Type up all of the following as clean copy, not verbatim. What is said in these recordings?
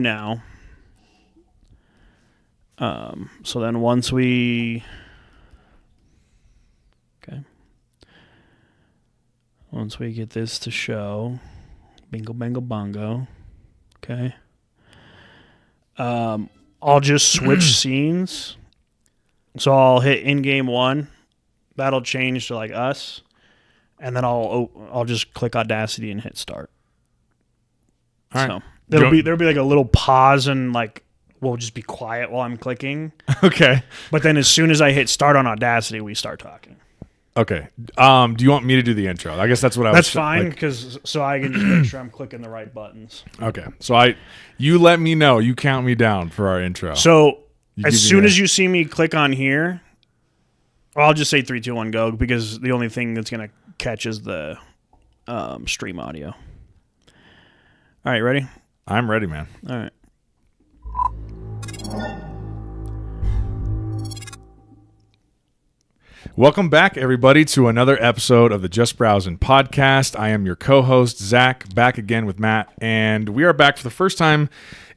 now. So then once we get this to show, bingo, bango, bongo, okay. I'll just switch scenes. So I'll hit in-game 1. That'll change to like us, and then I'll just click Audacity and hit start. All right. So there'll be like a little pause and like we'll just be quiet while I'm clicking. Okay. But then as soon as I hit start on Audacity, we start talking. Okay. Do you want me to do the intro? I guess that's what I was. That's fine because so I can just make sure I'm clicking the right buttons. Okay. So you let me know. You count me down for our intro. So as soon as you see me click on here, I'll just say 3, 2, 1, go because the only thing that's gonna catch is the stream audio. All right, ready? I'm ready, man. All right. Welcome back, everybody, to another episode of the Just Browsin podcast. I am your co-host, Zach, back again with Matt, and we are back for the first time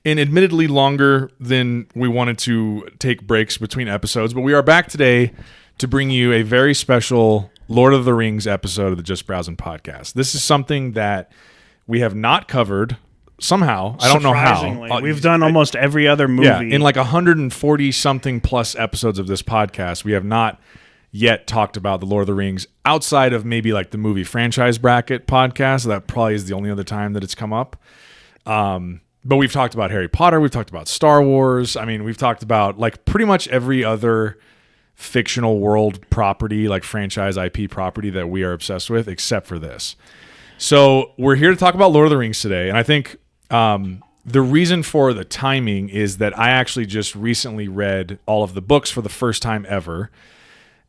in admittedly longer than we wanted to take breaks between episodes, but we are back today to bring you a very special Lord of the Rings episode of the Just Browsin podcast. This is something that we have not covered somehow. I don't know how. We've done almost every other movie. Yeah, in like 140-something plus episodes of this podcast, we have not yet talked about the Lord of the Rings outside of maybe like the movie franchise bracket podcast. That probably is the only other time that it's come up. But we've talked about Harry Potter. We've talked about Star Wars. I mean, we've talked about like pretty much every other fictional world property, like franchise IP property that we are obsessed with, except for this. So we're here to talk about Lord of the Rings today. And I think the reason for the timing is that I actually just recently read all of the books for the first time ever.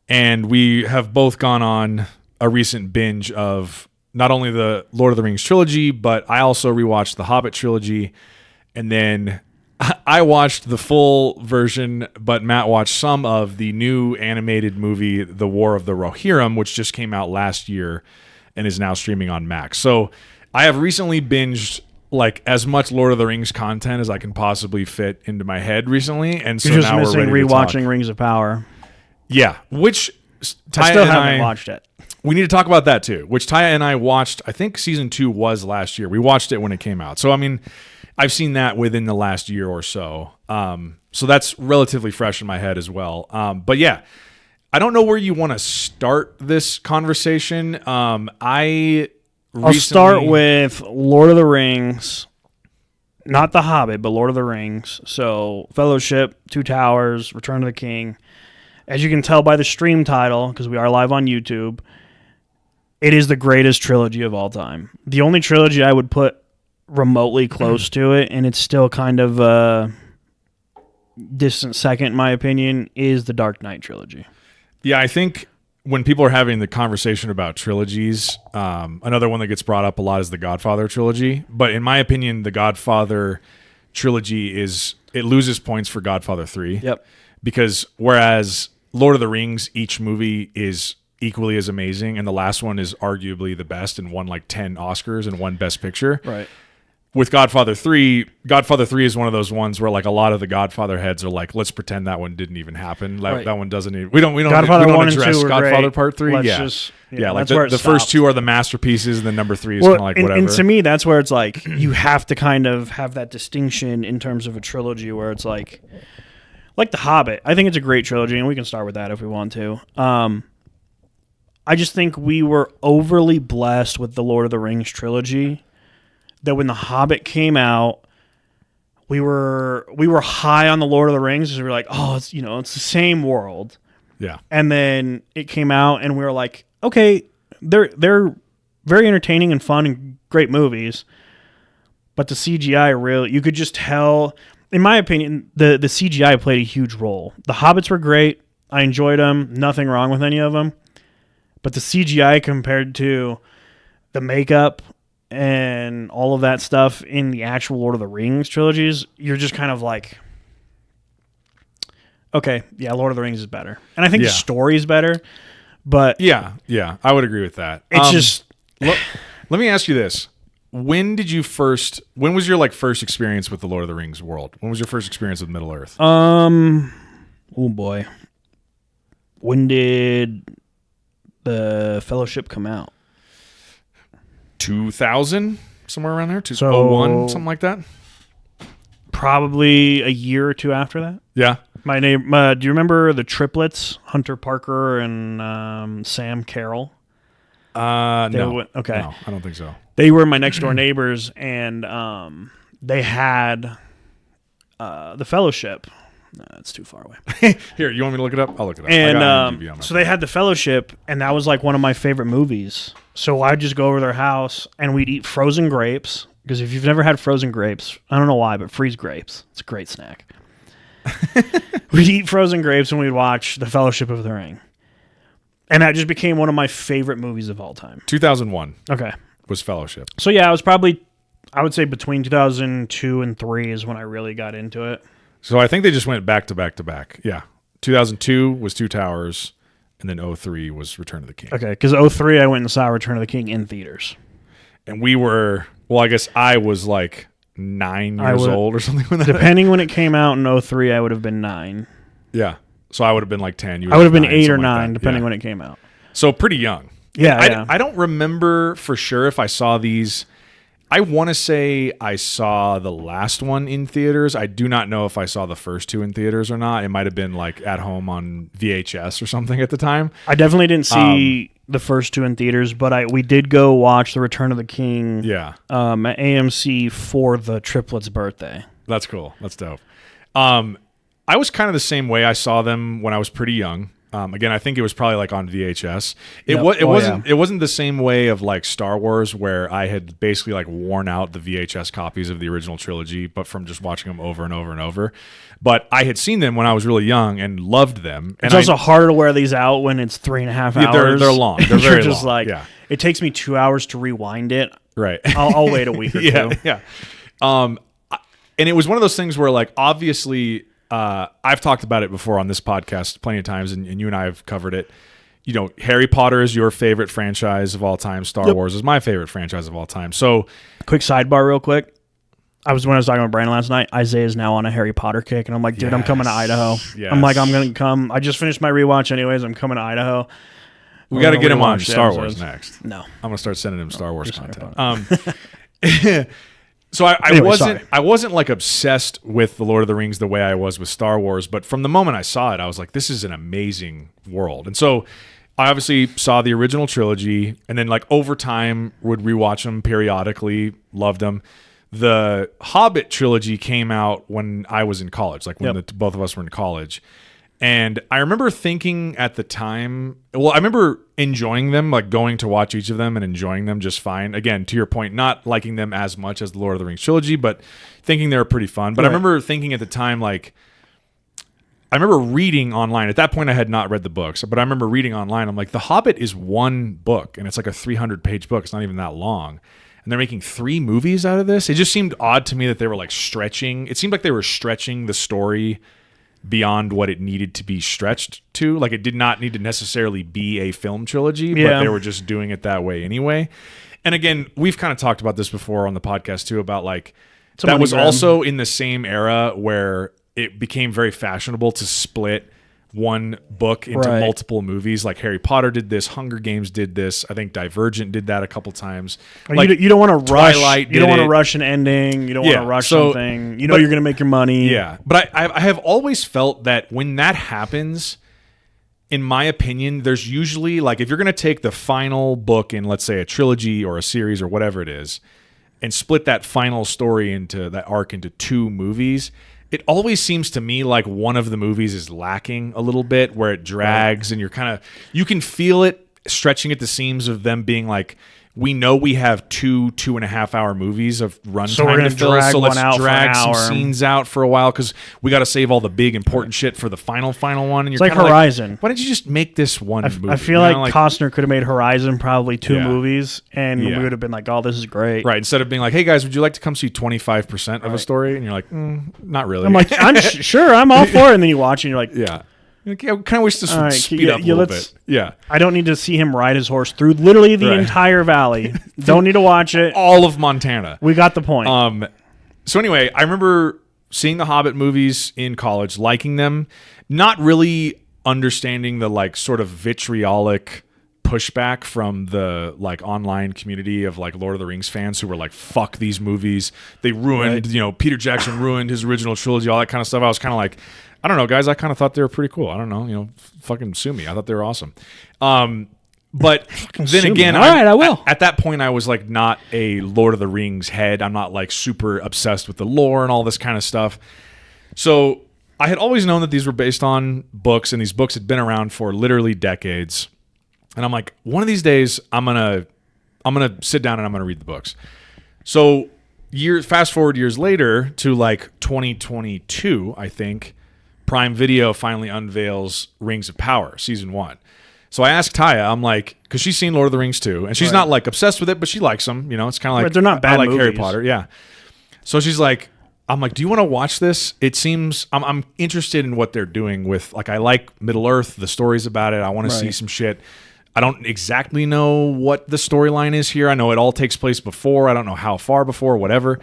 And we have both gone on a recent binge of not only the Lord of the Rings trilogy, but I also rewatched the Hobbit trilogy. And then I watched the full version, but Matt watched some of the new animated movie, The War of the Rohirrim, which just came out last year and is now streaming on Max. So I have recently binged like as much Lord of the Rings content as I can possibly fit into my head recently. And so You're just now missing we're ready to rewatching talk. Rings of Power. Yeah, which I still haven't watched it. We need to talk about that too, which Taya and I watched. I think season 2 was last year. We watched it when it came out. So, I mean, I've seen that within the last year or so. So that's relatively fresh in my head as well. But yeah, I don't know where you want to start this conversation. I'll start with Lord of the Rings. Not The Hobbit, but Lord of the Rings. So, Fellowship, Two Towers, Return of the King. As you can tell by the stream title, because we are live on YouTube, it is the greatest trilogy of all time. The only trilogy I would put remotely close to it, and it's still kind of a distant second in my opinion, is the Dark Knight trilogy. Yeah, I think when people are having the conversation about trilogies, another one that gets brought up a lot is the Godfather trilogy. But in my opinion, the Godfather trilogy it loses points for Godfather 3. Yep. Because whereas Lord of the Rings, each movie is equally as amazing, and the last one is arguably the best and won like 10 Oscars and won Best Picture. Right. With Godfather 3 is one of those ones where like a lot of the Godfather heads are like, let's pretend that one didn't even happen. Like right. That one doesn't even, we don't Godfather 1 and 2 address were Godfather great. Part 3. Let's yeah. Just, like that's the first 2 are the masterpieces, and then number 3 is kind of like whatever. And to me, that's where it's like you have to kind of have that distinction in terms of a trilogy where it's like The Hobbit. I think it's a great trilogy, and we can start with that if we want to. I just think we were overly blessed with the Lord of the Rings trilogy that when The Hobbit came out, we were high on the Lord of the Rings because we were like, oh, it's the same world. Yeah. And then it came out, and we were like, okay, they're very entertaining and fun and great movies, but the CGI really, you could just tell. In my opinion, the CGI played a huge role. The Hobbits were great. I enjoyed them. Nothing wrong with any of them. But the CGI compared to the makeup and all of that stuff in the actual Lord of the Rings trilogies, you're just kind of like, okay, yeah, Lord of the Rings is better. And I think the story is better. But yeah, I would agree with that. It's just... Let me ask you this. when was your like first experience with the Lord of the Rings world? When was your first experience with Middle Earth? Oh boy. When did the Fellowship come out? 2000, somewhere around there. 2001, something like that. Probably a year or two after that. Yeah. Do you remember the triplets, Hunter Parker and Sam Carroll? No. Okay. No, I don't think so. They were my next door neighbors, and they had the Fellowship. No, it's too far away. Here, you want me to look it up? I'll look it up. And so they had the Fellowship, and that was like one of my favorite movies. So I'd just go over to their house, and we'd eat frozen grapes. Because if you've never had frozen grapes, I don't know why, but freeze grapes. It's a great snack. We'd eat frozen grapes, and we'd watch The Fellowship of the Ring. And that just became one of my favorite movies of all time. 2001. Okay. Was Fellowship. So yeah, I was probably, I would say between 2002 and 3 is when I really got into it. So I think they just went back to back to back. Yeah. 2002 was Two Towers, and then 03 was Return of the King. Okay, because 03 I went and saw Return of the King in theaters. And we were, well, I guess I was like 9 years old or something when that. Depending when it came out in 03, I would have been 9. Yeah. So I would have been like 10. I would have been 8 or 9, depending when it came out. So pretty young. Yeah, I don't remember for sure if I saw these. I want to say I saw the last one in theaters. I do not know if I saw the first two in theaters or not. It might have been like at home on VHS or something at the time. I definitely didn't see the first two in theaters, but we did go watch The Return of the King at AMC for the triplets' birthday. That's cool. That's dope. I was kind of the same way. I saw them when I was pretty young. Again, I think it was probably like on VHS. It wasn't the same way of like Star Wars where I had basically like worn out the VHS copies of the original trilogy, but from just watching them over and over and over. But I had seen them when I was really young and loved them. And it's also harder to wear these out when it's 3.5 hours. They're long. They're very just long. Like, it takes me 2 hours to rewind it. Right. I'll wait a week or two. Yeah. And it was one of those things where like obviously. I've talked about it before on this podcast plenty of times, and you and I have covered it. You know, Harry Potter is your favorite franchise of all time. Star Wars is my favorite franchise of all time. So, quick sidebar, real quick. When I was talking with Brandon last night, Isaiah is now on a Harry Potter kick, and I'm like, dude, I'm coming to Idaho. Yes. I'm going to come. I just finished my rewatch anyways. I'm coming to Idaho. We got to get him on Star Wars next. No. I'm going to start sending him Star Wars content. So I wasn't like obsessed with the Lord of the Rings the way I was with Star Wars, but from the moment I saw it, I was like, this is an amazing world. And so I obviously saw the original trilogy, and then like over time would rewatch them periodically, loved them. The Hobbit trilogy came out when I was in college, like when both of us were in college. And I remember thinking at the time, well, I remember enjoying them, like going to watch each of them and enjoying them just fine. Again, to your point, not liking them as much as the Lord of the Rings trilogy, but thinking they were pretty fun. But I remember thinking at the time, like, I remember reading online. At that point, I had not read the books, but I remember reading online. I'm like, The Hobbit is one book, and it's like a 300-page book. It's not even that long. And they're making 3 movies out of this. It just seemed odd to me that they were like stretching. It seemed like they were stretching the story beyond what it needed to be stretched to. Like, it did not need to necessarily be a film trilogy, but they were just doing it that way anyway. And again, we've kind of talked about this before on the podcast too, about like, that was also in the same era where it became very fashionable to split one book into multiple movies. Like Harry Potter did this, Hunger Games did this, I think Divergent did that a couple times. Like, you don't want to rush. Twilight You don't want to rush an ending. You don't want to rush something. You're going to make your money. Yeah, but I have always felt that when that happens, in my opinion, there's usually like, if you're going to take the final book in, let's say, a trilogy or a series or whatever it is, and split that final story into that arc into 2 movies, it always seems to me like one of the movies is lacking a little bit, where it drags and you can feel it stretching at the seams of them being like, we know we have 2.5 hour movies of runtime to fill, so let's drag some scenes out for a while because we got to save all the big important shit for the final one. And it's like Horizon. Like, why didn't you just make this one movie? I feel like Costner could have made Horizon probably 2 movies, and we would have been like, oh, this is great. Right, instead of being like, hey guys, would you like to come see 25% of a story? And you're like, not really. I'm like, I'm sure, I'm all for it. And then you watch and you're like, yeah. Okay, I kind of wish this would right, speed up a little bit. Yeah. I don't need to see him ride his horse through literally the entire valley. Don't need to watch it. All of Montana. We got the point. So anyway, I remember seeing the Hobbit movies in college, liking them, not really understanding the like sort of vitriolic pushback from the like online community of like Lord of the Rings fans who were like, fuck these movies. They ruined, Peter Jackson ruined his original trilogy, all that kind of stuff. I was kind of like, I don't know, guys, I kind of thought they were pretty cool. I don't know, fucking sue me. I thought they were awesome. But then again, all right, I will. At that point, I was like not a Lord of the Rings head. I'm not like super obsessed with the lore and all this kind of stuff. So I had always known that these were based on books, and these books had been around for literally decades. And I'm like, one of these days, I'm gonna sit down and I'm gonna read the books. So fast forward years later to like 2022, I think, Prime Video finally unveils Rings of Power season 1. So I asked Taya, I'm like, because she's seen Lord of the Rings too, and she's not like obsessed with it, but she likes them. It's kind of like they're not bad. I like movies. Harry Potter, yeah. So she's like, I'm like, do you want to watch this? It seems I'm interested in what they're doing with like I like Middle Earth, the stories about it. I want to see some shit. I don't exactly know what the storyline is here. I know it all takes place before. I don't know how far before, whatever.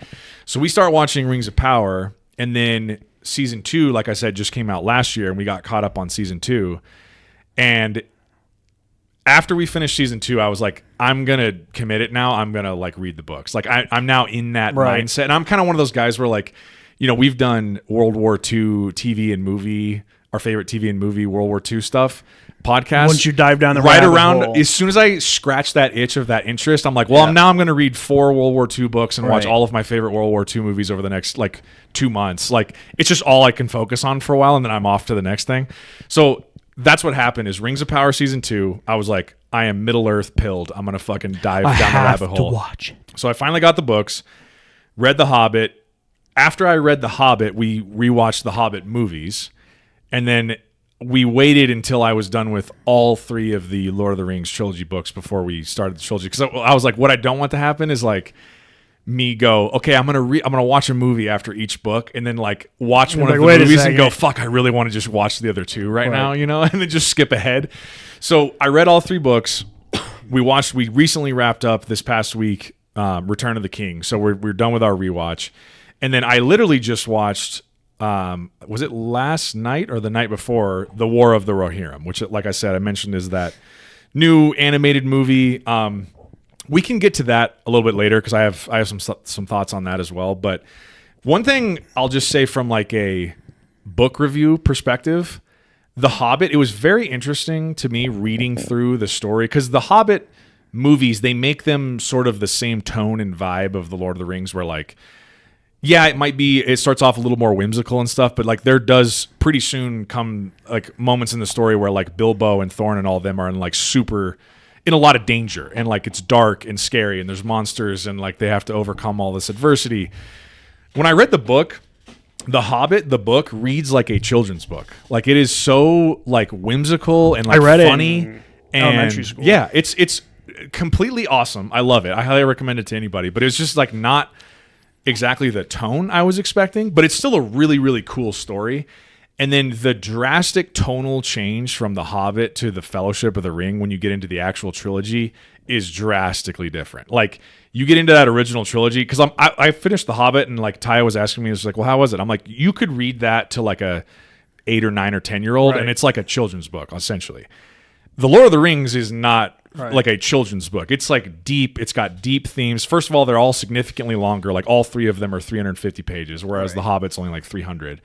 So we start watching Rings of Power, and then season 2, like I said, just came out last year, and we got caught up on season 2. And after we finished season 2, I was like, I'm going to commit it now. I'm going to like read the books. Like I'm now in that mindset. And I'm kind of one of those guys where like, we've done World War II TV and movie, our favorite TV and movie World War II stuff. Podcast. Once you dive down the right rabbit around, hole. as soon as I scratch that itch of that interest, I'm like, well, I'm going to read 4 World War II books and watch all of my favorite World War II movies over the next like 2 months. Like it's just all I can focus on for a while, and then I'm off to the next thing. So that's what happened. Is Rings of Power season 2? I was like, I am Middle Earth pilled. I'm gonna fucking dive down the rabbit hole. To watch it. So I finally got the books, read The Hobbit. After I read The Hobbit, we rewatched the Hobbit movies, and then we waited until I was done with all 3 of the Lord of the Rings trilogy books before we started the trilogy. Because I was like, what I don't want to happen is like me go, okay, I'm gonna watch a movie after each book, and then like watch one of the movies and go, fuck, I really want to just watch the other 2 right now, and then just skip ahead. So I read all 3 books. We recently wrapped up this past week, Return of the King. So we're done with our rewatch, and then I literally just watched. Was it last night or the night before, The War of the Rohirrim, which, like I said, I mentioned is that new animated movie. We can get to that a little bit later because I have some thoughts on that as well. But one thing I'll just say from like a book review perspective, The Hobbit, it was very interesting to me reading through the story because the Hobbit movies, they make them sort of the same tone and vibe of the Lord of the Rings, where like, yeah, it starts off a little more whimsical and stuff, but like there does pretty soon come like moments in the story where like Bilbo and Thorin and all of them are in like in a lot of danger, and like it's dark and scary, and there's monsters, and like they have to overcome all this adversity. When I read the book, The Hobbit, the book reads like a children's book. Like it is so like whimsical and like funny. It in elementary school. Yeah, it's completely awesome. I love it. I highly recommend it to anybody, but it's just like not exactly the tone I was expecting, but it's still a really, really cool story. And then the drastic tonal change from The Hobbit to The Fellowship of the Ring when you get into the actual trilogy is drastically different. Like you get into that original trilogy, because I finished The Hobbit, and like Taya was asking me, it was like, well, how was it? I'm like, you could read that to like a 8 or 9 or 10-year-old, and it's like a children's book essentially. The Lord of the Rings is not like a children's book. It's like deep. It's got deep themes. First of all, they're all significantly longer. Like all 3 of them are 350 pages, whereas The Hobbit's only like 300.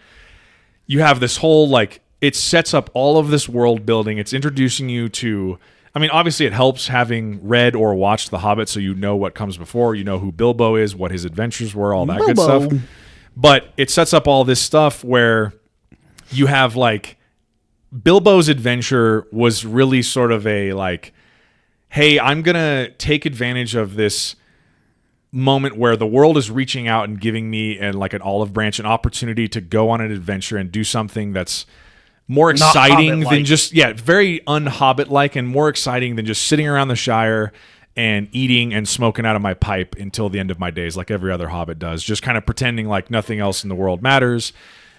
You have this whole like, it sets up all of this world building. It's introducing you to, I mean, obviously it helps having read or watched The Hobbit, so you know what comes before, you know who Bilbo is, what his adventures were, all that good stuff. But it sets up all this stuff where you have like, Bilbo's adventure was really sort of a like, hey, I'm going to take advantage of this moment where the world is reaching out and giving me an olive branch, an opportunity to go on an adventure and do something that's more exciting than just, very un-Hobbit-like, and more exciting than just sitting around the Shire and eating and smoking out of my pipe until the end of my days, like every other Hobbit does, just kind of pretending like nothing else in the world matters,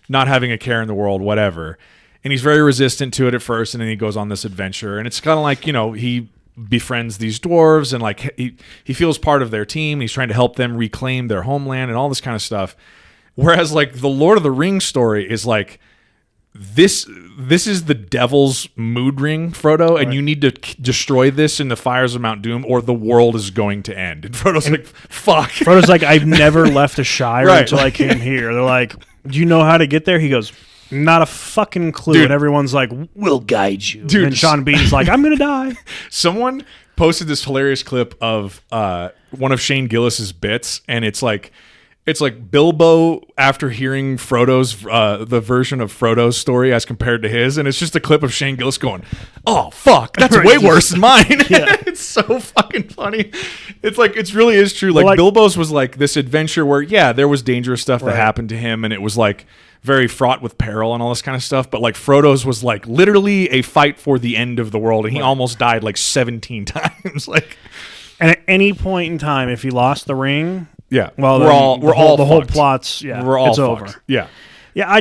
not having a care in the world, whatever. and he's very resistant to it at first, and then he goes on this adventure, and it's kind of like, you know, he befriends these dwarves, and like he feels part of their team, and he's trying to help them reclaim their homeland and all this kind of stuff. Whereas like the Lord of the Rings story is like, this is the devil's mood ring, Frodo, and you need to destroy this in the fires of Mount Doom, or the world is going to end. And Frodo's like, fuck. Frodo's like, I've never left a Shire until I came here. They're like, do you know how to get there? He goes, not a fucking clue. Dude. And everyone's like, we'll guide you. Dude. And Sean Bean's like, I'm going to die. Someone posted this hilarious clip of one of Shane Gillis's bits, and it's like Bilbo after hearing Frodo's the version of Frodo's story as compared to his, and it's just a clip of Shane Gillis going, "Oh fuck, that's way worse than mine." It's so fucking funny. It's like, it really is true. Like Bilbo's was like this adventure where there was dangerous stuff that happened to him, and it was like very fraught with peril and all this kind of stuff. But like Frodo's was like literally a fight for the end of the world, and he almost died like 17 times. Like, and at any point in time, if he lost the ring. Yeah, well, we're all the whole plot's we're all it's fucked. over. Yeah, I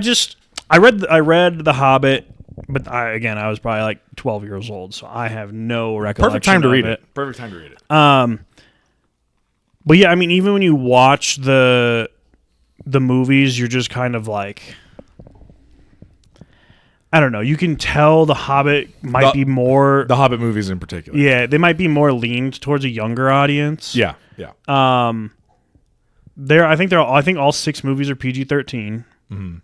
read The Hobbit, but I was probably like 12 years old, so I have no recollection. Perfect time to read it. Perfect time to read it. But yeah, I mean, even when you watch the movies, you're just kind of like, I don't know. You can tell The Hobbit might be more the Hobbit movies in particular. Yeah, they might be more leaned towards a younger audience. Yeah. I think all 6 movies are PG-13. Mm-hmm.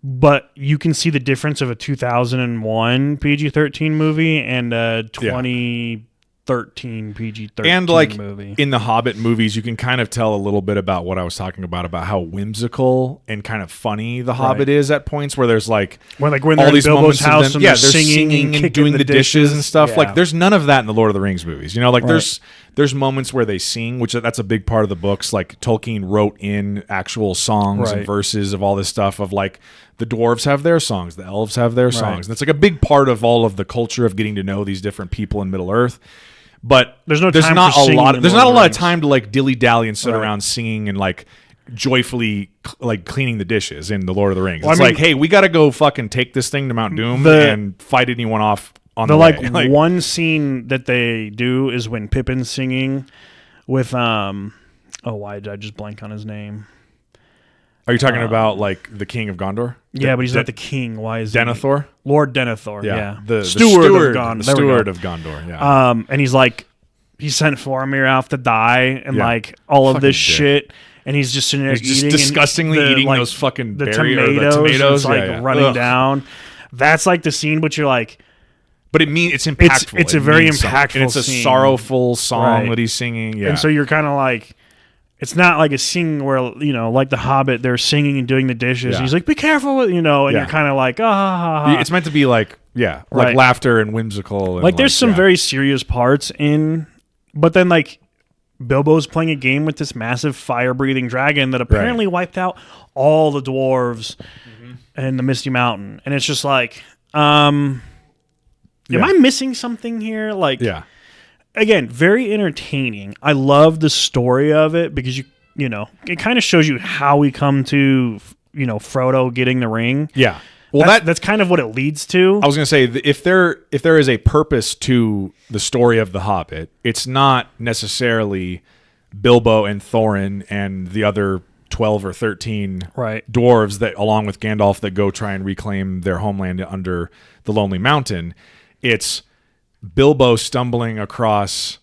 But you can see the difference of a 2001 PG-13 movie and a 2013 PG-13 and like movie. In the Hobbit movies, you can kind of tell a little bit about what I was talking about how whimsical and kind of funny the Hobbit is at points where there's like when all these Bilbo's moments house of them, and they're singing and doing the dishes and stuff. Yeah. Like there's none of that in the Lord of the Rings movies. You know, like there's moments where they sing, which that's a big part of the books. Like Tolkien wrote in actual songs and verses of all this stuff of like the dwarves have their songs, the elves have their songs. And it's like a big part of all of the culture of getting to know these different people in Middle Earth. But there's not a lot of time to like dilly dally and sit around singing and like joyfully like cleaning the dishes in the Lord of the Rings. Well, it's like, hey, we got to go fucking take this thing to Mount Doom and fight anyone off on the way. Like one scene that they do is when Pippin's singing with why did I just blank on his name? Are you talking about like the King of Gondor? Yeah, but he's not the king. Why is Denethor? Lord Denethor, yeah. The steward of Gondor. The steward of Gondor, yeah. And he's like, he sent Faramir out to die and like all of this shit. And he's just sitting there eating. Just disgustingly eating those fucking tomatoes. Like running down. That's like the scene, but you're like, but it's impactful. It's a very impactful and it's a scene. sorrowful song that he's singing. Yeah. And so you're kind of like, it's not like a scene where, you know, like The Hobbit, they're singing and doing the dishes. Yeah. He's like, be careful, you know, and you're kind of like, It's meant to be like, like laughter and whimsical. And like there's some very serious parts in, but then like Bilbo's playing a game with this massive fire-breathing dragon that apparently wiped out all the dwarves in the Misty Mountain. And it's just like, am I missing something here? Like, again, very entertaining. I love the story of it because you know, it kind of shows you how we come to, you know, Frodo getting the ring. Yeah. Well, that's kind of what it leads to. I was going to say, if there is a purpose to the story of The Hobbit, it's not necessarily Bilbo and Thorin and the other 12 or 13 dwarves that, along with Gandalf, that go try and reclaim their homeland under the Lonely Mountain. It's Bilbo stumbling across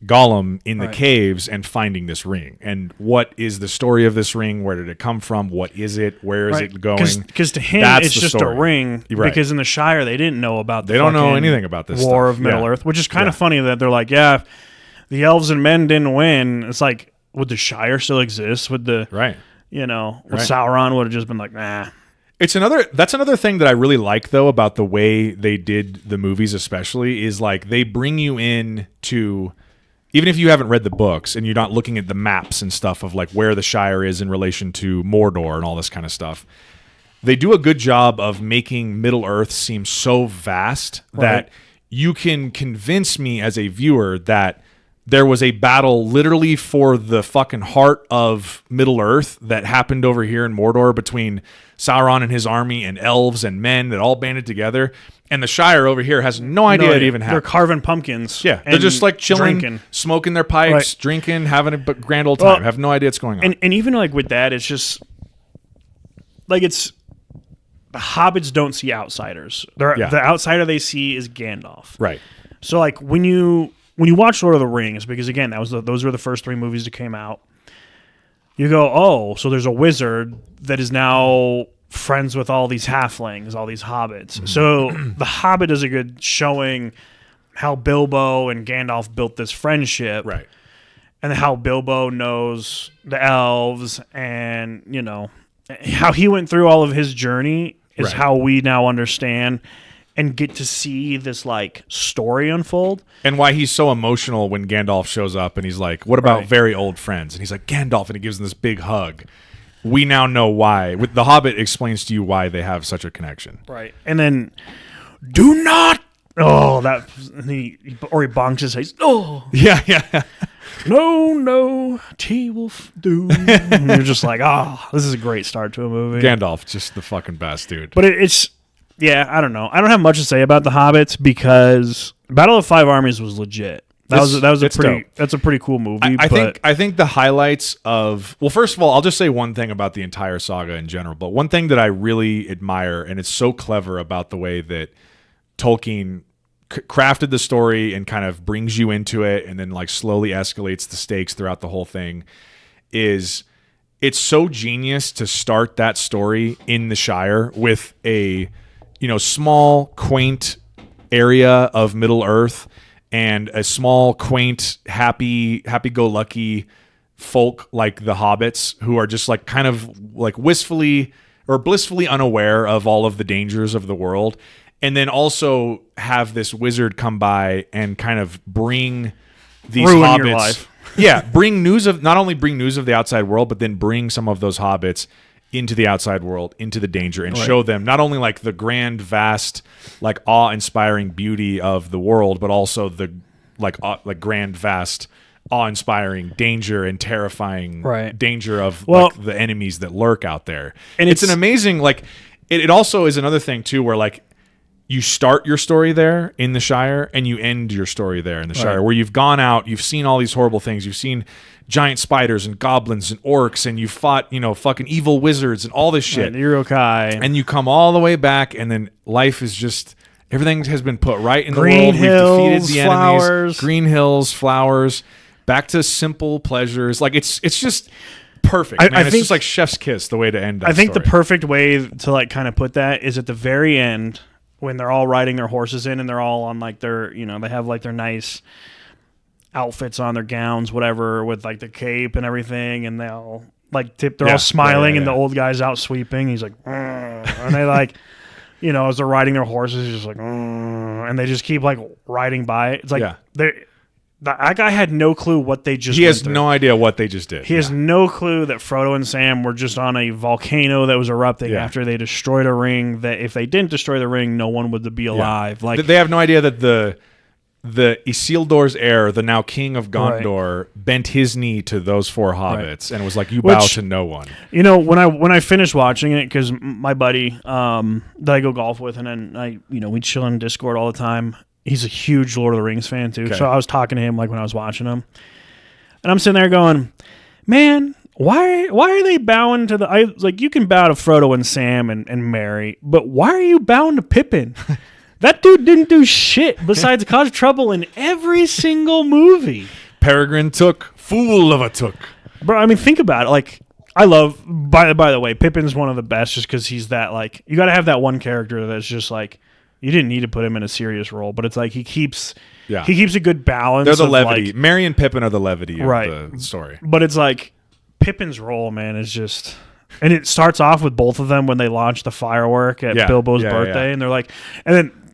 Gollum in the caves and finding this ring. And what is the story of this ring? Where did it come from? What is it? Where is it going? Because to him, it's just a ring. Because in the Shire, they didn't know about They don't know anything about this War stuff. of Middle Earth, which is kind of funny that they're like, if the elves and men didn't win, it's like, would the Shire still exist? Would the, you know, Sauron would have just been like, nah. That's another thing that I really like, though, about the way they did the movies, especially, is like they bring you in to, even if you haven't read the books and you're not looking at the maps and stuff of like where the Shire is in relation to Mordor and all this kind of stuff, they do a good job of making Middle Earth seem so vast that you can convince me as a viewer that there was a battle literally for the fucking heart of Middle Earth that happened over here in Mordor between Sauron and his army and elves and men that all banded together. And the Shire over here has no idea it even happened. They're carving pumpkins. Yeah, they're just like chilling, drinking. smoking their pipes, drinking, having a grand old time. Have no idea what's going on. And even like with that, it's just like the hobbits don't see outsiders. The outsider they see is Gandalf. Right. So like when you watch Lord of the Rings, because again those were the first 3 movies that came out, you go, oh, so there's a wizard that is now friends with all these halflings, all these hobbits. Mm-hmm. So the Hobbit is a good showing how Bilbo and Gandalf built this friendship, right? And how Bilbo knows the elves, and how he went through all of his journey is how we now understand and get to see this like story unfold. And why he's so emotional when Gandalf shows up and he's like, what about very old friends? And he's like, Gandalf, and he gives him this big hug. We now know why. With The Hobbit explains to you why they have such a connection. Right. And then, do not. Oh, that. He bonks his face. Oh. Yeah. No, T will do. And you're just like, this is a great start to a movie. Gandalf, just the fucking best, dude. But it's. Yeah, I don't know. I don't have much to say about The Hobbits because Battle of Five Armies was legit. That's a pretty cool movie. I think the highlights of, well, first of all, I'll just say one thing about the entire saga in general. But one thing that I really admire, and it's so clever about the way that Tolkien crafted the story and kind of brings you into it, and then like slowly escalates the stakes throughout the whole thing, is it's so genius to start that story in the Shire with a small, quaint area of Middle Earth. And a small, quaint, happy-go-lucky folk like the hobbits who are just like kind of like wistfully or blissfully unaware of all of the dangers of the world. And then also have this wizard come by and kind of bring these hobbits. Your life. Not only bring news of the outside world, but then bring some of those hobbits into the outside world, into the danger, and show them not only like the grand, vast, like awe-inspiring beauty of the world, but also the like grand, vast, awe-inspiring danger and terrifying danger of like the enemies that lurk out there. And it's an amazing it also is another thing too, where like you start your story there in the Shire and you end your story there in the Shire, where you've gone out, you've seen all these horrible things, you've seen giant spiders and goblins and orcs, and you fought, fucking evil wizards and all this shit. The Urukai. And you come all the way back, and then life is just, everything has been put right in the world. We've defeated the enemies. Green hills, flowers, back to simple pleasures. Like it's just perfect. I think it's just like chef's kiss, the way to end that I think story. The perfect way to like kind of put that is at the very end when they're all riding their horses in and they're all on like their, they have like their nice outfits on, their gowns, whatever, with like the cape and everything, and they're all smiling, and the old guy's out sweeping. He's like, and they like, as they're riding their horses, he's just like, and they just keep like riding by. It's like that guy had no clue what they just. He has no idea what they just did. He has no clue that Frodo and Sam were just on a volcano that was erupting after they destroyed a ring. That if they didn't destroy the ring, no one would be alive. Like they have no idea that the Isildur's heir, the now king of Gondor, bent his knee to those 4 hobbits and was like, "You bow to no one." When I finished watching it, because my buddy that I go golf with, and then we chill in Discord all the time. He's a huge Lord of the Rings fan too. Okay. So I was talking to him like when I was watching him, and I'm sitting there going, "Man, why are they bowing to the? You can bow to Frodo and Sam and Merry, but why are you bowing to Pippin?" That dude didn't do shit besides cause trouble in every single movie. Peregrine Took, fool of a Took. Bro, I mean, think about it. Like, I love, by the way, Pippin's one of the best just because he's that, like, you got to have that one character that's just like, you didn't need to put him in a serious role, but it's like he keeps a good balance. They're the levity. Like, Merry and Pippin are the levity of the story. But it's like, Pippin's role, man, is just... And it starts off with both of them when they launch the firework at Bilbo's birthday, and they're like...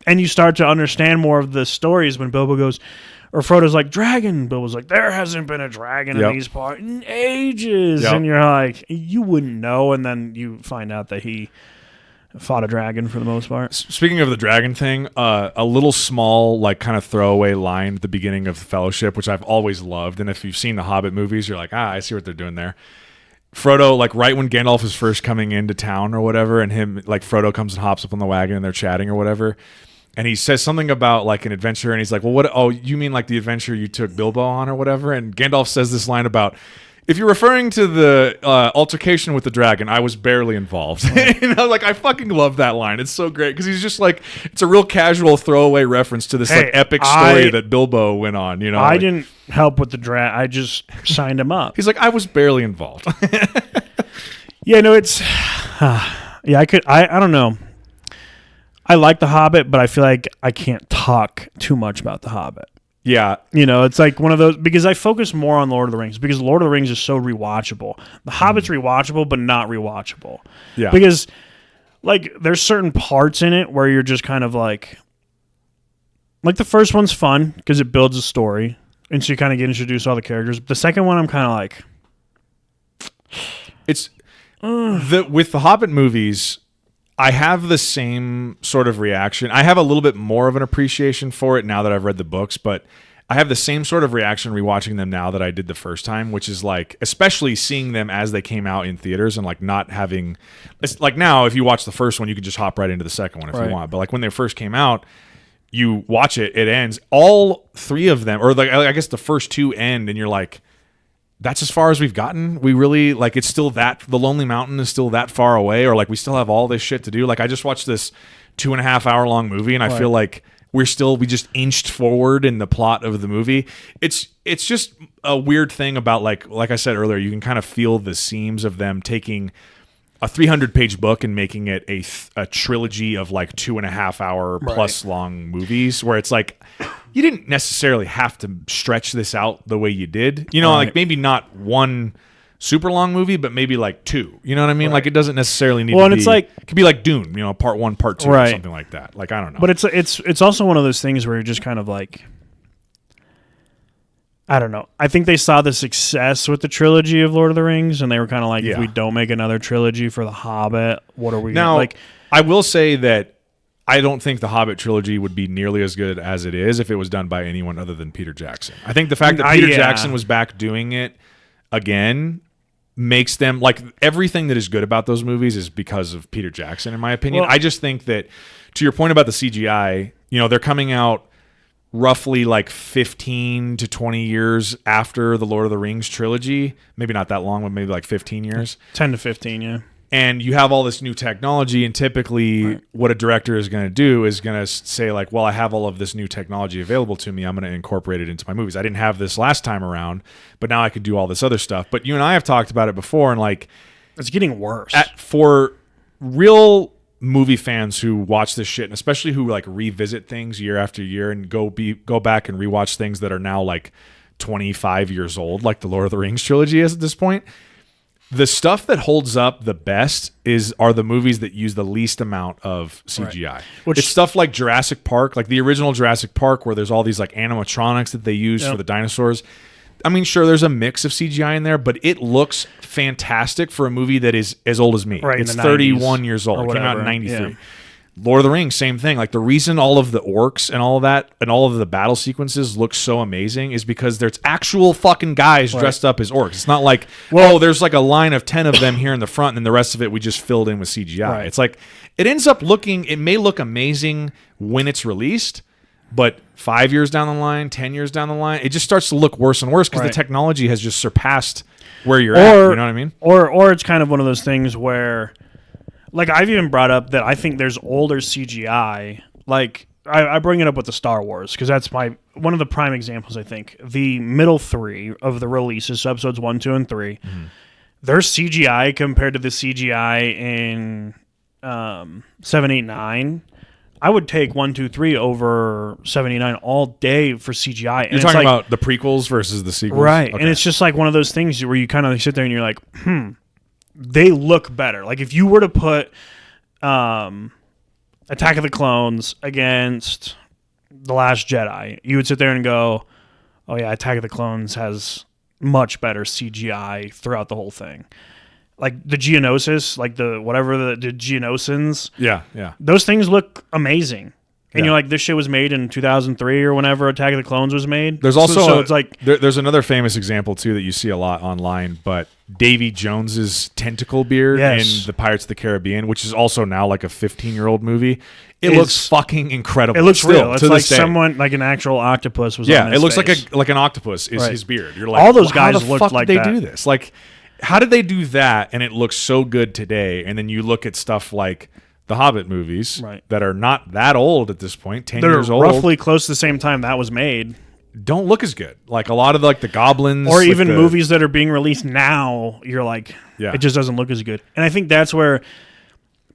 And you start to understand more of the stories when Bilbo goes, or Frodo's like, dragon. Bilbo's like, there hasn't been a dragon in these parts in ages. And you're like, you wouldn't know. And then you find out that he fought a dragon for the most part. Speaking of the dragon thing, a little small, like, kind of throwaway line at the beginning of the Fellowship, which I've always loved. And if you've seen the Hobbit movies, you're like, I see what they're doing there. Frodo, like, right when Gandalf is first coming into town or whatever, and Frodo comes and hops up on the wagon and they're chatting or whatever. And he says something about, like, an adventure, and he's like, well, what? Oh, you mean, like, the adventure you took Bilbo on or whatever? And Gandalf says this line about, if you're referring to the altercation with the dragon, I was barely involved. And I was like, I fucking love that line. It's so great because he's just like, it's a real casual throwaway reference to this like epic story that Bilbo went on. You know, I didn't help with the dragon. I just signed him up. He's like, I was barely involved. Yeah, no, it's I don't know. I like The Hobbit, but I feel like I can't talk too much about The Hobbit. Yeah. You know, it's like one of those, because I focus more on Lord of the Rings, because Lord of the Rings is so rewatchable. The Hobbit's rewatchable, but not rewatchable. Yeah. Because, like, there's certain parts in it where you're just kind of like the first one's fun because it builds a story, and so you kind of get introduced to all the characters. The second one, I'm kind of like, it's with the Hobbit movies, I have the same sort of reaction. I have a little bit more of an appreciation for it now that I've read the books, but I have the same sort of reaction rewatching them now that I did the first time, which is like, especially seeing them as they came out in theaters and like not having, it's like now if you watch the first one, you can just hop right into the second one if you want. But like when they first came out, you watch it, it ends. All three of them, or like I guess the first two end, and you're like, that's as far as we've gotten. We really, like, it's still that, the Lonely Mountain is still that far away, or like we still have all this shit to do. Like I just watched this 2.5 hour long movie, and I feel like we just inched forward in the plot of the movie. It's just a weird thing about like I said earlier, you can kind of feel the seams of them taking a 300-page book and making it a trilogy of like 2.5 hour plus long movies, where it's like, you didn't necessarily have to stretch this out the way you did. You know, like maybe not one super long movie, but maybe like two. You know what I mean? Like it doesn't necessarily need to be. And it's like, it could be like Dune, you know, part 1, part 2, or something like that. Like, I don't know. But it's also one of those things where you're just kind of like, I don't know. I think they saw the success with the trilogy of Lord of the Rings, and they were kind of like, if we don't make another trilogy for The Hobbit, what are we now? Like, I will say that I don't think the Hobbit trilogy would be nearly as good as it is if it was done by anyone other than Peter Jackson. I think the fact that Peter Jackson was back doing it again makes them, like, everything that is good about those movies is because of Peter Jackson, in my opinion. Well, I just think that, to your point about the CGI, you know, they're coming out roughly like 15 to 20 years after the Lord of the Rings trilogy. Maybe not that long, but maybe like 15 years. 10 to 15, yeah. And you have all this new technology, and typically what a director is going to do is going to say like, well, I have all of this new technology available to me. I'm going to incorporate it into my movies. I didn't have this last time around, but now I could do all this other stuff. But you and I have talked about it before, and like, it's getting worse. For real movie fans who watch this shit, and especially who like revisit things year after year and go back and rewatch things that are now like 25 years old, like the Lord of the Rings trilogy is at this point. The stuff that holds up the best are the movies that use the least amount of CGI. Right. It's stuff like Jurassic Park, like the original Jurassic Park, where there's all these like animatronics that they use for the dinosaurs. I mean, sure, there's a mix of CGI in there, but it looks fantastic for a movie that is as old as me. Right, it's 31 years old. It came out in 93. Yeah. Lord of the Rings, same thing. Like, the reason all of the orcs and all of that and all of the battle sequences look so amazing is because there's actual fucking guys dressed up as orcs. It's not like, there's like a line of 10 of them here in the front, and then the rest of it we just filled in with CGI. Right. It's like, it ends up looking, it may look amazing when it's released, but 5 years down the line, 10 years down the line, it just starts to look worse and worse because the technology has just surpassed where you're at. You know what I mean? Or it's kind of one of those things where, like, I've even brought up that I think there's older CGI. Like, I bring it up with the Star Wars because that's one of the prime examples, I think. The middle three of the releases, so episodes 1, 2, and 3, their CGI compared to the CGI in 7, 8, 9. I would take 1, 2, 3 over 79 all day for CGI. And you're talking about the prequels versus the sequels? Right. Okay. And it's just like one of those things where you kind of sit there and you're like, they look better. Like, if you were to put Attack of the Clones against The Last Jedi, you would sit there and go, oh yeah, Attack of the Clones has much better CGI throughout the whole thing. like the Geonosis, like the whatever the Geonosins. Yeah, yeah. Those things look amazing. And Yeah. you're like, this shit was made in 2003 or whenever Attack of the Clones was made. There's also so it's like there's another famous example too that you see a lot online, but Davy Jones's tentacle beard Yes. in the Pirates of the Caribbean, which is also now like a 15-year-old movie. It Is- looks fucking incredible. it looks still, real. It's to like this day. someone like an actual octopus was. Yeah, on it his looks face. like an octopus is Right. his beard. You're like, All those how guys the looked fuck like did they that. do this? Like, how did they do that? And it looks so good today. And then you look at stuff like the Hobbit movies Right. that are not that old at this point, 10 They're years old, roughly close to the same time that was made. don't look as good. Like a lot of like the goblins, Or like even the- movies that are being released now, you're like, Yeah. it just doesn't look as good. And I think that's where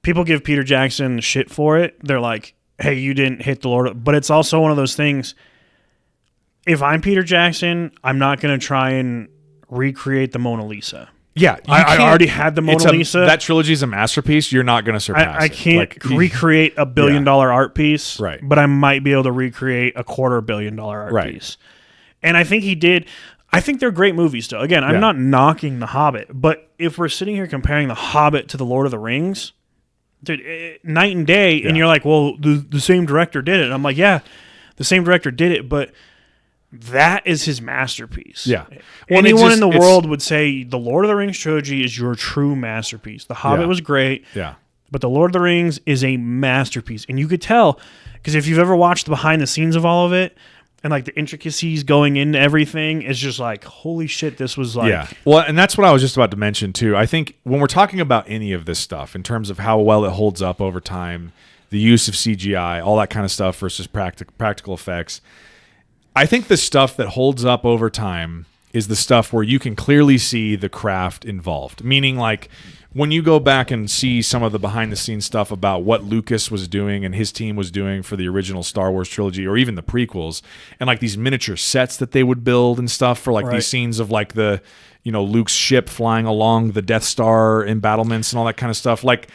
people give Peter Jackson shit for it. They're like, hey, you didn't hit the Lord. But it's also one of those things. If I'm Peter Jackson, I'm not going to try and recreate the Mona Lisa. Yeah, I can't- already had the Mona Lisa. That trilogy is a masterpiece. You're not going to surpass I it. can't Like, recreate a $1 billion art piece, Right. but I might be able to recreate a $250 million art Right. piece. And I think he did. I think they're great movies still. Again, I'm Yeah. not knocking The Hobbit, but if we're sitting here comparing The Hobbit to The Lord of the Rings, dude, night and day, and Yeah. you're like, well, the same director did it. And I'm like, yeah, the same director did it, but that is his masterpiece. Yeah. Well, Anyone in the world would say the Lord of the Rings trilogy is your true masterpiece. The Hobbit Yeah. was great. Yeah. But The Lord of the Rings is a masterpiece. And you could tell, because if you've ever watched the behind the scenes of all of it, and like the intricacies going into everything, it's just like, holy shit, this was like... Yeah. Well, and that's what I was just about to mention, too. I think when we're talking about any of this stuff, in terms of how well it holds up over time, the use of CGI, all that kind of stuff versus practical effects, I think the stuff that holds up over time is the stuff where you can clearly see the craft involved. Meaning, like, when you go back and see some of the behind-the-scenes stuff about what Lucas was doing and his team was doing for the original Star Wars trilogy or even the prequels, and, like, these miniature sets that they would build and stuff for, like, Right. these scenes of, like, the, you know, Luke's ship flying along the Death Star embattlements and all that kind of stuff, like...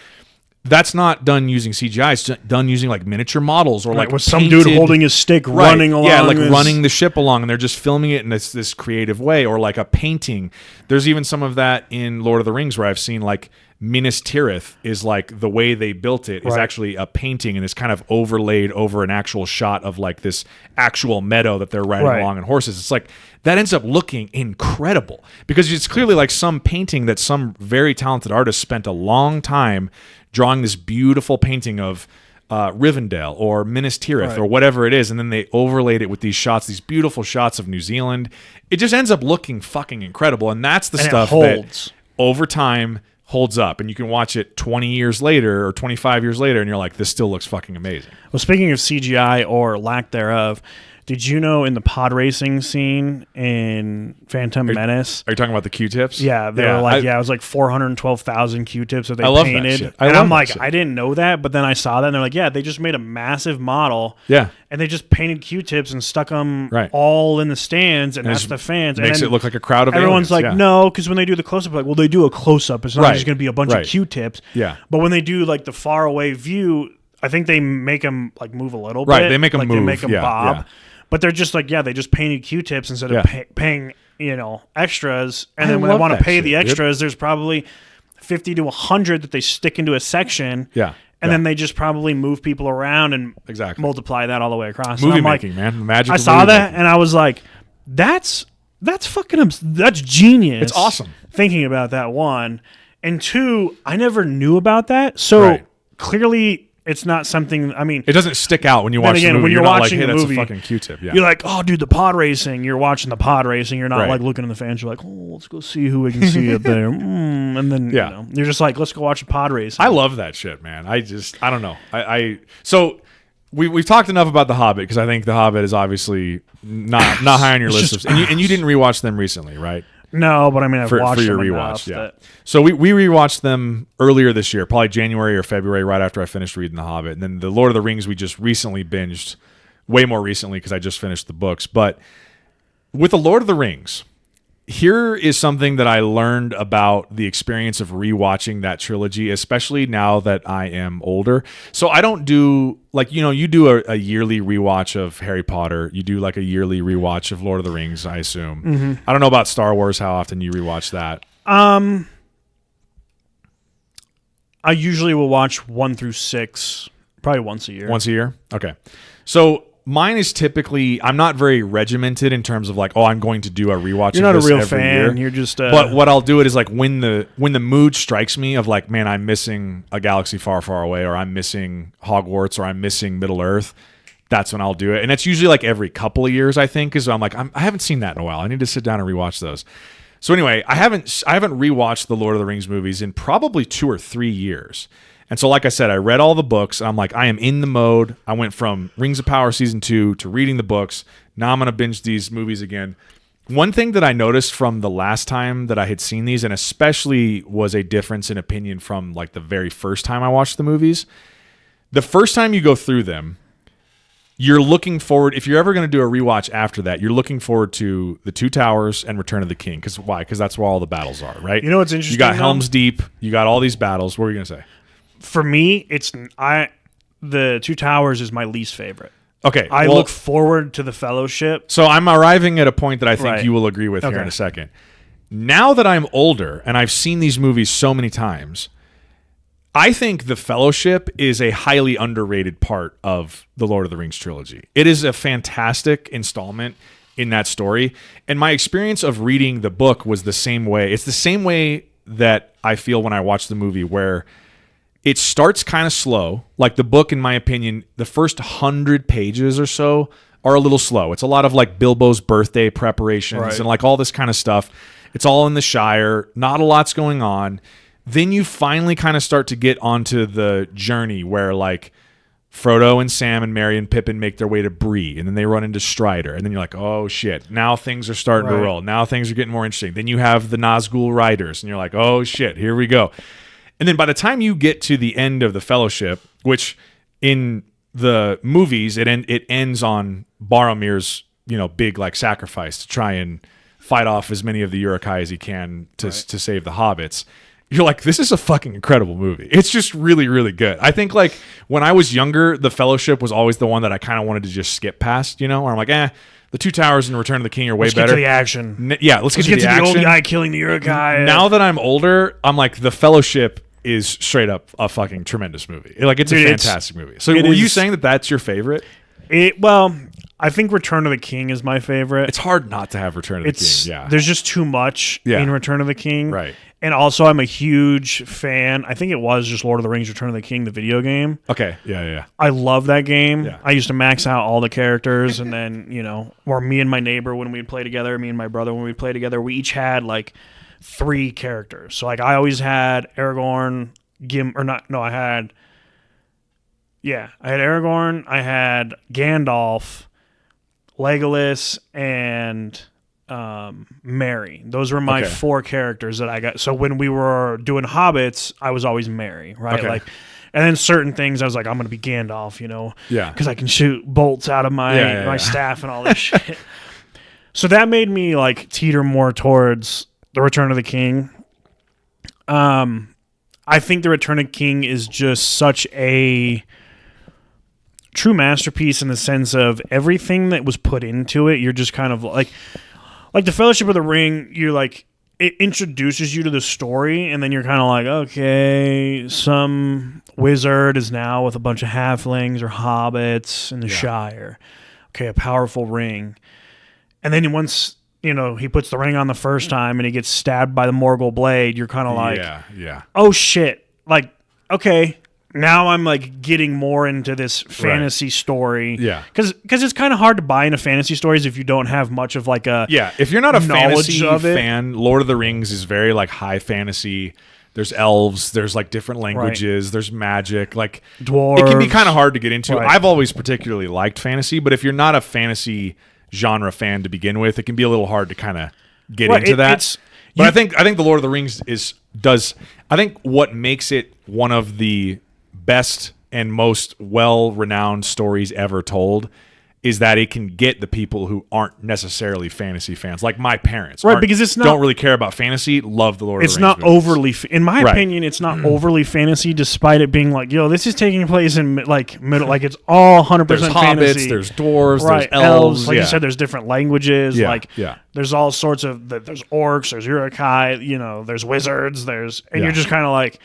That's not done using CGI. It's done using like miniature models or like with some dude painted- holding his stick, Right. running along. Yeah, like this- running the ship along, and they're just filming it in this creative way, or like a painting. There's even some of that in Lord of the Rings where I've seen like Minas Tirith is like the way they built it is Right. actually a painting, and it's kind of overlaid over an actual shot of like this actual meadow that they're riding Right. along on horses. It's like that ends up looking incredible because it's clearly like some painting that some very talented artist spent a long time drawing this beautiful painting of Rivendell or Minas Tirith Right. or whatever it is, and then they overlaid it with these shots, these beautiful shots of New Zealand. It just ends up looking fucking incredible, and that's the And it stuff holds. that over time holds up, and you can watch it 20 years later or 25 years later, and you're like, this still looks fucking amazing. Well, speaking of CGI or lack thereof, did you know in the pod racing scene in Phantom Menace? Are you talking about the Q-tips? Yeah, they were like, it was like 412,000 Q-tips that they I love that painted. shit. I And love I'm that like, shit. I didn't know that, but then I saw that, and they're like, yeah, they just made a massive model. Yeah. And they just painted Q-tips and stuck them Right. all in the stands, and that's just the fans. Makes and it look like a crowd of everyone's aliens. like, Yeah. no, because when they do the close-up, like, well, they do a close-up. It's not Right. just going to be a bunch Right. of Q-tips. Yeah. But when they do like the far-away view, I think they make them like move a little Right, bit. they make 'em like, move. They make them Yeah, bob. yeah. But they're just like, they just painted Q-tips instead of Yeah. paying, extras. And I then when they love want to that pay shit, the dude. extras, there's probably 50 to 100 that they stick into a section. Yeah. And Yeah. then they just probably move people around and Exactly. multiply that all the way across. Movie And I'm like, making, man. The magic I of saw movie that making. and I was like, that's fucking, that's genius. It's awesome. Thinking about that, one. And two, I never knew about that. So Right. clearly it's not something, I mean, It doesn't stick out when you Then watch again, the movie. when You're you're not like, watching hey, the that's movie, a fucking Q-tip. Yeah. you're like, oh, dude, the pod racing. You're watching the pod racing. You're not Right. like looking in the fans. You're like, oh, let's go see who we can see up there. And then, Yeah. you're just like, let's go watch the pod racing. I love that shit, man. I don't know. So we've talked enough about The Hobbit because I think The Hobbit is obviously not high on your list. just- And you didn't rewatch them recently, right? No, but I mean, I've watched for your them rewatch. enough Yeah. that- So we rewatched them earlier this year, probably January or February, right after I finished reading The Hobbit. And then The Lord of the Rings we just recently binged, way more recently because I just finished the books. But with The Lord of the Rings, here is something that I learned about the experience of rewatching that trilogy, especially now that I am older. So I don't do you do a yearly rewatch of Harry Potter. You do like a yearly rewatch of Lord of the Rings, I assume. Mm-hmm. I don't know about Star Wars, how often you rewatch that. I usually will watch 1 through 6 probably once a year. Once a year? Okay. So mine is typically, I'm not very regimented in terms of like, oh, I'm going to do a rewatch. You're not of this a real every fan. year. You're just. But what I'll do it is like when the mood strikes me of like, man, I'm missing a galaxy far, far away, or I'm missing Hogwarts, or I'm missing Middle Earth. That's when I'll do it, and it's usually like every couple of years. I think is I'm like I haven't seen that in a while. I need to sit down and rewatch those. So anyway, I haven't rewatched the Lord of the Rings movies in probably 2 or 3 years. And so, like I said, I read all the books. I'm like, I am in the mode. I went from Rings of Power season 2 to reading the books. Now I'm gonna binge these movies again. One thing that I noticed from the last time that I had seen these, and especially was a difference in opinion from like the very first time I watched the movies. The first time you go through them, you're looking forward, if you're ever going to do a rewatch after that, you're looking forward to The Two Towers and Return of the King. Because why? Because that's where all the battles are, right? You know what's interesting? You got Helm's Deep. You got all these battles. What were you going to say? For me, The Two Towers is my least favorite. Okay. I look forward to the Fellowship. So I'm arriving at a point that I think Right. you will agree with here in a second. Now that I'm older and I've seen these movies so many times, I think The Fellowship is a highly underrated part of the Lord of the Rings trilogy. It is a fantastic installment in that story. And my experience of reading the book was the same way. It's the same way that I feel when I watch the movie, where it starts kind of slow. Like the book, in my opinion, the first 100 pages or so are a little slow. It's a lot of like Bilbo's birthday preparations and like all this kind of stuff. It's all in the Shire. Not a lot's going on. Then you finally kind of start to get onto the journey where like Frodo and Sam and Merry and Pippin make their way to Bree, and then they run into Strider, and then you're like, oh shit, now things are starting to roll. Now things are getting more interesting. Then you have the Nazgul Riders, and you're like, oh shit, here we go. And then by the time you get to the end of the Fellowship, which in the movies it ends on Boromir's big like sacrifice to try and fight off as many of the Uruk-hai as he can to save the hobbits. You're like, this is a fucking incredible movie. It's just really, really good. I think like when I was younger, The Fellowship was always the one that I kind of wanted to just skip past, or I'm like, The Two Towers and Return of the King are way better. Let's get to the action. Let's get to the action. The old guy killing the Uruk-hai. Now that I'm older, I'm like, The Fellowship is straight up a fucking tremendous movie. Like, it's a fantastic movie. So were you saying that that's your favorite? Well, I think Return of the King is my favorite. It's hard not to have Return of the King. Yeah, there's just too much in Return of the King. Right. And also, I'm a huge fan. I think it was just Lord of the Rings: Return of the King, the video game. Okay. Yeah. I love that game. Yeah. I used to max out all the characters, and then or me and my neighbor when we'd play together, me and my brother when we'd play together, we each had like 3 characters. So like I always had Aragorn, I had Aragorn, I had Gandalf, Legolas, and Merry. Those were my 4 characters that I got. So when we were doing Hobbits, I was always Merry, right? Okay. Like, and then certain things I was like, I'm going to be Gandalf, Yeah. because I can shoot bolts out of my staff and all this shit. So that made me like teeter more towards the Return of the King. I think the Return of the King is just such a true masterpiece in the sense of everything that was put into it. You're just kind of like the Fellowship of the Ring. You're like, it introduces you to the story, and then you're kind of like, okay, some wizard is now with a bunch of halflings or hobbits in the Shire. Okay, a powerful ring. And then once, he puts the ring on the first time and he gets stabbed by the Morgul blade, you're kind of like, oh shit. Like, okay, now I'm like getting more into this fantasy story. Yeah. Because it's kind of hard to buy into fantasy stories if you don't have much of like a if you're not a knowledge fantasy of it. fan, Lord of the Rings is very like high fantasy. There's elves, there's like different languages, there's magic, like dwarves. It can be kind of hard to get into. Right. I've always particularly liked fantasy, but if you're not a fantasy genre fan to begin with, it can be a little hard to kind of get into that. But I think the Lord of the Rings I think what makes it one of the best and most well-renowned stories ever told is that it can get the people who aren't necessarily fantasy fans, like my parents, right? Because it's not, don't really care about fantasy, love the Lord of the Rings. It's not movies. overly, in my opinion, it's not overly fantasy, despite it being like, this is taking place in like middle, like it's all 100% there's fantasy. Hobbits, there's dwarves, right? There's elves. Like you said, there's different languages. Yeah. There's all sorts of, there's orcs, there's Uruk-hai, there's wizards, you're just kind of like,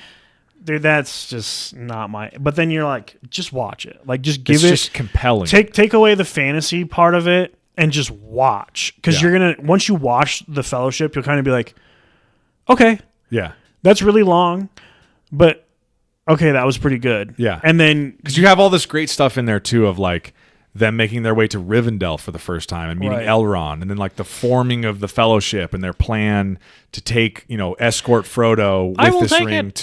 Dude, that's just not my. But then you're like, just watch it. Like, just give it's it. just compelling. Take away the fantasy part of it and just watch, because you're gonna once you watch the Fellowship, you'll kind of be like, okay, yeah, that's really long, but okay, that was pretty good. Yeah, and then because you have all this great stuff in there too of like them making their way to Rivendell for the first time and meeting Elrond, and then like the forming of the Fellowship and their plan to take, escort Frodo with this ring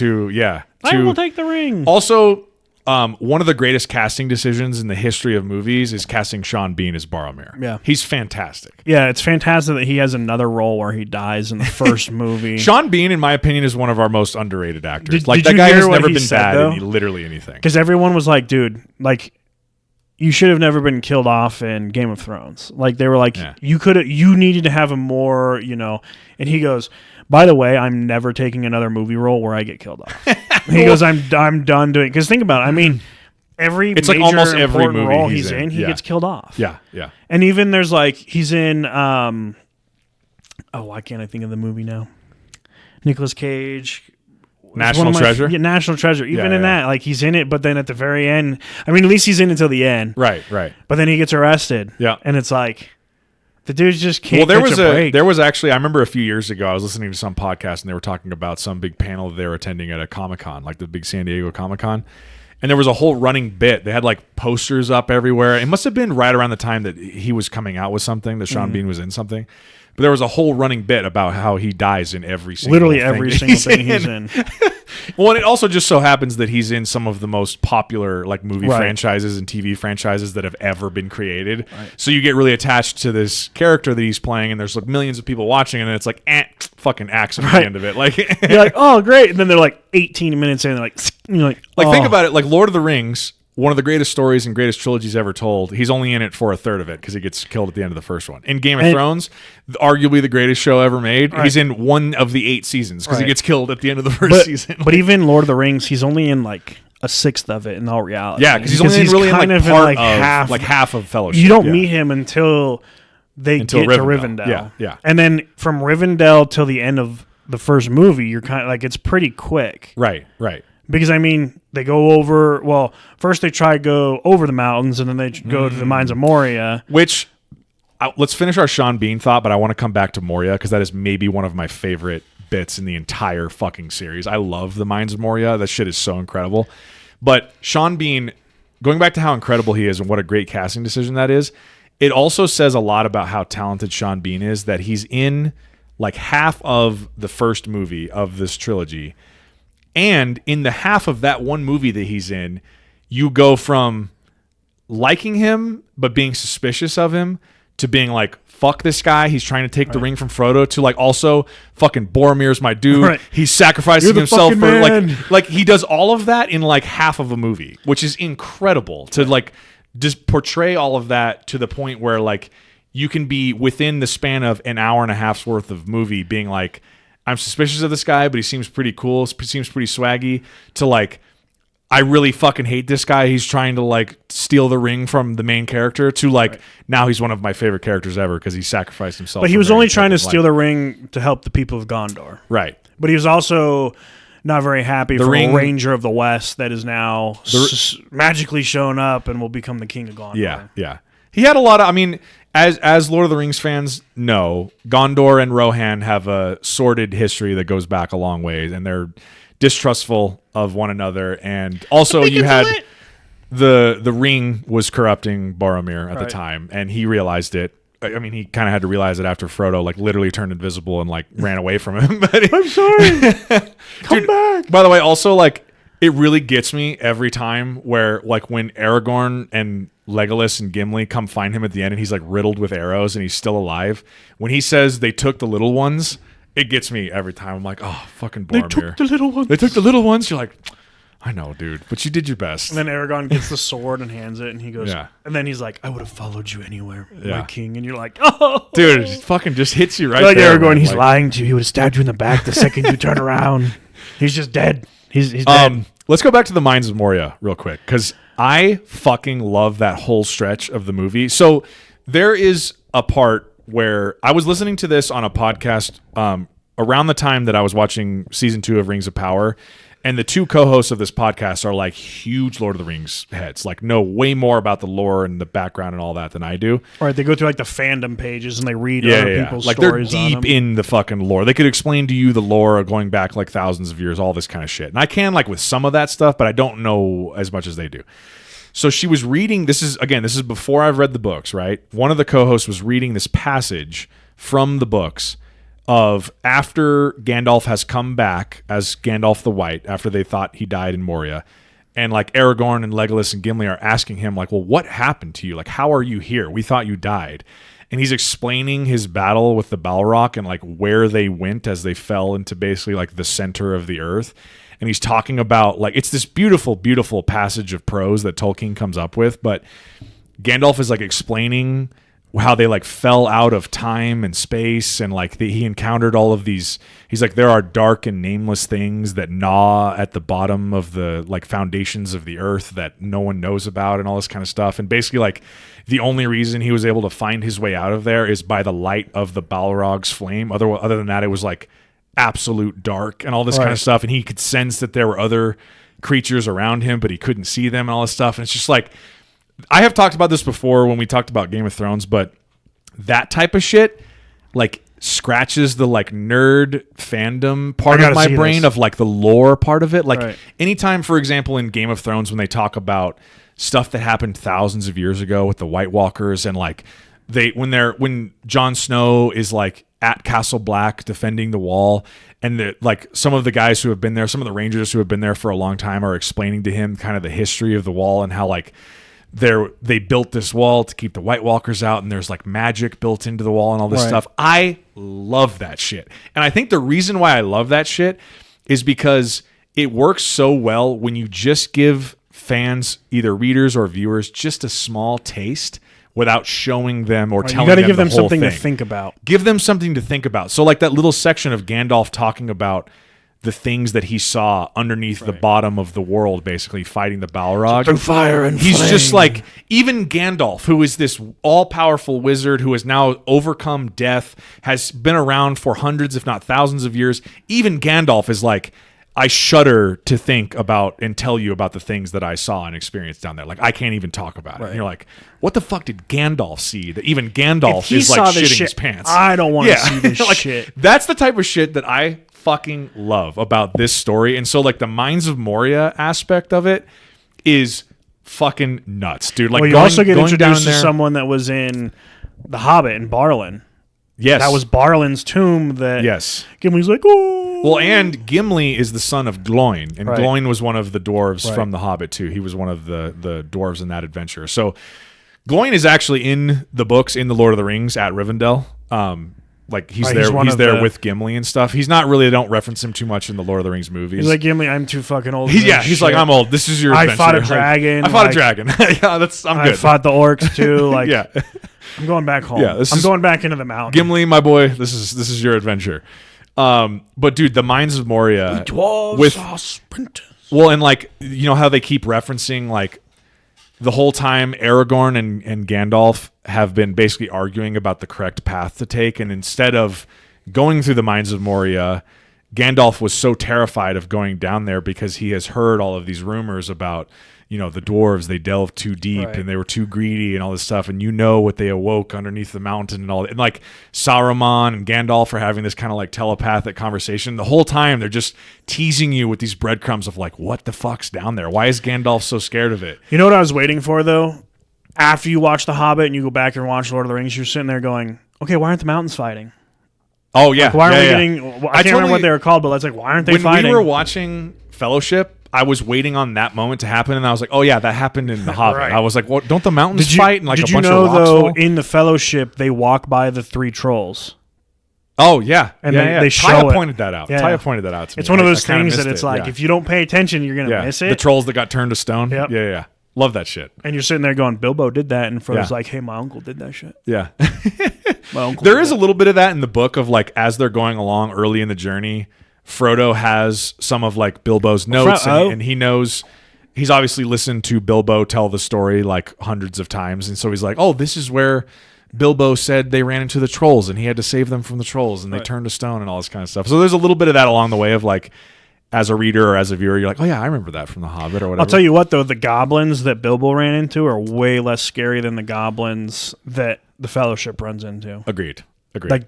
I will take the ring. Also, one of the greatest casting decisions in the history of movies is casting Sean Bean as Boromir. Yeah. He's fantastic. Yeah, it's fantastic that he has another role where he dies in the first movie. Sean Bean, in my opinion, is one of our most underrated actors. Did that you guy hear has what never he been said, bad though? in literally anything. Because everyone was like, dude, like, you should have never been killed off in Game of Thrones. Like, they were like, you needed to have a more, and he goes, by the way, I'm never taking another movie role where I get killed off. He goes, I'm done doing it. Because think about it. I mean, it's like major almost every important movie role he's in, he gets killed off. Yeah, yeah. And even there's like, he's in, why can't I think of the movie now? Nicolas Cage. National Treasure? Yeah, National Treasure. Even in that, like, he's in it, but then at the very end, I mean, at least he's in until the end. Right. But then he gets arrested. Yeah. And it's like, the dude just can't Well, catch a break. there was actually, I remember a few years ago, I was listening to some podcast and they were talking about some big panel that they were attending at a Comic-Con, like the big San Diego Comic-Con. And there was a whole running bit. They had like posters up everywhere. It must have been right around the time that he was coming out with something, that Sean Bean was in something. But there was a whole running bit about how he dies in every single thing he's in. Well, and it also just so happens that he's in some of the most popular like movie franchises and TV franchises that have ever been created. Right. So you get really attached to this character that he's playing, and there's like millions of people watching, and then it's like, fucking axe at the end of it. Like you're like, oh, great, and then they're like 18 minutes in, and you're like, think about it, like Lord of the Rings. One of the greatest stories and greatest trilogies ever told. He's only in it for a third of it because he gets killed at the end of the first one. In Game of Thrones, arguably the greatest show ever made, he's in one of the 8 seasons because he gets killed at the end of the first season. But even Lord of the Rings, he's only in like a sixth of it in all reality. Yeah, because he's only really in like part of half of Fellowship. You don't meet him until they get to Rivendell. Yeah. And then from Rivendell till the end of the first movie, you're kind of like, it's pretty quick. Right. Because, I mean, they go over... Well, first they try to go over the mountains, and then they go to the Mines of Moria. Which, let's finish our Sean Bean thought, but I want to come back to Moria, because that is maybe one of my favorite bits in the entire fucking series. I love the Mines of Moria. That shit is so incredible. But Sean Bean, going back to how incredible he is and what a great casting decision that is, it also says a lot about how talented Sean Bean is, that he's in like half of the first movie of this trilogy. And in the half of that one movie that he's in, you go from liking him but being suspicious of him to being like, fuck this guy, he's trying to take the ring from Frodo, to like, also fucking Boromir's my dude. He's sacrificing himself for like he does all of that in like half of a movie, which is incredible to like just portray all of that to the point where like you can be within the span of an hour and a half's worth of movie being like, I'm suspicious of this guy, but he seems pretty cool, seems pretty swaggy, to like, I really fucking hate this guy, he's trying to like steal the ring from the main character, to like, now he's one of my favorite characters ever because he sacrificed himself. But he was only trying to steal the ring to help the people of Gondor. Right. But he was also not very happy for a Ranger of the West that is now magically shown up and will become the king of Gondor. Yeah. He had a lot of, I mean, as Lord of the Rings fans know, Gondor and Rohan have a sordid history that goes back a long ways, and they're distrustful of one another. And also you had the ring was corrupting Boromir at the time, and he realized it. I mean, he kind of had to realize it after Frodo like literally turned invisible and like ran away from him. But I'm sorry. Come back. By the way, also like it really gets me every time where like when Aragorn and Legolas and Gimli come find him at the end and he's like riddled with arrows and he's still alive. When he says they took the little ones, it gets me every time. I'm like, oh, fucking Boromir. They took the little ones. They took the little ones. You're like, I know, dude, but you did your best. And then Aragorn gets the sword and hands it, and he goes, and then he's like, I would have followed you anywhere, my king. And you're like, oh. Dude, it fucking just hits you right like there. Aragorn, man. He's lying to you. He would have stabbed you in the back the second you turn around. He's just dead. He's dead. Let's go back to the Mines of Moria real quick, because I fucking love that whole stretch of the movie. So there is a part where I was listening to this on a podcast around the time that I was watching season 2 of Rings of Power, And the two co-hosts of this podcast are like huge Lord of the Rings heads, like know way more about the lore and the background and all that than I do. All right, they go through like the fandom pages and they read other people's like stories. They're deep in the fucking lore. They could explain to you the lore going back like thousands of years, all this kind of shit. And I can like with some of that stuff, but I don't know as much as they do. So she was reading, this is before I've read the books, right? One of the co-hosts was reading this passage from the books of after Gandalf has come back as Gandalf the White, after they thought he died in Moria, and like Aragorn and Legolas and Gimli are asking him like, well, what happened to you? Like, how are you here? We thought you died. And he's explaining his battle with the Balrog and like where they went as they fell into basically like the center of the earth. And he's talking about like, it's this beautiful, beautiful passage of prose that Tolkien comes up with, but Gandalf is like explaining how they like fell out of time and space, and like he encountered all of these. He's like, there are dark and nameless things that gnaw at the bottom of the like foundations of the earth that no one knows about, and all this kind of stuff. And basically, like the only reason he was able to find his way out of there is by the light of the Balrog's flame. Other than that, it was like absolute dark and all this kind of stuff. And he could sense that there were other creatures around him, but he couldn't see them and all this stuff. And it's just like, I have talked about this before when we talked about Game of Thrones, but that type of shit like scratches the like nerd fandom part of my brain of like the lore part of it. Like anytime, for example, in Game of Thrones, when they talk about stuff that happened thousands of years ago with the White Walkers, and like when Jon Snow is like at Castle Black defending the wall, and like some of the guys who have been there, some of the Rangers who have been there for a long time are explaining to him kind of the history of the wall and how like they built this wall to keep the White Walkers out, and there's like magic built into the wall and all this stuff. I love that shit. And I think the reason why I love that shit is because it works so well when you just give fans, either readers or viewers, just a small taste without showing them or telling them the whole thing. You got to give them something to think about. Give them something to think about. So like that little section of Gandalf talking about the things that he saw underneath the bottom of the world, basically fighting the Balrog. Through fire and He's flame. just like, even Gandalf, who is this all-powerful wizard who has now overcome death, has been around for hundreds, if not thousands of years. Even Gandalf is like, I shudder to think about and tell you about the things that I saw and experienced down there. Like, I can't even talk about it. And you're like, what the fuck did Gandalf see? That even Gandalf is like shitting his pants. I don't want to see this like, shit. That's the type of shit that I fucking love about this story. And so like the Mines of Moria aspect of it is fucking nuts, dude. Like, you also get introduced to someone that was in The Hobbit and Barlin. Yes. That was Barlin's tomb that Gimli's like, oh. Well, and Gimli is the son of Gloin, and Gloin was one of the dwarves from The Hobbit too. He was one of the dwarves in that adventure. So Gloin is actually in the books in The Lord of the Rings at Rivendell. Like he's there with Gimli and stuff. He's not really, they don't reference him too much in the Lord of the Rings movies. He's like, Gimli, I'm too fucking old. He's like, I'm old. This is your adventure. I fought a dragon. I fought a dragon. I'm good. I fought the orcs too. Like, I'm going back home. Yeah, I'm going back into the mountain. Gimli, my boy, this is your adventure. But dude, the Mines of Moria. We dwarves are sprinters. Well, and like, you know how they keep referencing like the whole time Aragorn and Gandalf have been basically arguing about the correct path to take, and instead of going through the Mines of Moria, Gandalf was so terrified of going down there because he has heard all of these rumors about, you know, the dwarves, they delved too deep and they were too greedy and all this stuff, and you know what they awoke underneath the mountain and all that. And like Saruman and Gandalf are having this kind of like telepathic conversation. The whole time they're just teasing you with these breadcrumbs of like, what the fuck's down there? Why is Gandalf so scared of it? You know what I was waiting for though? After you watch The Hobbit and you go back and watch Lord of the Rings, you're sitting there going, okay, why aren't the mountains fighting? Oh yeah. Like, why aren't we getting, I can't remember what they were called, but it's like, why aren't they fighting? When we were watching Fellowship, I was waiting on that moment to happen, and I was like, "Oh yeah, that happened in The Hobbit." I was like, "Well, don't the mountains fight?" And like did a bunch you know of rocks though? fall? In the Fellowship, they walk by the three trolls. Oh yeah, and they show Taya it. pointed that out. Taya pointed that out to me. It's one of those things that it's like if you don't pay attention, you're gonna miss it. The trolls that got turned to stone. Yep. Yeah. Love that shit. And you're sitting there going, Bilbo did that, and Frodo's like, "Hey, my uncle did that shit." Yeah. My uncle. There is a little bit of that in the book of like as they're going along early in the journey. Frodo has some of like Bilbo's notes, and he knows. He's obviously listened to Bilbo tell the story like hundreds of times, and so he's like, "Oh, this is where Bilbo said they ran into the trolls, and he had to save them from the trolls, and they turned to stone, and all this kind of stuff." So there's a little bit of that along the way of like as a reader or as a viewer, you're like, oh yeah, I remember that from The Hobbit or whatever. I'll tell you what, though, the goblins that Bilbo ran into are way less scary than the goblins that the Fellowship runs into. Agreed. Like,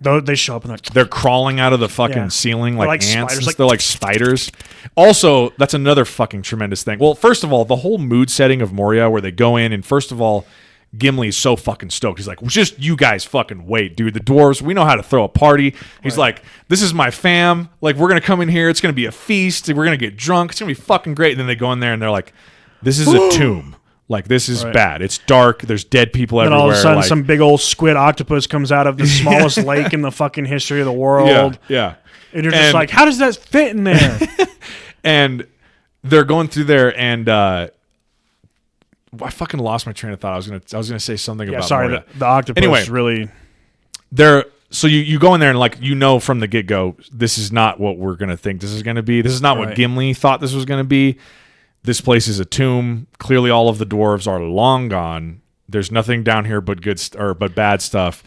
they show up and they're crawling out of the fucking ceiling like ants. Spiders, they're like spiders. Also, that's another fucking tremendous thing. Well, first of all, the whole mood setting of Moria where they go in and first of all, Gimli is so fucking stoked. He's like, well, just you guys fucking wait, dude. The dwarves, we know how to throw a party. He's like, this is my fam. Like, we're going to come in here. It's going to be a feast. We're going to get drunk. It's going to be fucking great. And then they go in there and they're like, this is a tomb. Like, this is bad. It's dark. There's dead people everywhere. And all of a sudden, some big old squid octopus comes out of the smallest lake in the fucking history of the world. Yeah. And you're just like, how does that fit in there? And they're going through there and... I fucking lost my train of thought. I was gonna say something about Moria. The octopus anyway, really. So you go in there and like from the get go, this is not what we're gonna think this is gonna be. This is not what Gimli thought this was gonna be. This place is a tomb. Clearly, all of the dwarves are long gone. There's nothing down here but but bad stuff.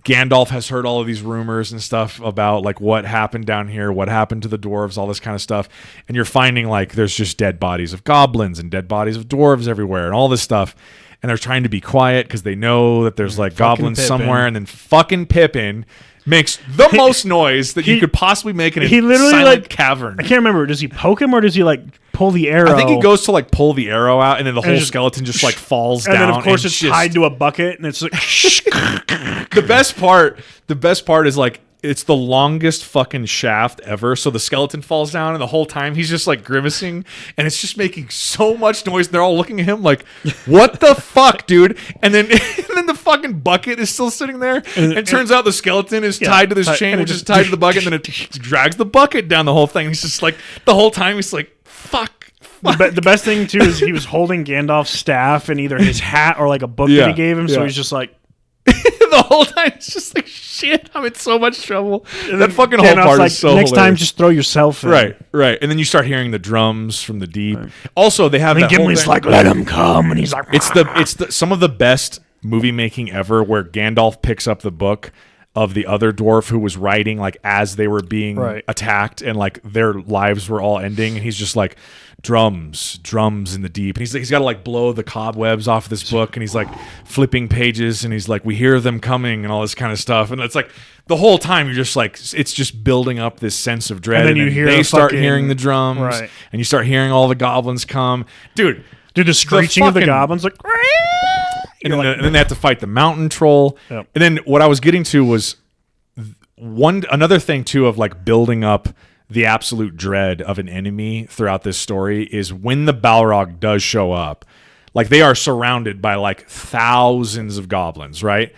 Gandalf has heard all of these rumors and stuff about like what happened down here, what happened to the dwarves, all this kind of stuff. And you're finding like there's just dead bodies of goblins and dead bodies of dwarves everywhere and all this stuff. And they're trying to be quiet because they know that there's like goblins somewhere. And then fucking Pippin makes the most noise that you could possibly make in a silent cavern. I can't remember. Does he poke him or does he like pull the arrow? I think he goes to like pull the arrow out and then the whole skeleton just like falls down. And then of course it's tied to a bucket and it's like the best part is like it's the longest fucking shaft ever. So the skeleton falls down and the whole time he's just like grimacing and it's just making so much noise. And they're all looking at him like, what the fuck, dude? And then the fucking bucket is still sitting there. And it turns out the skeleton is tied to this chain, which is tied to the bucket. And then it drags the bucket down the whole thing. And he's just like, the whole time he's like, fuck. The best thing too is he was holding Gandalf's staff and either his hat or like a book that he gave him. So he's just like, the whole time it's just like shit. I'm in so much trouble. That fucking whole part is so next time just throw yourself in. Right. And then you start hearing the drums from the deep. Right. Also, they have that Gimli's like, let him come, and he's like, it's the some of the best movie making ever, where Gandalf picks up the book of the other dwarf who was writing like as they were being attacked and like their lives were all ending, and he's just like, drums in the deep, and he's got to like blow the cobwebs off this book, and he's like flipping pages, and he's like, we hear them coming and all this kind of stuff, and it's like the whole time you're just like, it's just building up this sense of dread, and then they start hearing the drums, and you start hearing all the goblins come, dude, the screeching of the goblins like, and then they have to fight the mountain troll. And then what I was getting to was another thing too of like building up the absolute dread of an enemy throughout this story is when the Balrog does show up, like they are surrounded by like thousands of goblins, right?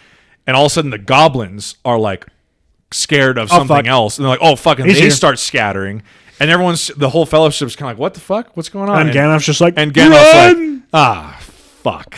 And all of a sudden the goblins are like scared of something else, and they're like, oh fuck, and they start scattering, and the whole fellowship's kind of like, what the fuck? What's going on? And Gandalf's just like, fuck.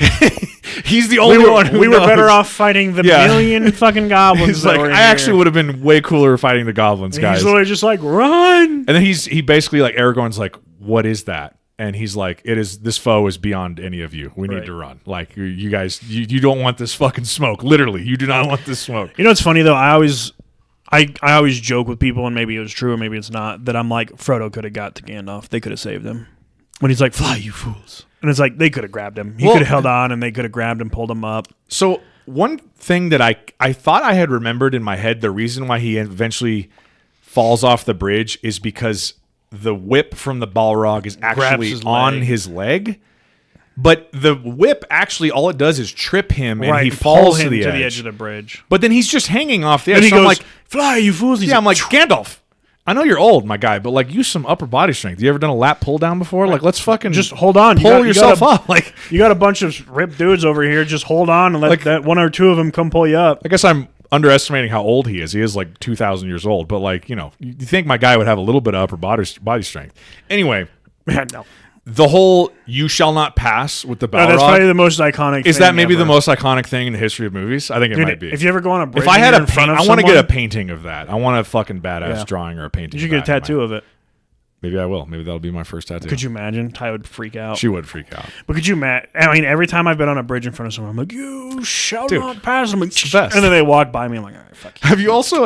He's the only one who we were better off fighting the million fucking goblins. He's like, I actually would have been way cooler fighting the goblins, guys. He's literally just like, run. And then he basically like, Aragorn's like, what is that? And he's like, this foe is beyond any of you. We need to run. Like, you guys, you don't want this fucking smoke. Literally, you do not want this smoke. You know what's funny though? I always joke with people, and maybe it was true or maybe it's not, that I'm like, Frodo could have got to Gandalf. They could have saved him. When he's like, fly, you fools. And it's like, they could have grabbed him. He could have held on, and they could have grabbed him, pulled him up. So one thing that I thought I had remembered in my head, the reason why he eventually falls off the bridge is because the whip from the Balrog is actually on his leg. But the whip actually, all it does is trip him, and he falls to the edge of the bridge. But then he's just hanging off the edge. And he goes, I'm like, fly, you fools. I'm like, Gandalf, I know you're old, my guy, but like, use some upper body strength. You ever done a lat pull down before? Like, let's fucking just hold on, pull yourself up. Like, you got a bunch of ripped dudes over here. Just hold on and let that one or two of them come pull you up. I guess I'm underestimating how old he is. He is like 2,000 years old, but like, you think my guy would have a little bit of upper body strength. Anyway, no. The whole "you shall not pass" with the Balrog. That's probably the most iconic. Is that maybe the most iconic thing in the history of movies? I think it might be. If you ever go on a bridge, if I had I want to get a painting of that. I want a fucking badass drawing or a painting. You should get a tattoo of it. Maybe I will. Maybe that'll be my first tattoo. Could you imagine? Ty would freak out. She would freak out. But could you imagine? I mean, every time I've been on a bridge in front of someone, I'm like, "You shall not pass." I'm like, it's the best. And then they walk by me. I'm like, "All right, fuck you."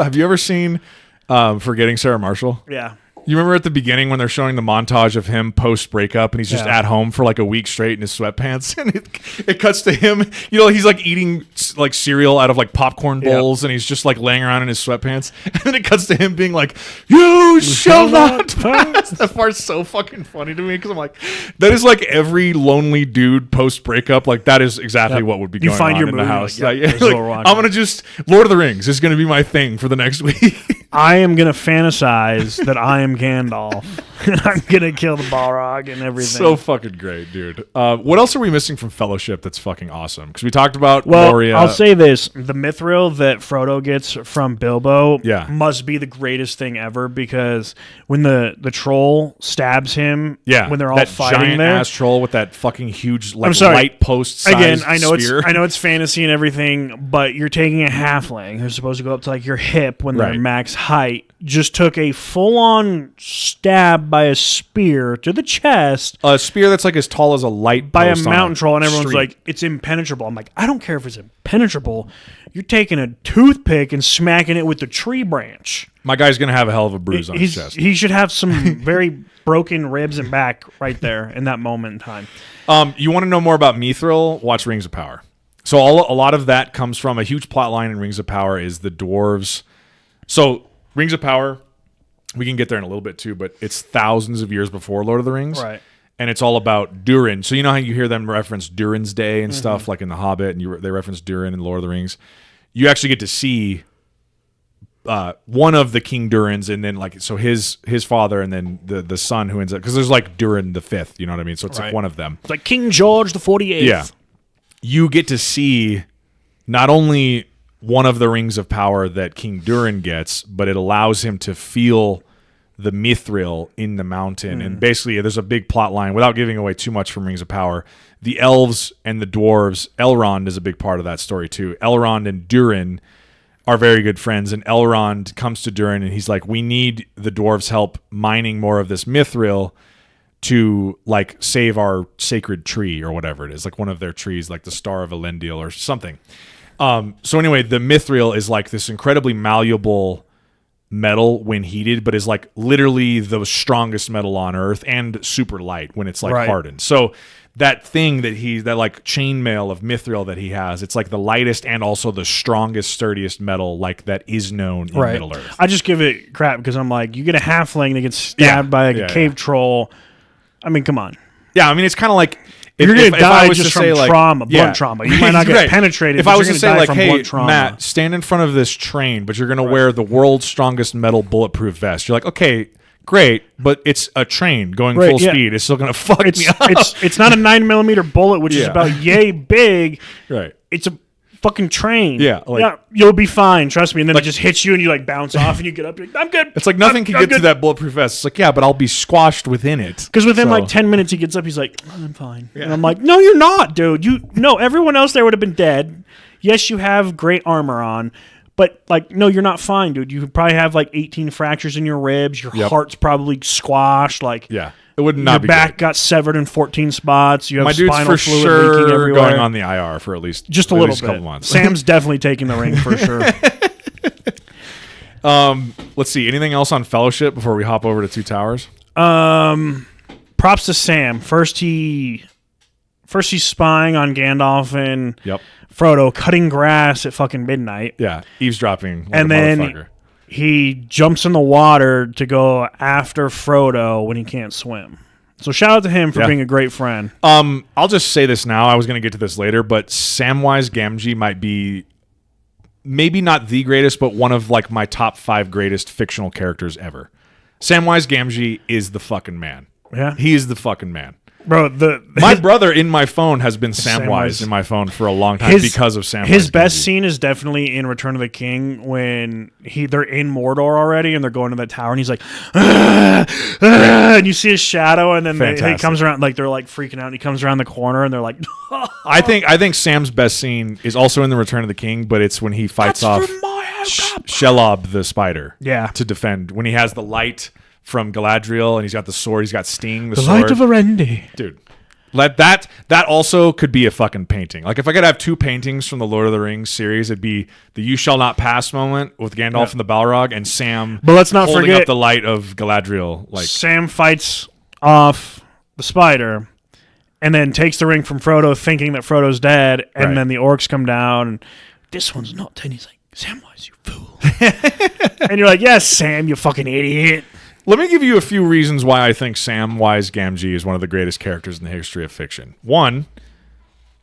Have you ever seen Forgetting Sarah Marshall? Yeah. You remember at the beginning when they're showing the montage of him post breakup and he's just at home for like a week straight in his sweatpants, and it cuts to him. You know, he's like eating like cereal out of like popcorn bowls, and he's just like laying around in his sweatpants. And then it cuts to him being like, "You shall not pass." That part's so fucking funny to me because I'm like, that is like every lonely dude post breakup. Like that is exactly what would be going on in the house. Like, I'm gonna just Lord of the Rings is gonna be my thing for the next week. I am gonna fantasize that I am Gandalf and I'm gonna kill the Balrog and everything. So fucking great, dude. What else are we missing from Fellowship that's fucking awesome? Because we talked about Moria. I'll say this: the mithril that Frodo gets from Bilbo must be the greatest thing ever, because when the troll stabs him, when they're all fighting giant there, ass troll with that fucking huge light post size again, I know spear. I know it's fantasy and everything, but you're taking a halfling who's supposed to go up to like your hip when they're max height, just took a full-on stab by a spear to the chest. A spear that's like as tall as a light by a post mountain troll, and everyone's like, it's impenetrable. I'm like, I don't care if it's impenetrable. You're taking a toothpick and smacking it with the tree branch. My guy's going to have a hell of a bruise on his chest. He should have some very broken ribs and back right there in that moment in time. You want to know more about Mithril? Watch Rings of Power. So a lot of that comes from a huge plot line in Rings of Power is the dwarves. So Rings of Power, we can get there in a little bit too, but it's thousands of years before Lord of the Rings. Right. And it's all about Durin. So you know how you hear them reference Durin's Day and stuff, like in The Hobbit, and they reference Durin in Lord of the Rings. You actually get to see one of the King Durins, and then like so his father, and then the son who ends up, because there's like Durin the Fifth, you know what I mean? So it's like one of them. It's like King George the 48th. Yeah. You get to see not only one of the rings of power that King Durin gets, but it allows him to feel the mithril in the mountain. And basically there's a big plot line, without giving away too much from Rings of Power. The elves and the dwarves, Elrond is a big part of that story too. Elrond and Durin are very good friends, and Elrond comes to Durin and he's like, we need the dwarves' help mining more of this mithril to like save our sacred tree or whatever it is, like one of their trees, like the Star of Elendil or something. So anyway, the mithril is like this incredibly malleable metal when heated, but is like literally the strongest metal on earth, and super light when it's like hardened. So that thing that like chainmail of mithril that he has, it's like the lightest and also the strongest, sturdiest metal like that is known in Middle Earth. I just give it crap because I'm like, you get a halfling that gets stabbed by like a cave troll. I mean, come on. Yeah, I mean, it's kind of like you're going to die just from trauma, blunt trauma. You might not get penetrated. If I was to say, like, hey, Matt, stand in front of this train, but you're going to wear the world's strongest metal bulletproof vest. You're like, okay, great, but it's a train going full speed. It's still going to fuck me up. It's not a 9mm bullet, which is about yay big. Right. It's a fucking train. Yeah. Like, you'll be fine. Trust me. And then it just hits you and you like bounce off and you get up. You're like, I'm good. It's like nothing can get to that bulletproof vest. It's like, yeah, but I'll be squashed within it. Because within like 10 minutes he gets up. He's like, I'm fine. Yeah. And I'm like, no, you're not, dude. Everyone else there would have been dead. Yes, you have great armor on. But, like, no, you're not fine, dude. You probably have, like, 18 fractures in your ribs. Your heart's probably squashed. Like, it would not be your back good. got severed in 14 spots. You have spinal for fluid sure leaking everywhere. Going on the IR for at least just a little bit. Couple months. Sam's definitely taking the ring for sure. Let's see. Anything else on Fellowship before we hop over to Two Towers? Props to Sam. First he's spying on Gandalf and Frodo, cutting grass at fucking midnight. Yeah, eavesdropping like and a then motherfucker. He jumps in the water to go after Frodo when he can't swim. So shout out to him for being a great friend. I'll just say this now. I was going to get to this later, but Samwise Gamgee might be maybe not the greatest, but one of like my top 5 greatest fictional characters ever. Samwise Gamgee is the fucking man. Yeah, he is the fucking man. Bro, my brother in my phone has been Samwise in my phone for a long time because of Samwise. His best scene is definitely in Return of the King when they're in Mordor already and they're going to that tower and he's like, and you see his shadow and then he comes around, like they're like freaking out and he comes around the corner and they're like, I think Sam's best scene is also in the Return of the King, but it's when he fights off Shelob the spider. Yeah, to defend when he has the light from Galadriel, and he's got the sword. He's got Sting, the sword. Light of Erendi. Dude, That also could be a fucking painting. Like if I could have 2 paintings from the Lord of the Rings series, it'd be the "You Shall Not Pass" moment with Gandalf and the Balrog, and Sam. But let's not holding forget up the light of Galadriel. Like Sam fights off the spider, and then takes the ring from Frodo, thinking that Frodo's dead, and then the orcs come down. And this one's not 10. He's like, Samwise, you fool. And you're like, yes, Sam, you fucking idiot. Let me give you a few reasons why I think Samwise Gamgee is one of the greatest characters in the history of fiction. One,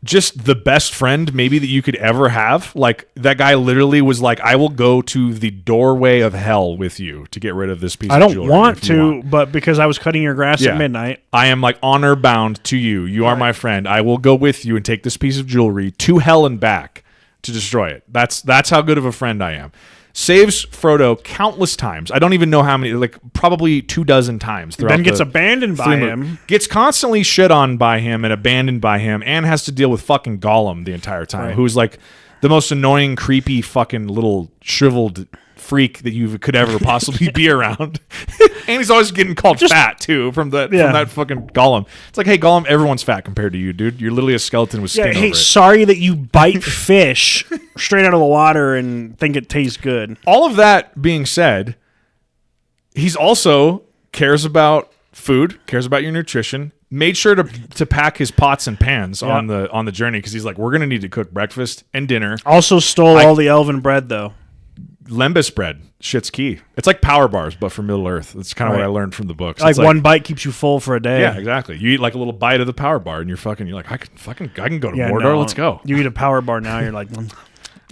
just the best friend maybe that you could ever have. Like that guy literally was like, I will go to the doorway of hell with you to get rid of this piece of jewelry. I don't want to, but because I was cutting your grass at midnight. I am like honor bound to you. You are my friend. I will go with you and take this piece of jewelry to hell and back to destroy it. That's how good of a friend I am. Saves Frodo countless times. I don't even know how many, like probably 24 times. Then gets abandoned by him. Gets constantly shit on by him and abandoned by him, and has to deal with fucking Gollum the entire time, who's like the most annoying, creepy, fucking little shriveled freak that you could ever possibly be around. And he's always getting called fat too from that fucking Gollum. It's like, hey Gollum, everyone's fat compared to you, dude. You're literally a skeleton with skin over it. Sorry that you bite fish straight out of the water and think it tastes good. All of that being said, he's also cares about food, cares about your nutrition. Made sure to pack his pots and pans on the journey, because he's like, we're gonna need to cook breakfast and dinner. Also stole all the elven bread though. Lembas bread, shit's key. It's like Power Bars, but for Middle Earth. That's kind of what I learned from the books. Like one bite keeps you full for a day. Yeah, exactly. You eat like a little bite of the Power Bar, and you're like, I can go to Mordor. Let's go. You eat a Power Bar now, you're like,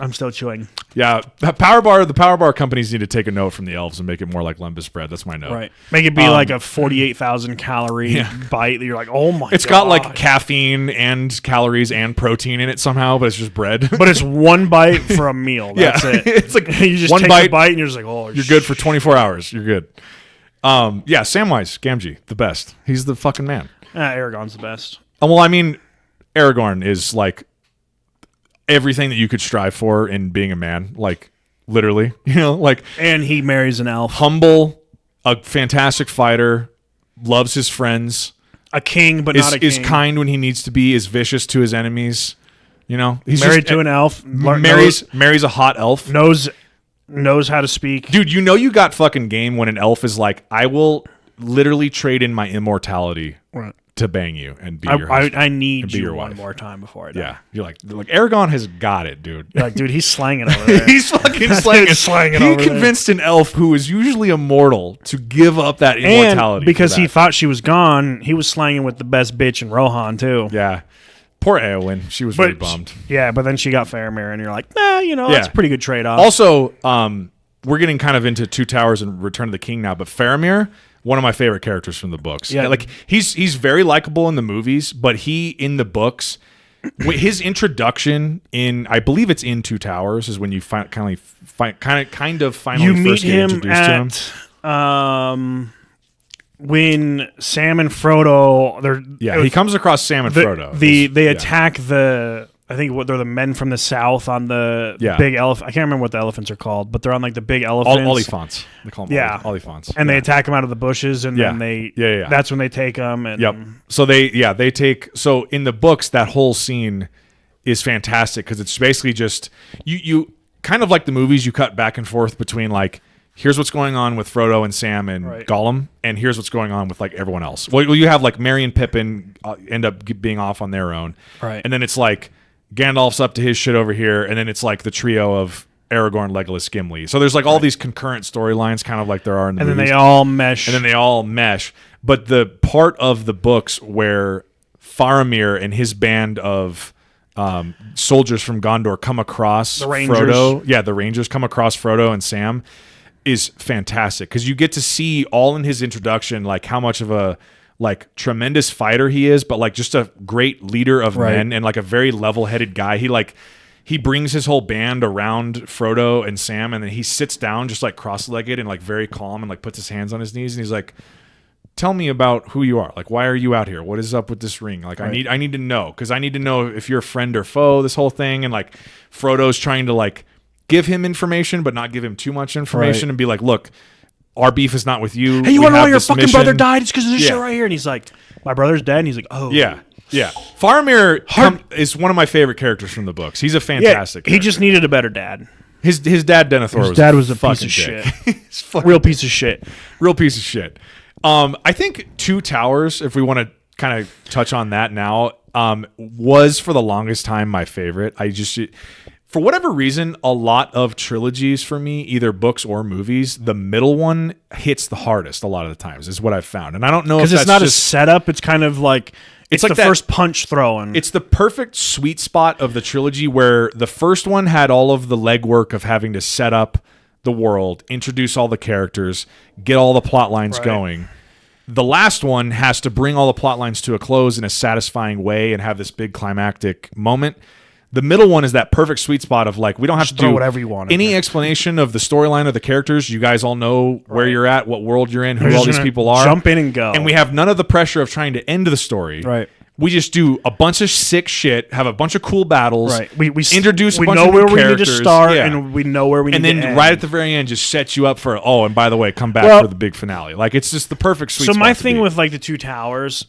I'm still chewing. Yeah, the Power Bar companies need to take a note from the elves and make it more like Lembas bread. That's my note. Right. Make it be like a 48,000 calorie bite that you're like, oh my god. It's got like caffeine and calories and protein in it somehow, but it's just bread. But it's one bite for a meal. That's it. It's like you just one take a bite and you're just like, oh, you're good for 24 hours. You're good. Samwise Gamgee, the best. He's the fucking man. Aragorn's the best. Well, I mean, Aragorn is like everything that you could strive for in being a man, like literally, and he marries an elf. Humble, a fantastic fighter, loves his friends, a king, but not a king. Is kind when he needs to be, is vicious to his enemies. He's married to an elf. Marries a hot elf. Knows how to speak. Dude, you got fucking game when an elf is like, I will literally trade in my immortality to bang you and be your husband. I need you one more time before I die. Yeah, you're like Aragorn has got it, dude. You're like, dude, he's slanging over there. He's fucking slanging. He convinced an elf who is usually immortal to give up that immortality. And because he thought she was gone, he was slanging with the best bitch in Rohan too. Yeah. Poor Eowyn. She was really bummed. Yeah, but then she got Faramir, and you're like, that's a pretty good trade-off. Also, we're getting kind of into Two Towers and Return of the King now, but Faramir, one of my favorite characters from the books. Yeah, like he's very likable in the movies, but in the books, his introduction I believe it's in Two Towers, is when you finally first get introduced to him. When Sam and Frodo, he comes across Sam and Frodo. They attack I think they're the men from the south on the big elephant. I can't remember what the elephants are called, but they're on like the big elephants. Oliphants. They call them Oliphants. And they attack them out of the bushes, and then that's when they take them. And So they take. So in the books, that whole scene is fantastic, because it's basically just you kind of like the movies. You cut back and forth between like, here's what's going on with Frodo and Sam and Gollum, and here's what's going on with like everyone else. Well, you have like Merry and Pippin end up being off on their own, and then it's like Gandalf's up to his shit over here, and then it's like the trio of Aragorn, Legolas, Gimli. So there's like all these concurrent storylines, kind of like there are in the movies. And then they all mesh. But the part of the books where Faramir and his band of soldiers from Gondor come across Frodo, the Rangers come across Frodo and Sam, is fantastic, because you get to see all in his introduction like how much of a like tremendous fighter he is, but like just a great leader of men, and like a very level-headed guy. He brings his whole band around Frodo and Sam, and then he sits down just like cross-legged and like very calm, and like puts his hands on his knees, and he's like, tell me about who you are. Like, why are you out here? What is up with this ring? Like, I need to know, because I need to know if you're a friend or foe, this whole thing. And like Frodo's trying to like give him information, but not give him too much information, and be like, look, our beef is not with you. Hey, you want to know why your fucking brother died? It's because of this shit right here. And he's like, my brother's dead. And he's like, oh. Yeah. Yeah. Faramir is one of my favorite characters from the books. He's a fantastic He just needed a better dad. His dad, Denethor, was a piece of dick. shit. Real piece of shit. Real piece of shit. I think Two Towers, if we want to kind of touch on that now, was for the longest time my favorite. For whatever reason, a lot of trilogies for me, either books or movies, the middle one hits the hardest a lot of the times, is what I've found. And I don't know if that's it's not a setup. It's kind of like it's like the first punch throwing. It's the perfect sweet spot of the trilogy where the first one had all of the legwork of having to set up the world, introduce all the characters, get all the plot lines going. The last one has to bring all the plot lines to a close in a satisfying way and have this big climactic moment. The middle one is that perfect sweet spot of like, we don't have to do whatever you want. Any explanation of the storyline of the characters. You guys all know where you're at, what world you're in, who all these people are. Jump in and go. And we have none of the pressure of trying to end the story. Right. We just do a bunch of sick shit, have a bunch of cool battles. Right. We introduce a bunch of new characters. We know where we need to start, and we know where we need to end. And then right at the very end, just set you up for, and by the way, come back for the big finale. Like, it's just the perfect sweet spot. So my thing with like the Two Towers,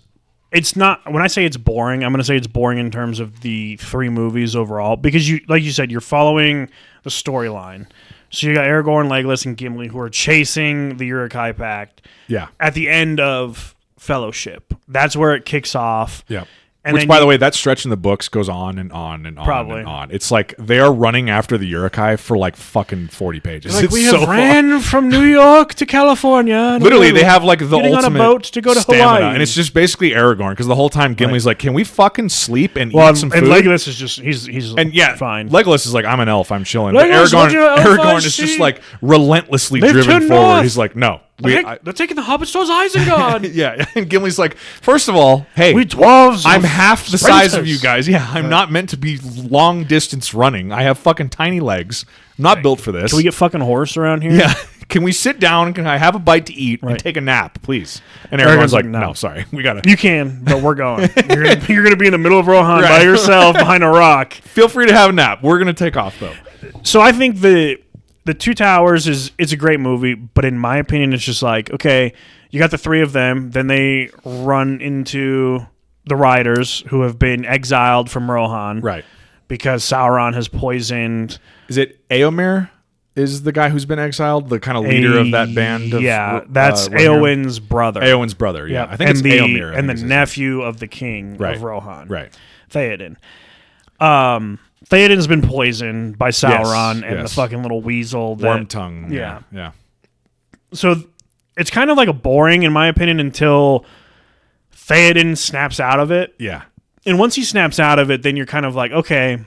it's not, when I say it's boring, I'm going to say it's boring in terms of the 3 movies overall, because you, like you said, you're following the storyline. So you got Aragorn, Legolas, and Gimli who are chasing the Uruk-hai Pact. Yeah. At the end of Fellowship, that's where it kicks off. Yeah. Which, by the way, that stretch in the books goes on and on and on and on. It's like they are running after the Uruk-hai for like fucking 40 pages. Like, we have ran from New York to California. Literally, they have like the ultimate on a boat to go to stamina. Hawaii. And it's just basically Aragorn, because the whole time Gimli's like, can we fucking sleep and eat some food? And Legolas is just, he's fine. Legolas is like, I'm an elf, I'm chilling. Legolas, but Aragorn is just like relentlessly driven forward. He's like, no. They're taking the hobbits towards Isengard. Yeah, and Gimli's like, first of all, hey, we dwarves. I'm half the size of you guys. Yeah, I'm not meant to be long distance running. I have fucking tiny legs. I'm not built for this. Can we get fucking horse around here? Yeah. Can we sit down? Can I have a bite to eat and take a nap, please? And Aragorn's like, no, sorry, we gotta. You can, but we're going. You're gonna be in the middle of Rohan by yourself behind a rock. Feel free to have a nap. We're gonna take off though. So I think the Two Towers it's a great movie, but in my opinion, it's just like, okay, you got the 3 of them, then they run into the riders who have been exiled from Rohan, right? Because Sauron has poisoned. Is it Éomer? Is the guy who's been exiled the kind of leader of that band? That's Éowyn's brother. Éowyn's brother, yeah. I think it's Éomer. And the nephew of the king of Rohan. Right. Theoden. Theoden's been poisoned by Sauron and the fucking little weasel. Wormtongue. Yeah. So it's kind of like a boring, in my opinion, until Theoden snaps out of it. Yeah. And once he snaps out of it, then you're kind of like, okay.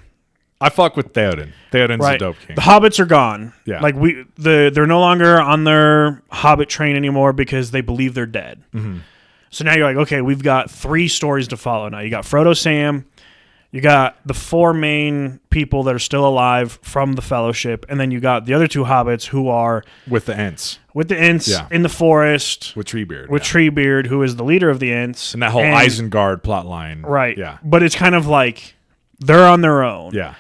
I fuck with Theoden. Theoden's a dope king. The hobbits are gone. Yeah. Like they're no longer on their hobbit train anymore because they believe they're dead. Mm-hmm. So now you're like, okay, we've got 3 stories to follow now. You got Frodo, Sam. You got the 4 main people that are still alive from the Fellowship, and then you got the other 2 hobbits who are with the Ents. In the forest with Treebeard. Treebeard, who is the leader of the Ents, and that whole Isengard plot line. Right. Yeah. But it's kind of like they're on their own. Yeah.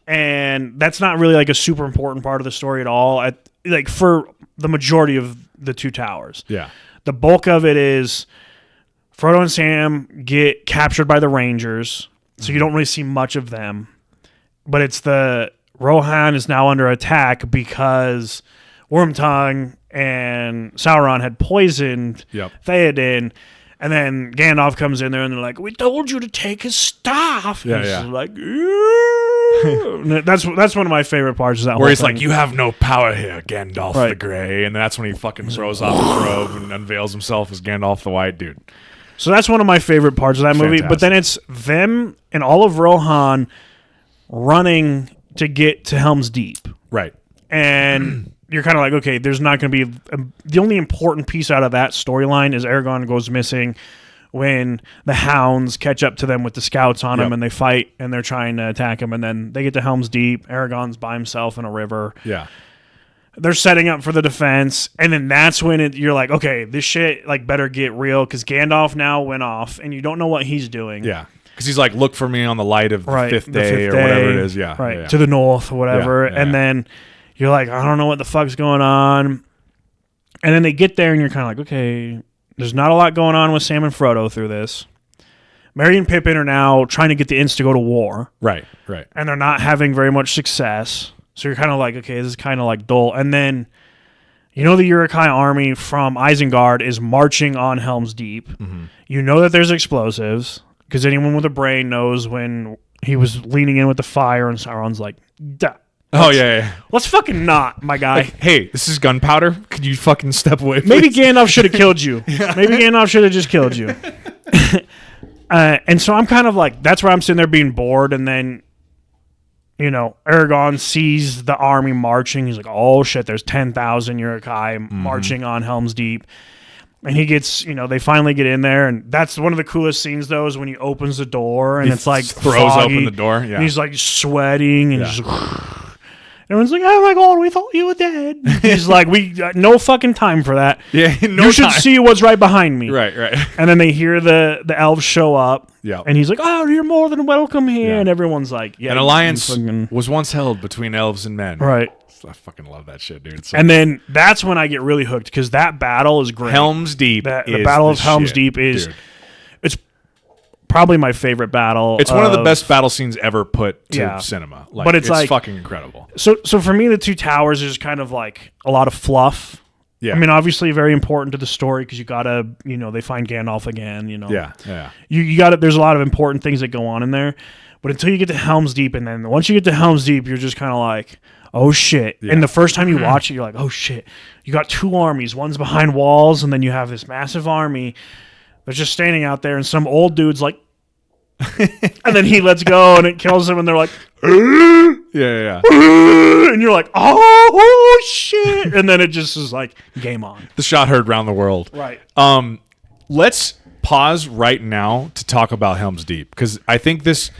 And that's not really like a super important part of the story at all. Like for the majority of the Two Towers. Yeah. The bulk of it is Frodo and Sam get captured by the Rangers. So you don't really see much of them. But it's Rohan is now under attack because Wormtongue and Sauron had poisoned Theoden. And then Gandalf comes in there and they're like, we told you to take his staff. Yeah, and it's like, that's one of my favorite parts of that where whole he's thing. like, you have no power here, Gandalf the Grey. And that's when he fucking throws off his robe and unveils himself as Gandalf the White, dude. So that's one of my favorite parts of that movie. But then it's them and all of Rohan running to get to Helm's Deep. Right. And you're kind of like, okay, there's not going to be... the only important piece out of that storyline is Aragorn goes missing when the hounds catch up to them with the scouts on him and they fight and they're trying to attack him. And then they get to Helm's Deep. Aragorn's by himself in a river. Yeah. They're setting up for the defense, and then that's when you're like, okay, this shit better get real, because Gandalf now went off, and you don't know what he's doing. Yeah, because he's like, look for me on the light of the fifth day or whatever it is. Yeah, right, to the north or whatever. And then you're like, I don't know what the fuck's going on. And then they get there, and you're kind of like, okay, there's not a lot going on with Sam and Frodo through this. Merry and Pippin are now trying to get the Ints to go to war. Right. And they're not having very much success. So you're kind of like, okay, this is kind of like dull. And then, the Uruk-hai army from Isengard is marching on Helm's Deep. Mm-hmm. You know that there's explosives, because anyone with a brain knows when he was leaning in with the fire and Sauron's like, duh. Let's fucking not, my guy. Like, hey, this is gunpowder. Could you fucking step away, please? Maybe Gandalf should have killed you. Maybe Gandalf should have just killed you. And so I'm kind of like, that's where I'm sitting there being bored. And then, Aragorn sees the army marching. He's like, oh shit, there's 10,000 Uruk-hai marching on Helm's Deep. And he gets, they finally get in there. And that's one of the coolest scenes, though, is when he opens the door and it's like throws foggy, open the door. Yeah. And he's like sweating and just everyone's like, oh my God, we thought you were dead. He's like, we got no fucking time for that. Yeah, you should see what's right behind me. Right. And then they hear the elves show up. Yeah. And he's like, oh, you're more than welcome here. Yeah. And everyone's like, yeah. An alliance was once held between elves and men. Right. I fucking love that shit, dude. And then that's when I get really hooked, because that battle is great. Helm's Deep. The Battle of Helm's Deep is... Dude. It's probably my favorite battle. It's one of the best battle scenes ever put to cinema. But it's like fucking incredible. So for me, the Two Towers is kind of like a lot of fluff. Yeah. I mean, obviously very important to the story, because you gotta, they find Gandalf again. Yeah. You got it. There's a lot of important things that go on in there, but until you get to Helm's Deep, and then once you get to Helm's Deep, you're just kind of like, oh shit. Yeah. And the first time you watch it, you're like, oh shit. You got two armies. One's behind walls, and then you have this massive army that's just standing out there, and some old dude's like, and then he lets go and it kills him, and they're like, yeah. And you're like, oh shit. And then it just is like, game on. The shot heard round the world. Right. Let's pause right now to talk about Helm's Deep, because I think this...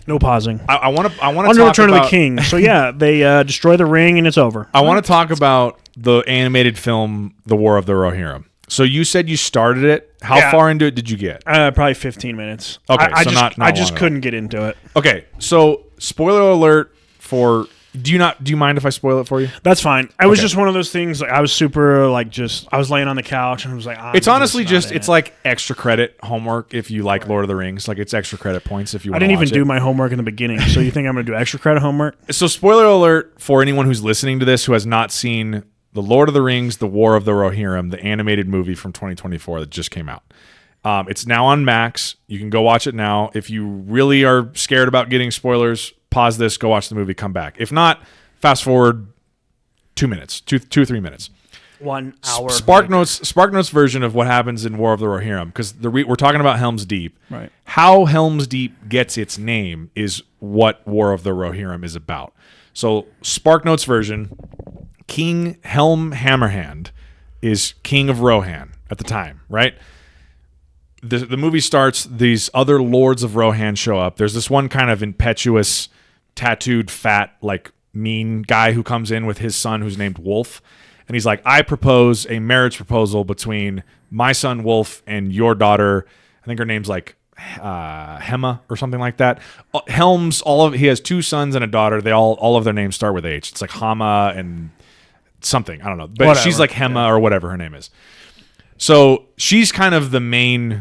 No pausing. I want to Under talk Return about... of the King. So yeah, they destroy the ring and it's over. I want to talk about the animated film, The War of the Rohirrim. So you said you started it. How far into it did you get? Probably 15 minutes. Okay, I just couldn't get into it. Okay, so spoiler alert for... Do you mind if I spoil it for you? That's fine. I was just one of those things. Like, I was super I was laying on the couch and I was like, it's honestly it's like extra credit homework if you like Lord of the Rings. Like, it's extra credit points if you want to watch it. I didn't even do my homework in the beginning. So you think I'm going to do extra credit homework? So spoiler alert for anyone who's listening to this who has not seen The Lord of the Rings, The War of the Rohirrim, the animated movie from 2024 that just came out. It's now on Max. You can go watch it now. If you really are scared about getting spoilers, pause this, go watch the movie, come back. If not, fast forward 2 minutes, two or 3 minutes. 1 hour. Spark Notes version of what happens in War of the Rohirrim, because we're talking about Helm's Deep. Right. How Helm's Deep gets its name is what War of the Rohirrim is about. So Spark Notes version, King Helm Hammerhand is king of Rohan at the time, right? The movie starts, these other lords of Rohan show up. There's this one kind of impetuous, tattooed, fat, like mean guy who comes in with his son who's named Wolf. And he's like, I propose a marriage proposal between my son Wolf and your daughter. I think her name's like Hema or something like that. Helm's, he has 2 sons and a daughter. They all of their names start with H. It's like Hama and something. I don't know. But she's like Hema or whatever her name is. So she's kind of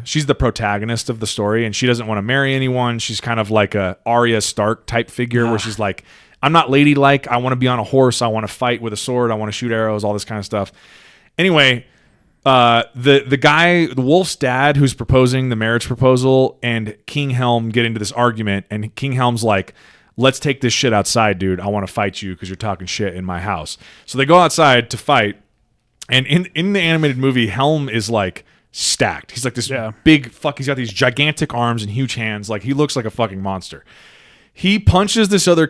she's the protagonist of the story, and she doesn't want to marry anyone. She's kind of like a Arya Stark type figure where she's like, I'm not ladylike. I want to be on a horse. I want to fight with a sword. I want to shoot arrows, all this kind of stuff. Anyway, the guy, the Wolf's dad, who's proposing the marriage proposal, and King Helm get into this argument, and King Helm's like, let's take this shit outside, dude. I want to fight you because you're talking shit in my house. So they go outside to fight. And in the animated movie, Helm is like stacked. He's like this big he's got these gigantic arms and huge hands. Like, he looks like a fucking monster. He punches this other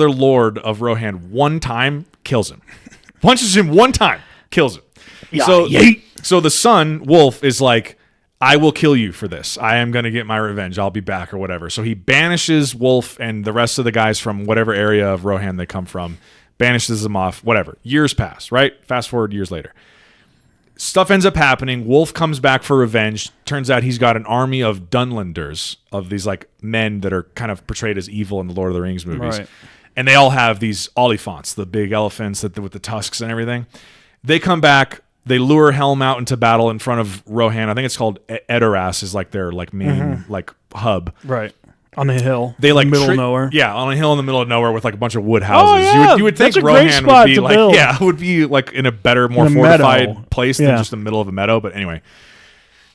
lord of Rohan one time, kills him. Punches him one time, kills him. Yeah, so the son, Wolf, is like, I will kill you for this. I am going to get my revenge. I'll be back or whatever. So he banishes Wolf and the rest of the guys from whatever area of Rohan they come from. Banishes them off, whatever. Years pass, right? Fast forward years later. Stuff ends up happening. Wolf comes back for revenge. Turns out he's got an army of Dunlanders, of these like men that are kind of portrayed as evil in the Lord of the Rings movies. Right. And they all have these olifants, the big elephants with the tusks and everything. They come back. They lure Helm out into battle in front of Rohan. I think it's called Edoras is like their like main like hub. Right. On the hill. They like middle of nowhere. Yeah, on a hill in the middle of nowhere with like a bunch of wood houses. Oh, yeah. You would think That's a great Rohan spot would be to like build. would be like in a better, more In a fortified meadow. place Yeah. than just the middle of a meadow. But anyway.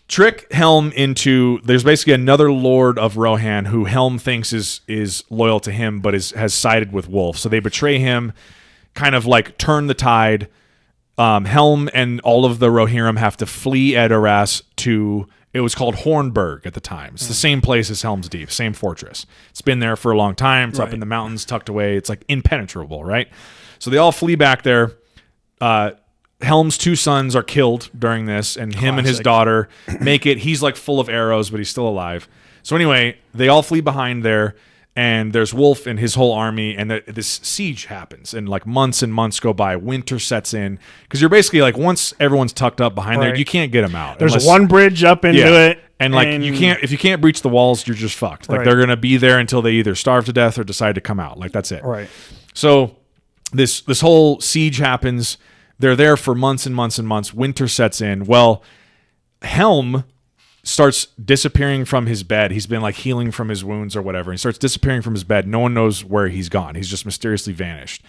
Trick Helm into there's basically another lord of Rohan who Helm thinks is loyal to him but has sided with Wolf. So they betray him, kind of like turn the tide. Helm and all of the Rohirrim have to flee Edoras to it was called Hornburg at the time. It's the same place as Helm's Deep, same fortress. It's been there for a long time. It's up in the mountains, tucked away. It's like impenetrable, right? So they all flee back there. Helm's 2 sons are killed during this, and him and his daughter make it. He's like full of arrows, but he's still alive. So anyway, they all flee behind there, and there's Wolf and his whole army, and this siege happens, and like months and months go by. Winter sets in because you're basically like once everyone's tucked up behind there, you can't get them out. There's one bridge up into it, and like you can't if you can't breach the walls, you're just fucked. Like they're gonna be there until they either starve to death or decide to come out. Like that's it. Right. So this whole siege happens. They're there for months and months and months. Winter sets in. Well, Helm starts disappearing from his bed. He's been like healing from his wounds or whatever. He starts disappearing from his bed. No one knows where he's gone. He's just mysteriously vanished.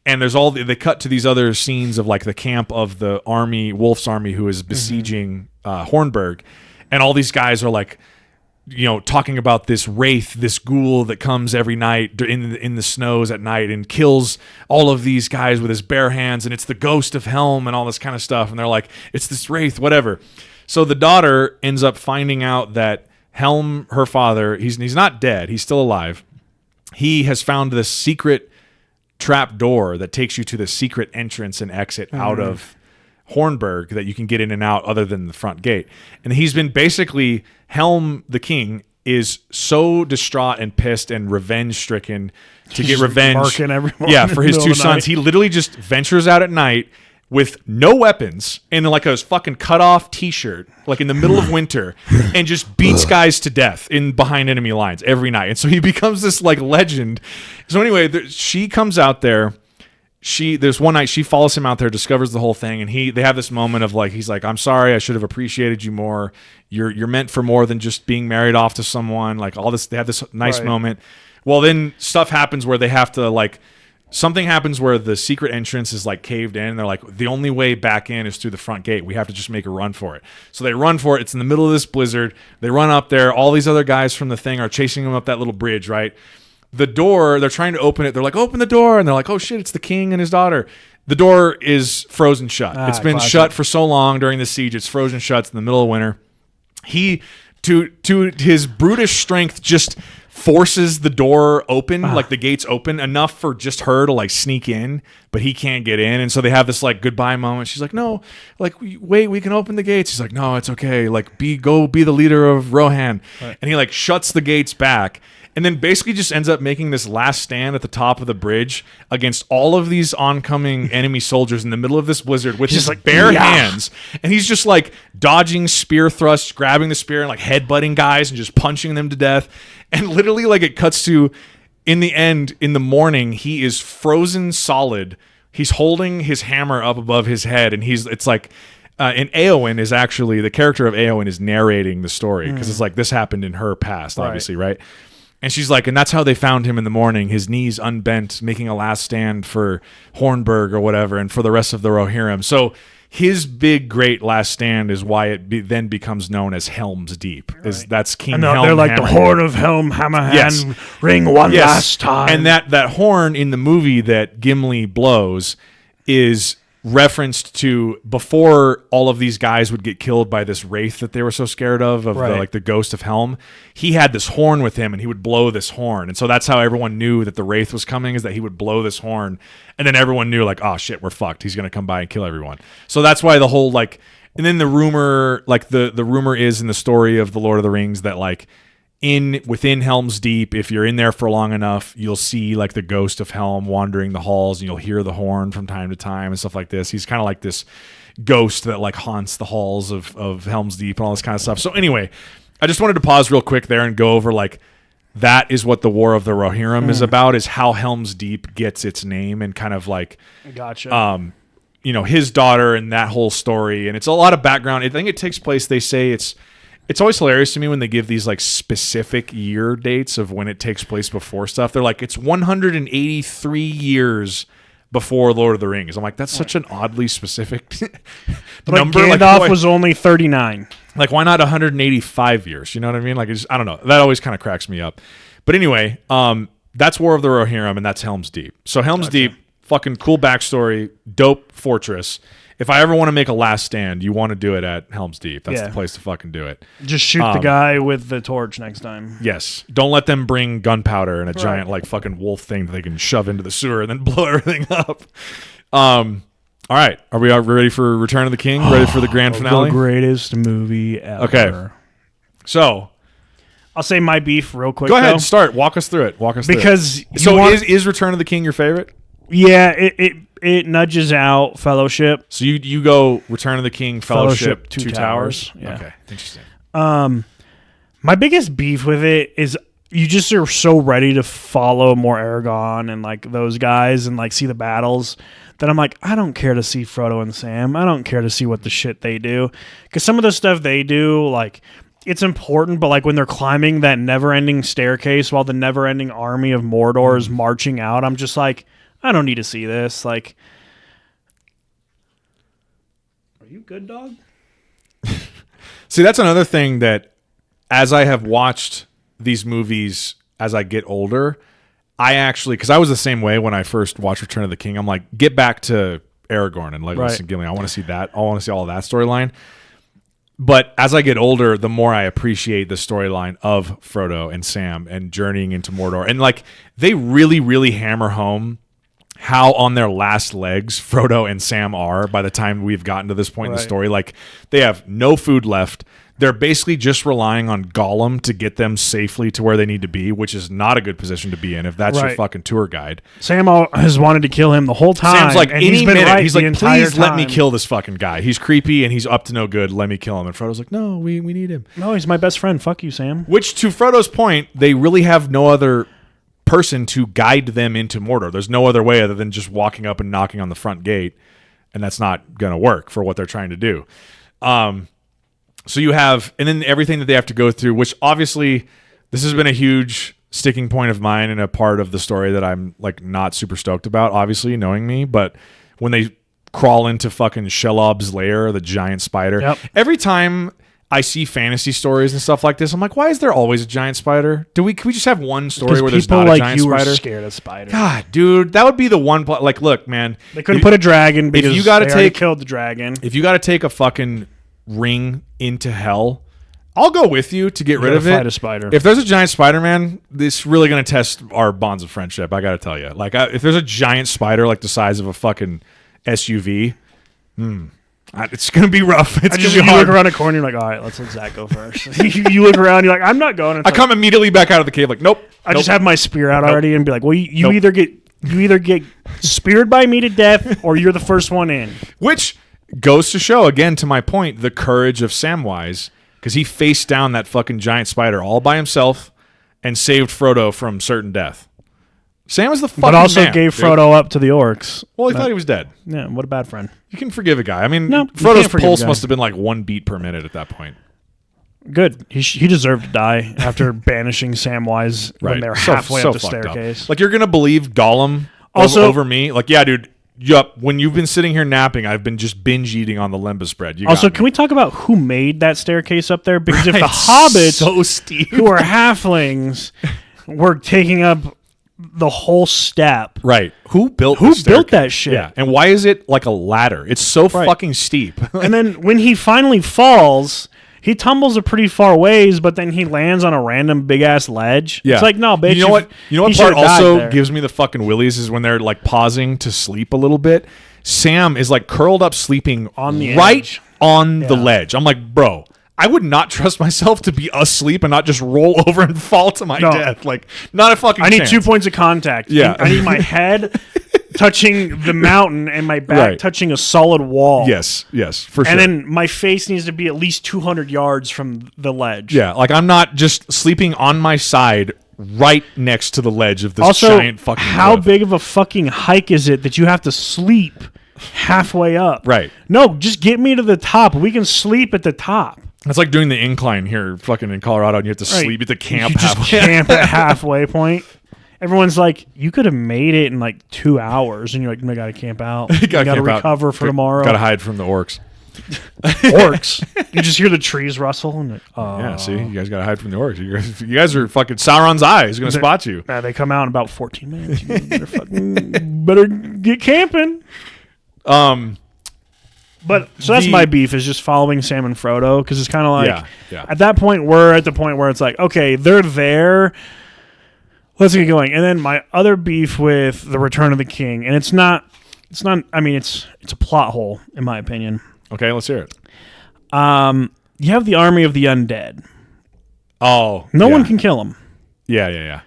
And there's they cut to these other scenes of like the camp of the army, Wolf's army, who is besieging Hornburg. And all these guys are like, talking about this wraith, this ghoul that comes every night in the snows at night and kills all of these guys with his bare hands, and it's the ghost of Helm and all this kind of stuff. And they're like, it's this wraith, whatever. So the daughter ends up finding out that Helm, her father, he's not dead, he's still alive. He has found this secret trap door that takes you to the secret entrance and exit out of Hornburg that you can get in and out other than the front gate. And he's been basically Helm the king is so distraught and pissed and revenge stricken to get revenge. Marking everyone For his 2 sons. He literally just ventures out at night with no weapons and like a fucking cut off t-shirt, like in the middle of winter, and just beats guys to death in behind enemy lines every night. And so he becomes this like legend. So anyway, she comes out there. There's one night she follows him out there, discovers the whole thing, and they have this moment of like, he's like, I'm sorry, I should have appreciated you more. You're meant for more than just being married off to someone. Like all this, they have this nice moment. Well, then stuff happens where they have to like, something happens where the secret entrance is like caved in. They're like, the only way back in is through the front gate. We have to just make a run for it. So they run for it. It's in the middle of this blizzard. They run up there. All these other guys from the thing are chasing them up that little bridge, right? The door, they're trying to open it. They're like, open the door. And they're like, oh shit, it's the king and his daughter. The door is frozen shut. It's been shut for so long during the siege. It's frozen shut. It's in the middle of winter. He, to his brutish strength, just forces the door open, like the gates open enough for just her to like sneak in, but he can't get in. And so they have this like goodbye moment. She's like, no, like wait, we can open the gates. He's like, no, it's okay. Like go be the leader of Rohan. Right. And he like shuts the gates back. And then basically just ends up making this last stand at the top of the bridge against all of these oncoming enemy soldiers in the middle of this blizzard with his like bare hands. And he's just like dodging spear thrusts, grabbing the spear and like headbutting guys and just punching them to death. And literally like it cuts to, in the end, in the morning, he is frozen solid. He's holding his hammer up above his head, and it's like, and Éowyn is actually, the character of Éowyn is narrating the story because it's like this happened in her past, obviously, right? And she's like, and that's how they found him in the morning, his knees unbent, making a last stand for Hornburg or whatever, and for the rest of the Rohirrim. So his big, great last stand is why it then becomes known as Helm's Deep. That's King Helm. They're like the horn of Helm, Hammerhand, ring one last time. And that horn in the movie that Gimli blows is referenced to before all of these guys would get killed by this wraith that they were so scared of the ghost of Helm. He had this horn with him, and he would blow this horn. And so that's how everyone knew that the wraith was coming, is that he would blow this horn. And then everyone knew like, oh shit, we're fucked. He's going to come by and kill everyone. So that's why the whole like, and then the rumor, like the rumor is in the story of the Lord of the Rings that like within Helm's Deep, if you're in there for long enough, you'll see like the ghost of Helm wandering the halls, and you'll hear the horn from time to time and stuff like this. He's kind of like this ghost that like haunts the halls of Helm's Deep and all this kind of stuff. So anyway, I just wanted to pause real quick there and go over like, that is what the War of the Rohirrim is about, is how Helm's Deep gets its name, and kind of like, gotcha. his daughter and that whole story, and it's a lot of background. I think it takes place. They say it's always hilarious to me when they give these like specific year dates of when it takes place before stuff. They're like, it's 183 years before Lord of the Rings. I'm like, that's such an oddly specific number. Gandalf was only 39. Like, why not 185 years? You know what I mean? Like, I don't know. That always kind of cracks me up. But anyway, that's War of the Rohirrim, and that's Helm's Deep. So Helm's Deep, fucking cool backstory, dope fortress. If I ever want to make a last stand, you want to do it at Helm's Deep. That's the place to fucking do it. Just shoot the guy with the torch next time. Yes. Don't let them bring gunpowder and a giant like fucking wolf thing that they can shove into the sewer and then blow everything up. All right. Are we ready for Return of the King? Ready for the grand finale? The greatest movie ever. Okay. So I'll say my beef real quick. Go ahead. Start. Walk us through it. Because is Return of the King your favorite? Yeah, it nudges out Fellowship. So you go Return of the King, Fellowship, Two Towers. Yeah. Okay, interesting. My biggest beef with it is you just are so ready to follow more Aragorn and like those guys and like see the battles that I'm like, I don't care to see Frodo and Sam. I don't care to see what the shit they do, because some of the stuff they do, like, it's important, but like when they're climbing that never-ending staircase while the never-ending army of Mordor is marching out, I'm just like, I don't need to see this. Like, are you good, dog? See, that's another thing that as I have watched these movies as I get older, I actually, because I was the same way when I first watched Return of the King, I'm like, get back to Aragorn and Legolas and Gimli. I want to see that. I want to see all of that storyline. But as I get older, the more I appreciate the storyline of Frodo and Sam and journeying into Mordor. And like, they really, really hammer home how on their last legs Frodo and Sam are by the time we've gotten to this point in the story. Like, they have no food left. They're basically just relying on Gollum to get them safely to where they need to be, which is not a good position to be in if that's your fucking tour guide. Sam has wanted to kill him the whole time. Sam's like, any minute, he's like, please let me time. kill this fucking guy. He's creepy and he's up to no good. Let me kill him. And Frodo's like, no, we need him. No, he's my best friend. Fuck you, Sam. Which, to Frodo's point, they really have no other person to guide them into Mordor. There's no other way other than just walking up and knocking on the front gate, and that's not going to work for what they're trying to do. So you have, and then everything that they have to go through, which obviously this has been a huge sticking point of mine and a part of the story that I'm like not super stoked about, obviously, knowing me, but when they crawl into fucking Shelob's lair, the giant spider, every time I see fantasy stories and stuff like this, I'm like, why is there always a giant spider? Can we just have one story where there's not a giant spider? People like you were scared of spiders. God, dude, that would be the one. Like, look, man, they couldn't put a dragon because if you gotta they killed the dragon. If you got to take a fucking ring into hell, I'll go with you to get rid of it. Fight a spider. If there's a giant spider, man, this is really going to test our bonds of friendship. I got to tell you, like, if there's a giant spider like the size of a fucking SUV, it's going to be rough. It's going to be hard. You look around a corner, you're like, all right, let's let Zach go first. you look around, you're like, I'm not going. I come immediately back out of the cave, like, nope. I just have my spear out already and be like, well, you either get speared by me to death or you're the first one in. Which goes to show, again, to my point, the courage of Samwise, because he faced down that fucking giant spider all by himself and saved Frodo from certain death. Sam is the fucking man. But also gave Frodo up to the orcs. Well, he thought he was dead. Yeah, what a bad friend. You can forgive a guy. I mean, no, Frodo's pulse must have been like 1 beat per minute at that point. Good. He deserved to die after banishing Samwise when they're halfway up the staircase. Up. Like, you're going to believe Gollum over me? Like, yeah, dude. Yup. When you've been sitting here napping, I've been just binge eating on the lembas bread. Also, can we talk about who made that staircase up there? Because if the hobbits, who are halflings, were taking up the whole step, right? Who built that shit? Yeah, and why is it like a ladder? It's so fucking steep. And then when he finally falls, he tumbles a pretty far ways, but then he lands on a random big ass ledge. Yeah. It's like, no, bitch. You know what? You know what part also gives me the fucking willies is when they're like pausing to sleep a little bit. Sam is like curled up sleeping on the edge. On the ledge. I'm like, bro, I would not trust myself to be asleep and not just roll over and fall to my death. Like, not a fucking chance. I need 2 points of contact. Yeah. I need my head touching the mountain and my back touching a solid wall. Yes, for sure. And then my face needs to be at least 200 yards from the ledge. Yeah, like I'm not just sleeping on my side right next to the ledge of this giant fucking how big of a fucking hike is it that you have to sleep halfway up. Right. No, just get me to the top. We can sleep at the top. It's like doing the incline here, fucking in Colorado, and you have to sleep at the camp You just halfway. camp at halfway point. Everyone's like, you could have made it in like 2 hours, and you're like, I gotta camp out. Gotta recover for tomorrow. Gotta hide from the orcs. Orcs. You just hear the trees rustle, and yeah. See, you guys gotta hide from the orcs. You guys are fucking Sauron's eye. He's gonna spot you. They come out in about 14 minutes. You better get camping. But so that's my beef, is just following Sam and Frodo, because it's kind of like at that point we're at the point where it's like, okay, they're there. Let's get going. And then my other beef with the Return of the King, and it's not. I mean, it's a plot hole in my opinion. Okay, let's hear it. You have the army of the undead. Oh, no one can kill them. Yeah.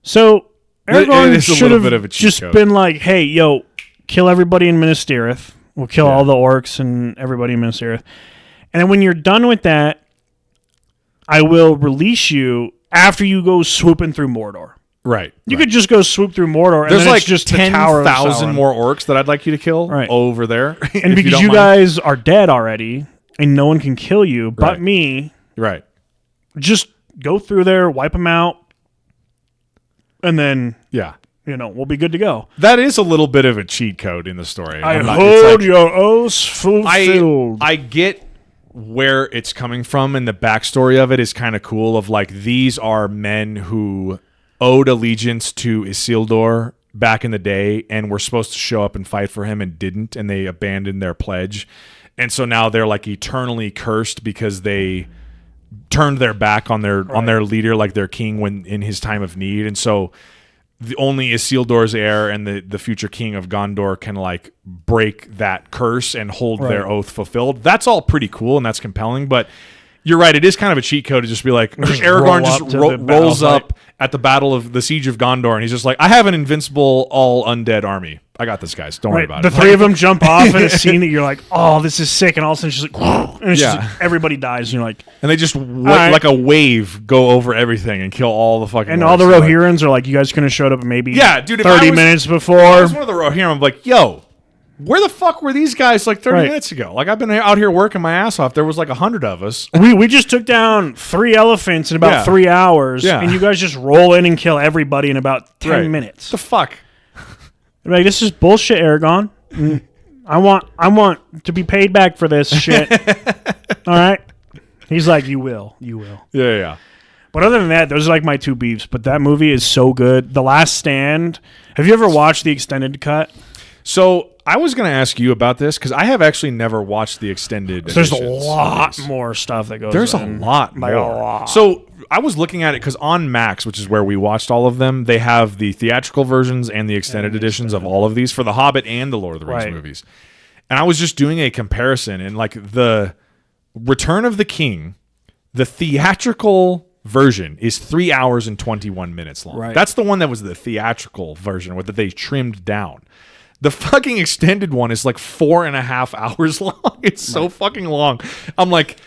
So Aragorn should have just been like, hey, yo, kill everybody in Minas Tirith. We'll kill all the orcs and everybody in Minas Tirith. And then when you're done with that, I will release you after you go swooping through Mordor. Right. You could just go swoop through Mordor. And there's then like it's just 10,000 more orcs that I'd like you to kill over there. And because you guys are dead already and no one can kill you but me. Right. Just go through there, wipe them out, and then we'll be good to go. That is a little bit of a cheat code in the story. I hold your oaths fulfilled. I get where it's coming from, and the backstory of it is kind of cool. Of like, these are men who owed allegiance to Isildur back in the day and were supposed to show up and fight for him and didn't, and they abandoned their pledge. And so now they're like eternally cursed because they turned their back on their leader, like their king, when in his time of need. And so the only Isildur's heir and the future king of Gondor can like break that curse and hold their oath fulfilled. That's all pretty cool and that's compelling, but you're right. It is kind of a cheat code to just be like, Aragorn just rolls up at the battle of the siege of Gondor, and he's just like, I have an invincible, all undead army. I got this, guys. Don't worry about it. The three of them jump off in a scene that you're like, oh, this is sick, and all of a sudden she's like, and it's just everybody dies, and you're like, and they just like a wave go over everything and kill all the fucking. And all the Rohirrans are like, you guys couldn't have showed up maybe 30 minutes before. I was one of the Rohirrim. I'm like, yo, where the fuck were these guys like 30 minutes ago? Like, I've been out here working my ass off. There was like 100 of us. We just took down 3 elephants in about 3 hours, and you guys just roll in and kill everybody in about 10 minutes. The fuck? Like, this is bullshit, Aragorn. I want to be paid back for this shit. All right? He's like, you will. Yeah. But other than that, those are like my 2 beefs. But that movie is so good. The Last Stand. Have you ever watched the extended cut? So I was going to ask you about this because I have actually never watched the extended. There's a lot more stuff that goes. There's a lot more. So I was looking at it because on Max, which is where we watched all of them, they have the theatrical versions and the extended editions of all of these for The Hobbit and the Lord of the Rings movies. And I was just doing a comparison, and like the Return of the King, the theatrical version is 3 hours and 21 minutes long. Right. That's the one that was the theatrical version that they trimmed down. The fucking extended one is like 4.5 hours long. It's so fucking long. I'm like,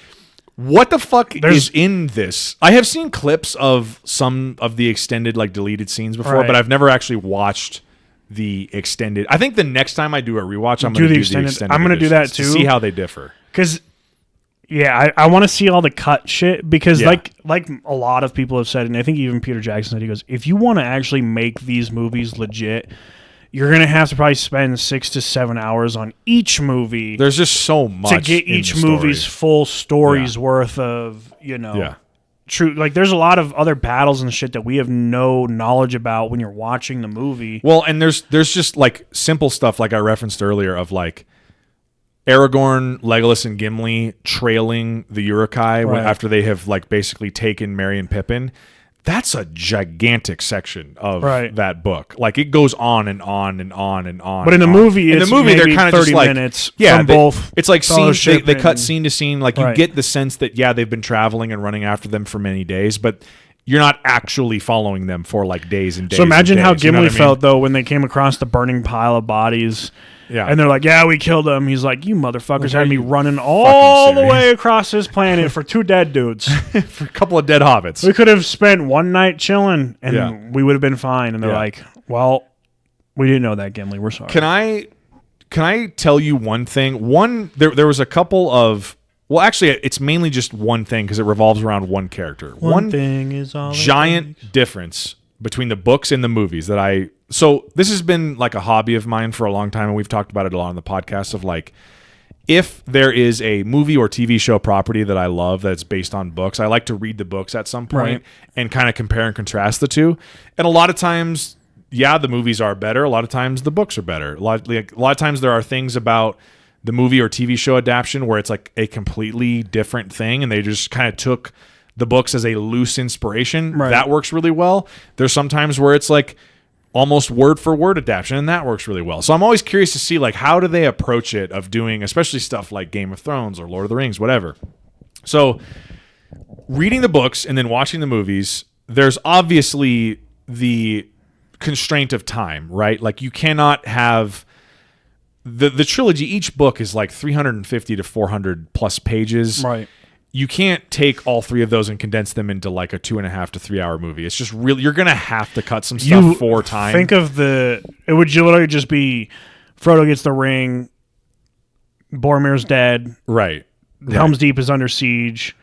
what the fuck is in this? I have seen clips of some of the extended, like, deleted scenes before, but I've never actually watched the extended. I think the next time I do a rewatch, I'm going to do the extended. I'm going to do that too. To see how they differ. Because, I want to see all the cut shit. Because, like a lot of people have said, and I think even Peter Jackson said, he goes, if you want to actually make these movies legit, you're going to have to probably spend 6 to 7 hours on each movie. There's just so much to get each movie's full story's worth of, true. Like, there's a lot of other battles and shit that we have no knowledge about when you're watching the movie. Well, and there's just like simple stuff like I referenced earlier of like Aragorn, Legolas, and Gimli trailing the Uruk-hai after they have like basically taken Merry and Pippin. That's a gigantic section of that book. Like, it goes on and on and on and on. But in the movie, it's maybe they're kind of 30 just like, minutes from both. It's like scenes, they cut scene to scene. Like, you get the sense that, they've been traveling and running after them for many days, but you're not actually following them for like days and days. So imagine how Gimli felt, though, when they came across the burning pile of bodies. Yeah. And they're like, we killed him. He's like, you motherfuckers had me running all the way across this planet for 2 dead dudes. For a couple of dead hobbits. We could have spent one night chilling, and we would have been fine. And they're like, well, we didn't know that, Gimli. We're sorry. Can I can I tell you one thing? There was a couple of, well, actually, it's mainly just one thing because it revolves around one character. One thing is all giant difference between the books and the movies so this has been like a hobby of mine for a long time, and we've talked about it a lot on the podcast of like, if there is a movie or TV show property that I love that's based on books, I like to read the books at some point and kind of compare and contrast the two. And a lot of times, yeah, the movies are better. A lot of times the books are better. A lot of times there are things about the movie or TV show adaptation where it's like a completely different thing and they just kind of took the books as a loose inspiration. Right. That works really well. There's sometimes where it's like almost word for word adaptation, and that works really well. So I'm always curious to see like how do they approach it of doing, especially stuff like Game of Thrones or Lord of the Rings, whatever. So reading the books and then watching the movies, there's obviously the constraint of time, right? Like you cannot have the trilogy. Each book is like 350 to 400 plus pages. Right. You can't take all three of those and condense them into like a 2.5 to 3 hour movie. It's just really, you're going to have to cut some stuff for time. Think of it would literally just be Frodo gets the ring, Boromir's dead. Right. Helm's Deep is under siege.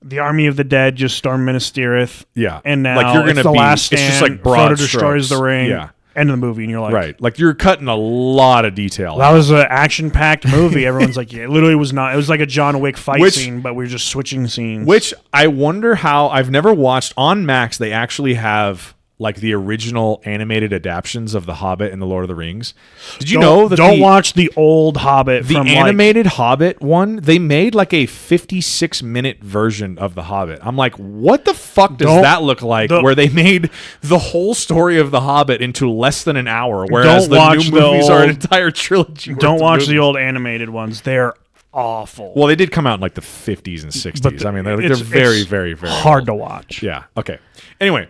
The army of the dead just stormed Minas Tirith. Yeah. And now like it's the last stand. It's just like broad Frodo destroys strokes. the ring. Yeah. End of the movie, and you're like... Right. Like, you're cutting a lot of detail. That was an action-packed movie. Everyone's like, yeah, it literally was not... It was like a John Wick fight scene, but we were just switching scenes. Which, I wonder how... I've never watched... On Max, they actually have, like, the original animated adaptions of The Hobbit and The Lord of the Rings. Did you know that Don't watch the old Hobbit the animated Hobbit one, they made, like, a 56-minute version of The Hobbit. I'm like, what the fuck does that look like? Where they made the whole story of The Hobbit into less than an hour, whereas the new movies are an entire trilogy. Don't watch the old animated ones. They're awful. Well, they did come out in, like, the 50s and 60s. I mean, they're very, very, very hard to watch. Yeah. Okay. Anyway,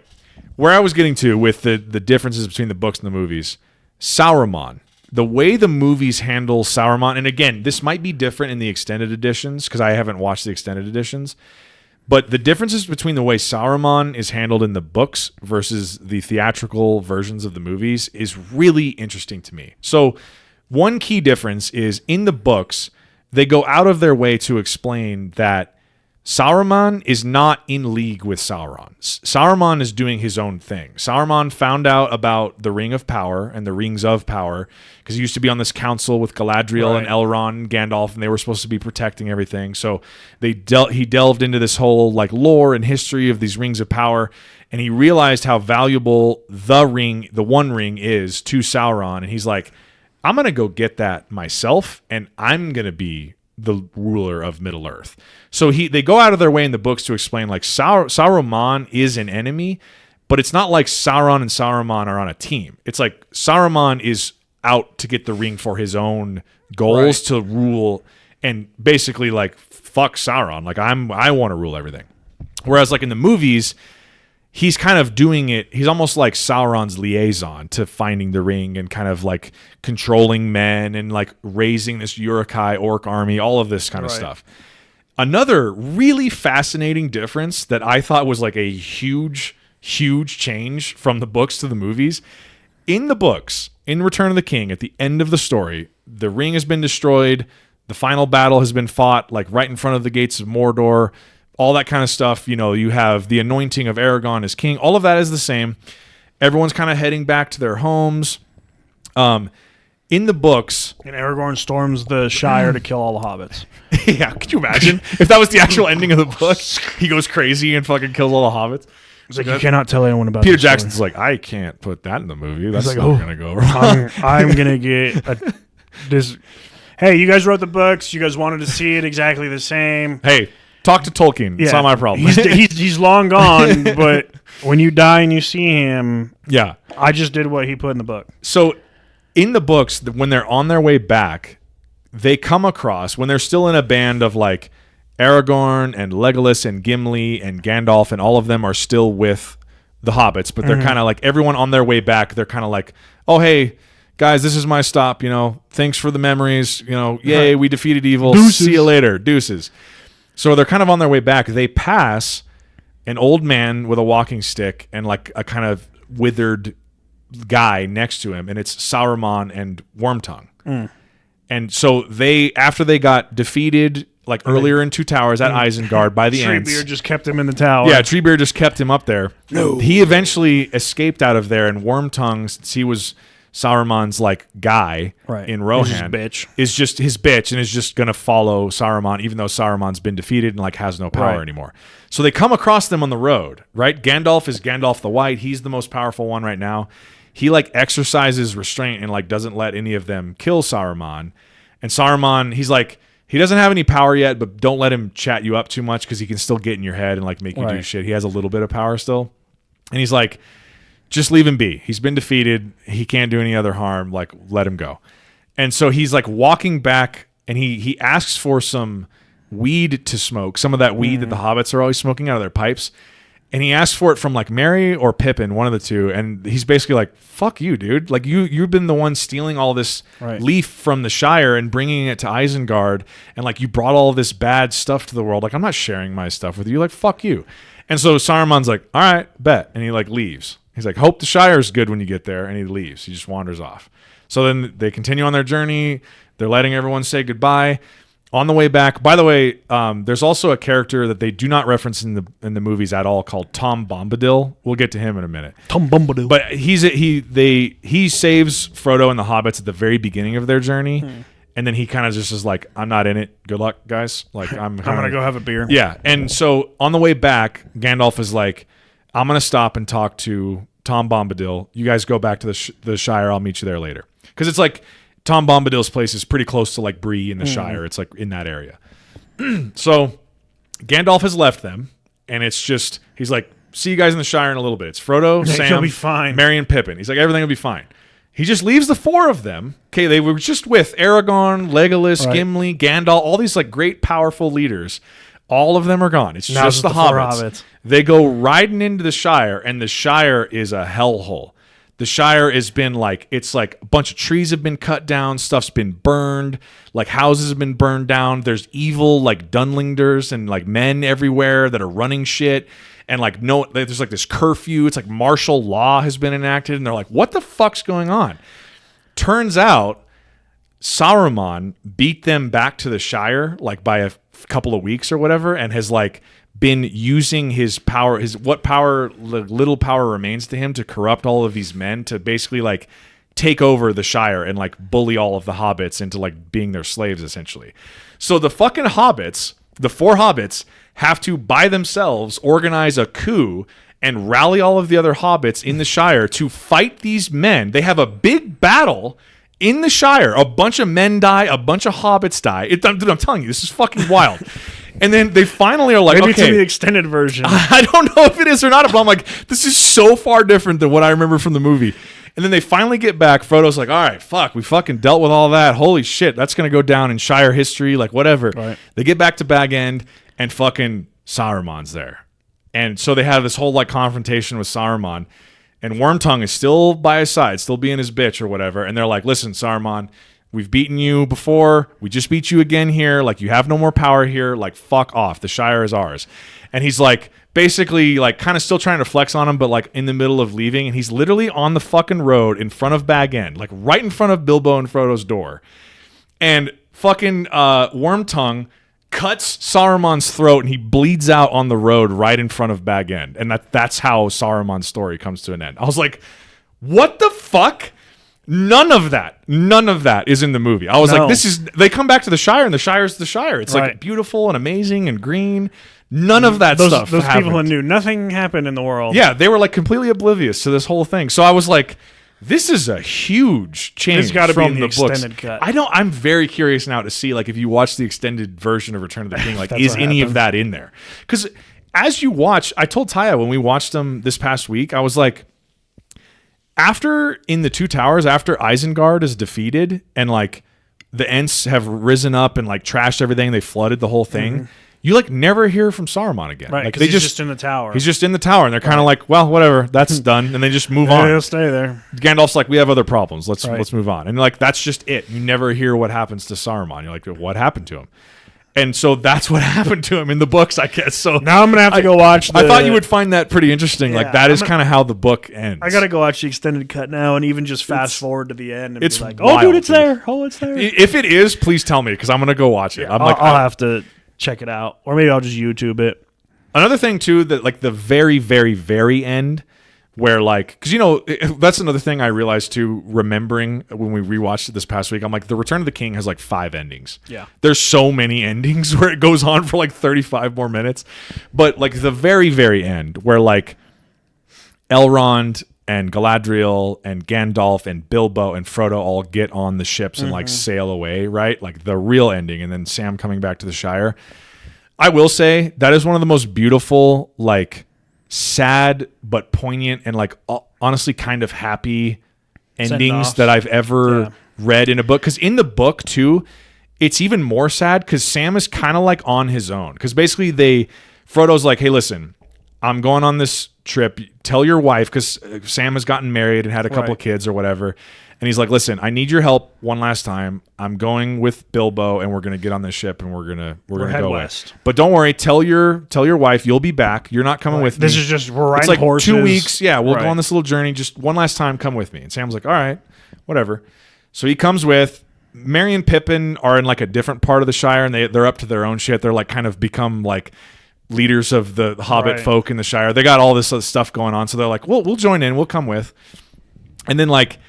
where I was getting to with the differences between the books and the movies, Sauron. The way the movies handle Sauron, and again, this might be different in the extended editions because I haven't watched the extended editions, but the differences between the way Sauron is handled in the books versus the theatrical versions of the movies is really interesting to me. So one key difference is in the books, they go out of their way to explain that Saruman is not in league with Sauron. Saruman is doing his own thing. Saruman found out about the Ring of Power and the Rings of Power because he used to be on this council with Galadriel and Elrond and Gandalf, and they were supposed to be protecting everything. So he delved into this whole like lore and history of these Rings of Power, and he realized how valuable the One Ring is to Sauron, and he's like, I'm going to go get that myself, and I'm going to be the ruler of Middle Earth. So they go out of their way in the books to explain like Saruman is an enemy, but it's not like Sauron and Saruman are on a team. It's like Saruman is out to get the ring for his own goals to rule, and basically like fuck Sauron. Like I want to rule everything. Whereas like in the movies, he's kind of doing it. He's almost like Sauron's liaison to finding the ring and kind of like controlling men and like raising this Uruk-hai orc army, all of this kind of stuff. Another really fascinating difference that I thought was like a huge, huge change from the books to the movies. In the books, in Return of the King, at the end of the story, the ring has been destroyed. The final battle has been fought like right in front of the gates of Mordor. All that kind of stuff. You know, you have the anointing of Aragorn as king. All of that is the same. Everyone's kind of heading back to their homes. In the books... And Aragorn storms the Shire to kill all the hobbits. Yeah, could you imagine? If that was the actual ending of the book, he goes crazy and fucking kills all the hobbits. It's like, you cannot tell anyone about Peter Jackson's like, I can't put that in the movie. That's like, not going to go wrong. I'm going to get this... Hey, you guys wrote the books. You guys wanted to see it exactly the same. Hey... Talk to Tolkien. Yeah. It's not my problem. He's long gone, but when you die and you see him, yeah, I just did what he put in the book. So in the books, when they're on their way back, they come across, when they're still in a band of like Aragorn and Legolas and Gimli and Gandalf, and all of them are still with the hobbits, but they're kind of like, everyone on their way back, they're kind of like, oh, hey, guys, this is my stop, you know, thanks for the memories, you know, yay, we defeated evil, see you later, deuces. So they're kind of on their way back. They pass an old man with a walking stick and like a kind of withered guy next to him, and it's Saruman and Wormtongue. And so after they got defeated like earlier in Two Towers at Isengard by the Ents. Treebeard just kept him in the tower. Yeah, Treebeard just kept him up there. No. He eventually escaped out of there, and Wormtongue, since he was Saruman's like guy in Rohan, is just his bitch and is just gonna follow Saruman, even though Saruman's been defeated and like has no power anymore. So they come across them on the road, right? Gandalf is Gandalf the White. He's the most powerful one right now. He like exercises restraint and like doesn't let any of them kill Saruman. And Saruman, he's like, he doesn't have any power yet, but don't let him chat you up too much because he can still get in your head and like make you do shit. He has a little bit of power still. And he's like, just leave him be. He's been defeated. He can't do any other harm. Like, let him go. And so he's like walking back and he asks for some weed to smoke, some of that weed that the hobbits are always smoking out of their pipes. And he asks for it from like Merry or Pippin, one of the two. And he's basically like, fuck you, dude. Like you've been the one stealing all this leaf from the Shire and bringing it to Isengard. And like you brought all this bad stuff to the world. Like I'm not sharing my stuff with you. Like, fuck you. And so Saruman's like, all right, bet. And he like leaves. He's like, hope the Shire's good when you get there. And he leaves. He just wanders off. So then they continue on their journey. They're letting everyone say goodbye. On the way back, by the way, there's also a character that they do not reference in the movies at all called Tom Bombadil. We'll get to him in a minute. Tom Bombadil. But he saves Frodo and the hobbits at the very beginning of their journey, and then he kind of just is like, "I'm not in it. Good luck, guys. Like I'm gonna go have a beer." Yeah, and so on the way back, Gandalf is like, "I'm gonna stop and talk to Tom Bombadil. You guys go back to the Shire. I'll meet you there later." Because it's like, Tom Bombadil's place is pretty close to like Bree in the Shire. It's like in that area. So Gandalf has left them, and it's just, he's like, see you guys in the Shire in a little bit. It's Frodo, Sam, be fine. Merry, and Pippin. He's like, everything will be fine. He just leaves the four of them. Okay, they were just with Aragorn, Legolas, Gimli, Gandalf, all these like great, powerful leaders. All of them are gone. It's now just the hobbits. They go riding into the Shire, and the Shire is a hellhole. The Shire has been like, it's like a bunch of trees have been cut down, stuff's been burned, like houses have been burned down. There's evil like Dunlingders and like men everywhere that are running shit. And like, no, there's like this curfew. It's like martial law has been enacted. And they're like, what the fuck's going on? Turns out Saruman beat them back to the Shire like by a couple of weeks or whatever, and has like been using his power, little power remains to him, to corrupt all of these men, to basically like take over the Shire and like bully all of the hobbits into like being their slaves essentially. So the fucking hobbits, the four hobbits, have to by themselves organize a coup and rally all of the other hobbits in the Shire to fight these men. They have a big battle in the Shire. A bunch of men die, a bunch of hobbits die. I'm telling you, this is fucking wild. And then they finally are like, maybe okay, it's in the extended version. I don't know if it is or not, but I'm like, this is so far different than what I remember from the movie. And then they finally get back. Frodo's like, all right, fuck, we fucking dealt with all that. Holy shit, that's going to go down in Shire history, like whatever. Right. They get back to Bag End, and fucking Saruman's there. And so they have this whole like confrontation with Saruman, and Wormtongue is still by his side, still being his bitch or whatever. And they're like, listen, Saruman, we've beaten you before. We just beat you again here. Like, you have no more power here. Like, fuck off. The Shire is ours. And he's like, basically, like, kind of still trying to flex on him, but like in the middle of leaving. And he's literally on the fucking road in front of Bag End, like right in front of Bilbo and Frodo's door. And fucking Wormtongue cuts Saruman's throat, and he bleeds out on the road right in front of Bag End. And that's how Saruman's story comes to an end. I was like, what the fuck? None of that is in the movie. I was like, they come back to the Shire, and the Shire's the Shire. It's like beautiful and amazing and green. None of that stuff Those happened. people who knew nothing happened in the world. Yeah, they were like completely oblivious to this whole thing. So I was like, this is a huge change It's gotta from be in the the books. extended cut. I'm very curious now to see, like, if you watch the extended version of Return of the King, like, is any of that in there? Because as you watch, I told Taya when we watched them this past week, I was like, after in the Two Towers, after Isengard is defeated and like the Ents have risen up and like trashed everything, they flooded the whole thing. You like never hear from Saruman again. Right, like he's just in the tower. He's just in the tower, and they're kind of like, well, whatever, that's done, and they just move on. He'll stay there. Gandalf's like, we have other problems. Let's move on. And like, that's just it. You never hear what happens to Saruman. You're like, what happened to him? And so that's what happened to him in the books, I guess. So now I'm gonna have to go watch. I thought you would find that pretty interesting. Like that is kind of how the book ends. I gotta go watch the extended cut now, and even just fast forward to the end. And it's be like, wild, oh, dude, it's there. Oh, it's there. If it is, please tell me because I'm gonna go watch it. I'll have to check it out, or maybe I'll just YouTube it. Another thing too, that like the very, very, very end, where like, because that's another thing I realized too, remembering when we rewatched it this past week. I'm like, the Return of the King has like 5 endings. Yeah, there's so many endings where it goes on for like 35 more minutes, but like the very, very end, where like Elrond and Galadriel and Gandalf and Bilbo and Frodo all get on the ships and like sail away, right? Like the real ending, and then Sam coming back to the Shire. I will say that is one of the most beautiful, like, sad but poignant and like honestly kind of happy endings that I've ever read in a book. Because in the book too, it's even more sad because Sam is kind of like on his own. Because basically Frodo's like, hey, listen, I'm going on this trip. Tell your wife, because Sam has gotten married and had a couple of kids or whatever. And he's like, listen, I need your help one last time. I'm going with Bilbo, and we're gonna get on this ship, and we're gonna go west. But don't worry, tell your wife you'll be back. You're not coming with me. This is just we're riding it's like horses. 2 weeks. Yeah, we'll go on this little journey. Just one last time, come with me. And Sam's like, all right, whatever. So he comes with. Merry and Pippin are in like a different part of the Shire, and they're up to their own shit. They're like kind of become like leaders of the Hobbit folk in the Shire. They got all this other stuff going on, so they're like, we'll join in. We'll come with. And then like.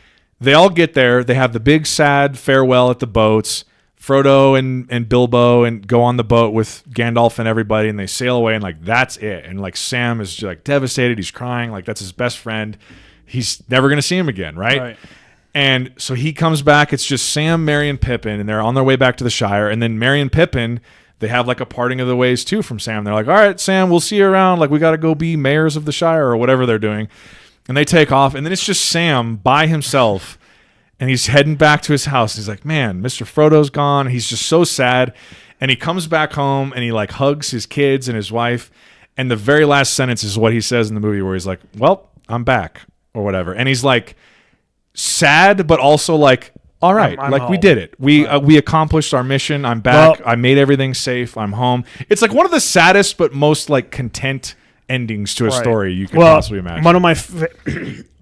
They all get there. They have the big sad farewell at the boats. Frodo and Bilbo and go on the boat with Gandalf and everybody, and they sail away, and like that's it. And like Sam is just, like devastated. He's crying. Like that's his best friend. He's never gonna see him again, right? And so he comes back. It's just Sam, Merry, and Pippin, and they're on their way back to the Shire. And then Merry and Pippin, they have like a parting of the ways too from Sam. They're like, all right, Sam, we'll see you around. Like we got to go be mayors of the Shire or whatever they're doing. And they take off, and then it's just Sam by himself, and he's heading back to his house. He's like, man, Mr. Frodo's gone. He's just so sad. And he comes back home, and he like hugs his kids and his wife. And the very last sentence is what he says in the movie, where he's like, well, I'm back, or whatever. And he's like sad, but also like, all right, I'm like home. We did it. We accomplished our mission. I'm back. I made everything safe. I'm home. It's like one of the saddest but most like content endings to a story you could possibly imagine. One of my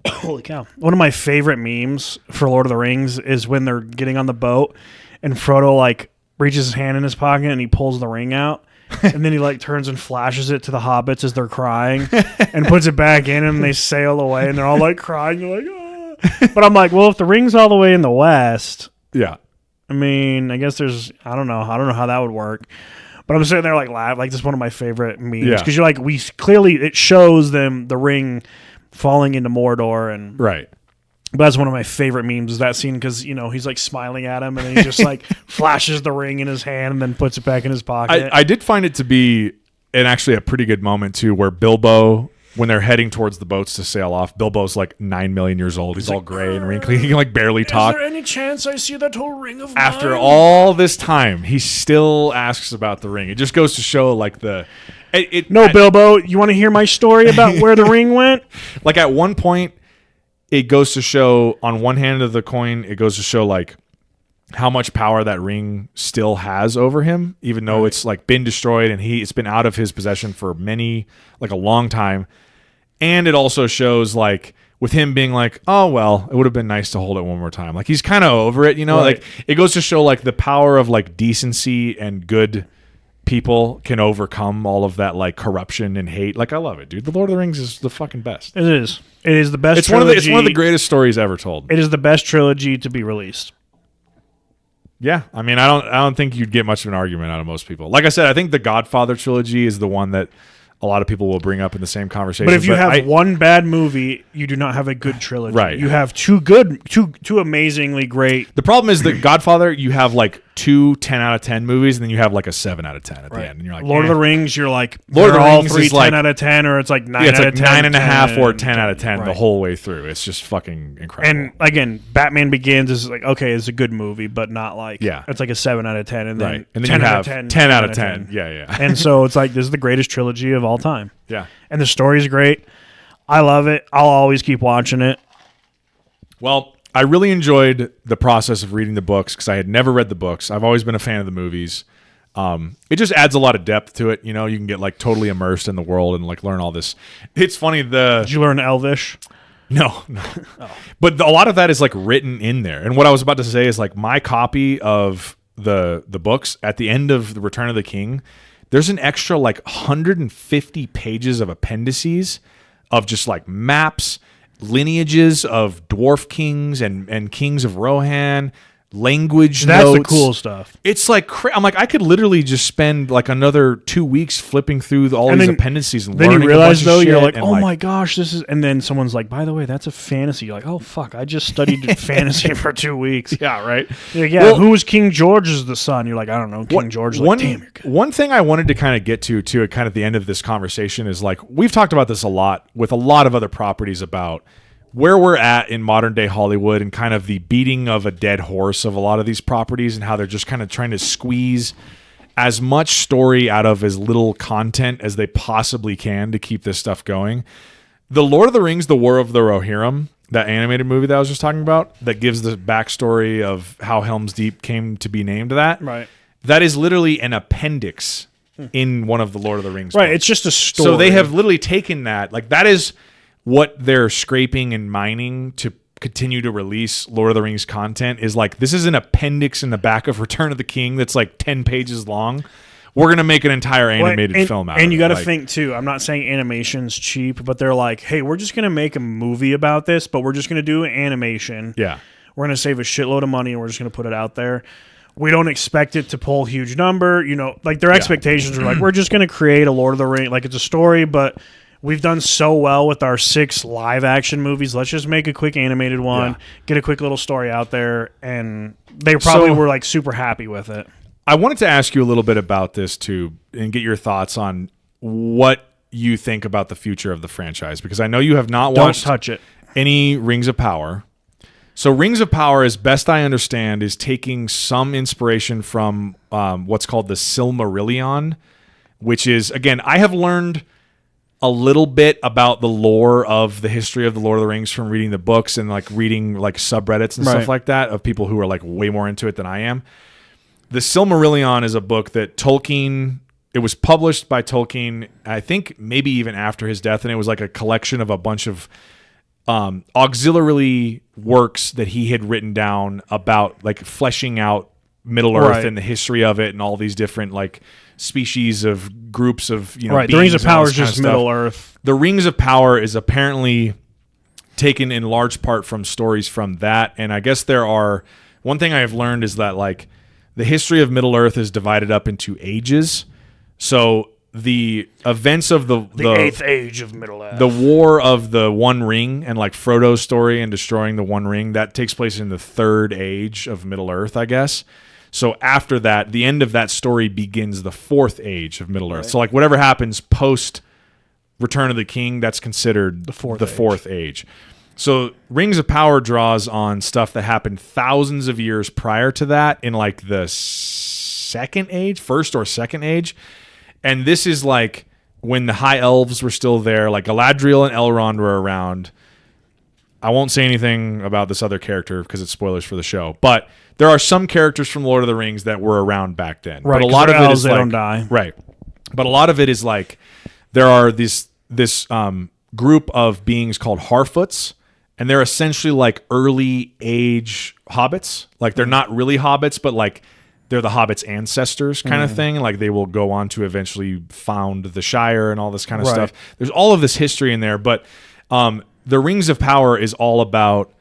holy cow! One of my favorite memes for Lord of the Rings is when they're getting on the boat and Frodo like reaches his hand in his pocket and he pulls the ring out. And then he like turns and flashes it to the hobbits as they're crying and puts it back in, and they sail away and they're all like crying. You're like, ah. But I'm like, well, if the ring's all the way in the west, yeah. I mean, I guess there's I don't know how that would work. But I'm sitting there like laughing, like this is one of my favorite memes because you're like it shows them the ring falling into Mordor and right. But that's one of my favorite memes is that scene because he's like smiling at him and then he just like flashes the ring in his hand and then puts it back in his pocket. I did find it to be actually a pretty good moment too, where Bilbo, when they're heading towards the boats to sail off, Bilbo's like 9 million years old. He's all gray and wrinkly. He can like barely talk. Is there any chance I see that whole ring of After mine? all this time, he still asks about the ring. It just goes to show like Bilbo, you want to hear my story about where the ring went? Like at one point, it goes to show on one hand of the coin, it goes to show like how much power that ring still has over him, even though it's like been destroyed and it's been out of his possession for a long time. And it also shows like with him being like, oh, well, it would have been nice to hold it one more time. Like he's kind of over it, like it goes to show like the power of like decency and good people can overcome all of that like corruption and hate. Like I love it, dude. The Lord of the Rings is the fucking best. It is. It is the best. It's one of the greatest stories ever told. It is the best trilogy to be released. Yeah, I mean, I don't think you'd get much of an argument out of most people. Like I said, I think the Godfather trilogy is the one that a lot of people will bring up in the same conversation. But if you have one bad movie, you do not have a good trilogy. Right. You have two amazingly great. The problem is that Godfather, you have like 2 10 out of 10 movies, and then you have like a 7 out of 10 at the end. And you're like, Lord of the Rings, you're like, Lord of the all Rings 3 is 10 like, out of 10, or it's like 9 it's out like of 10. 9.5 or 10 out of 10 the whole way through. It's just fucking incredible. And again, Batman Begins is like, okay, it's a good movie, but not like, it's like a 7 out of 10. And then, and then 10 you out have of 10, 10 out of 10. Yeah. And so it's like, this is the greatest trilogy of all time. Yeah. And the story's great. I love it. I'll always keep watching it. Well, I really enjoyed the process of reading the books because I had never read the books. I've always been a fan of the movies. It just adds a lot of depth to it. You know, you can get like totally immersed in the world and like learn all this. It's funny. Did you learn Elvish? No. But a lot of that is like written in there. And what I was about to say is like my copy of the books at the end of the Return of the King, there's an extra like 150 pages of appendices of just like maps, lineages of dwarf kings and kings of Rohan, language That's notes. the cool stuff. It's like I'm like I could literally just spend like another 2 weeks flipping through all these appendices and then learning you realize a bunch though of you're shit like, oh my gosh, this is, and then someone's like, by the way, that's a fantasy. You're like, oh fuck, I just studied fantasy for 2 weeks. Yeah, right. You're like, yeah, well, who was King George's the son? You're like, I don't know, King George. Like, damn, you're good. One thing I wanted to kind of get to too, at kind of the end of this conversation is like we've talked about this a lot with a lot of other properties about where we're at in modern day Hollywood and kind of the beating of a dead horse of a lot of these properties and how they're just kind of trying to squeeze as much story out of as little content as they possibly can to keep this stuff going. The Lord of the Rings, The War of the Rohirrim, that animated movie that I was just talking about, that gives the backstory of how Helm's Deep came to be named that. Right. That is literally an appendix in one of the Lord of the Rings Right, books. it's just a story. So they have literally taken that. Like that is what they're scraping and mining to continue to release Lord of the Rings content is like, this is an appendix in the back of Return of the King that's like 10 pages long. We're going to make an entire animated film out of it. And you got to think, too, I'm not saying animation's cheap, but they're like, hey, we're just going to make a movie about this, but we're just going to do animation. Yeah. We're going to save a shitload of money, and we're just going to put it out there. We don't expect it to pull a huge number. You know, like their expectations are like, we're just going to create a Lord of the Rings. Like it's a story, but we've done so well with our 6 live action movies. Let's just make a quick animated one, get a quick little story out there. And they probably were like super happy with it. I wanted to ask you a little bit about this too and get your thoughts on what you think about the future of the franchise, because I know you have not watched any Rings of Power. So Rings of Power, as best I understand, is taking some inspiration from what's called the Silmarillion, which is, again, I have learned a little bit about the lore of the history of the Lord of the Rings from reading the books and like reading like subreddits and stuff like that of people who are like way more into it than I am. The Silmarillion is a book that Tolkien, it was published by Tolkien, I think maybe even after his death, and it was like a collection of a bunch of auxiliary works that he had written down about like fleshing out Middle Earth and the history of it and all these different like species of groups of, you know, the Rings of Power is just Middle Earth. The Rings of Power is apparently taken in large part from stories from that. And I guess one thing I have learned is that like the history of Middle Earth is divided up into ages. So the events of the 8th age of Middle Earth, the War of the One Ring and like Frodo's story and destroying the One Ring, that takes place in the 3rd age of Middle Earth, I guess. So after that, the end of that story begins the 4th age of Middle Earth. So like whatever happens post Return of the King, that's considered the 4th age. So Rings of Power draws on stuff that happened thousands of years prior to that in like the 2nd age, 1st or 2nd age. And this is like when the High Elves were still there, like Galadriel and Elrond were around. I won't say anything about this other character because it's spoilers for the show, but there are some characters from Lord of the Rings that were around back then. Right, but a lot of it is they like, don't die. Right. But a lot of it is like there are this group of beings called Harfoots, and they're essentially like early age hobbits. Like they're not really hobbits, but like they're the hobbits' ancestors kind of thing. Like they will go on to eventually found the Shire and all this kind of stuff. There's all of this history in there, but the Rings of Power is all about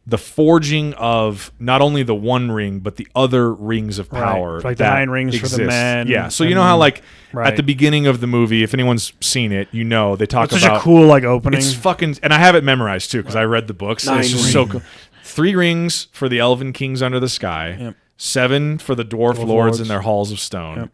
the forging of not only the One Ring, but the other Rings of Power. Like the 9 rings exist. for the men. Yeah. So you know how like at the beginning of the movie, if anyone's seen it, you know, they talk about... It's such a cool like opening. It's fucking... And I have it memorized too because I read the books. And it's just so cool. 3 rings for the elven kings under the sky. Yep. 7 for the dwarf lords in their halls of stone. Yep.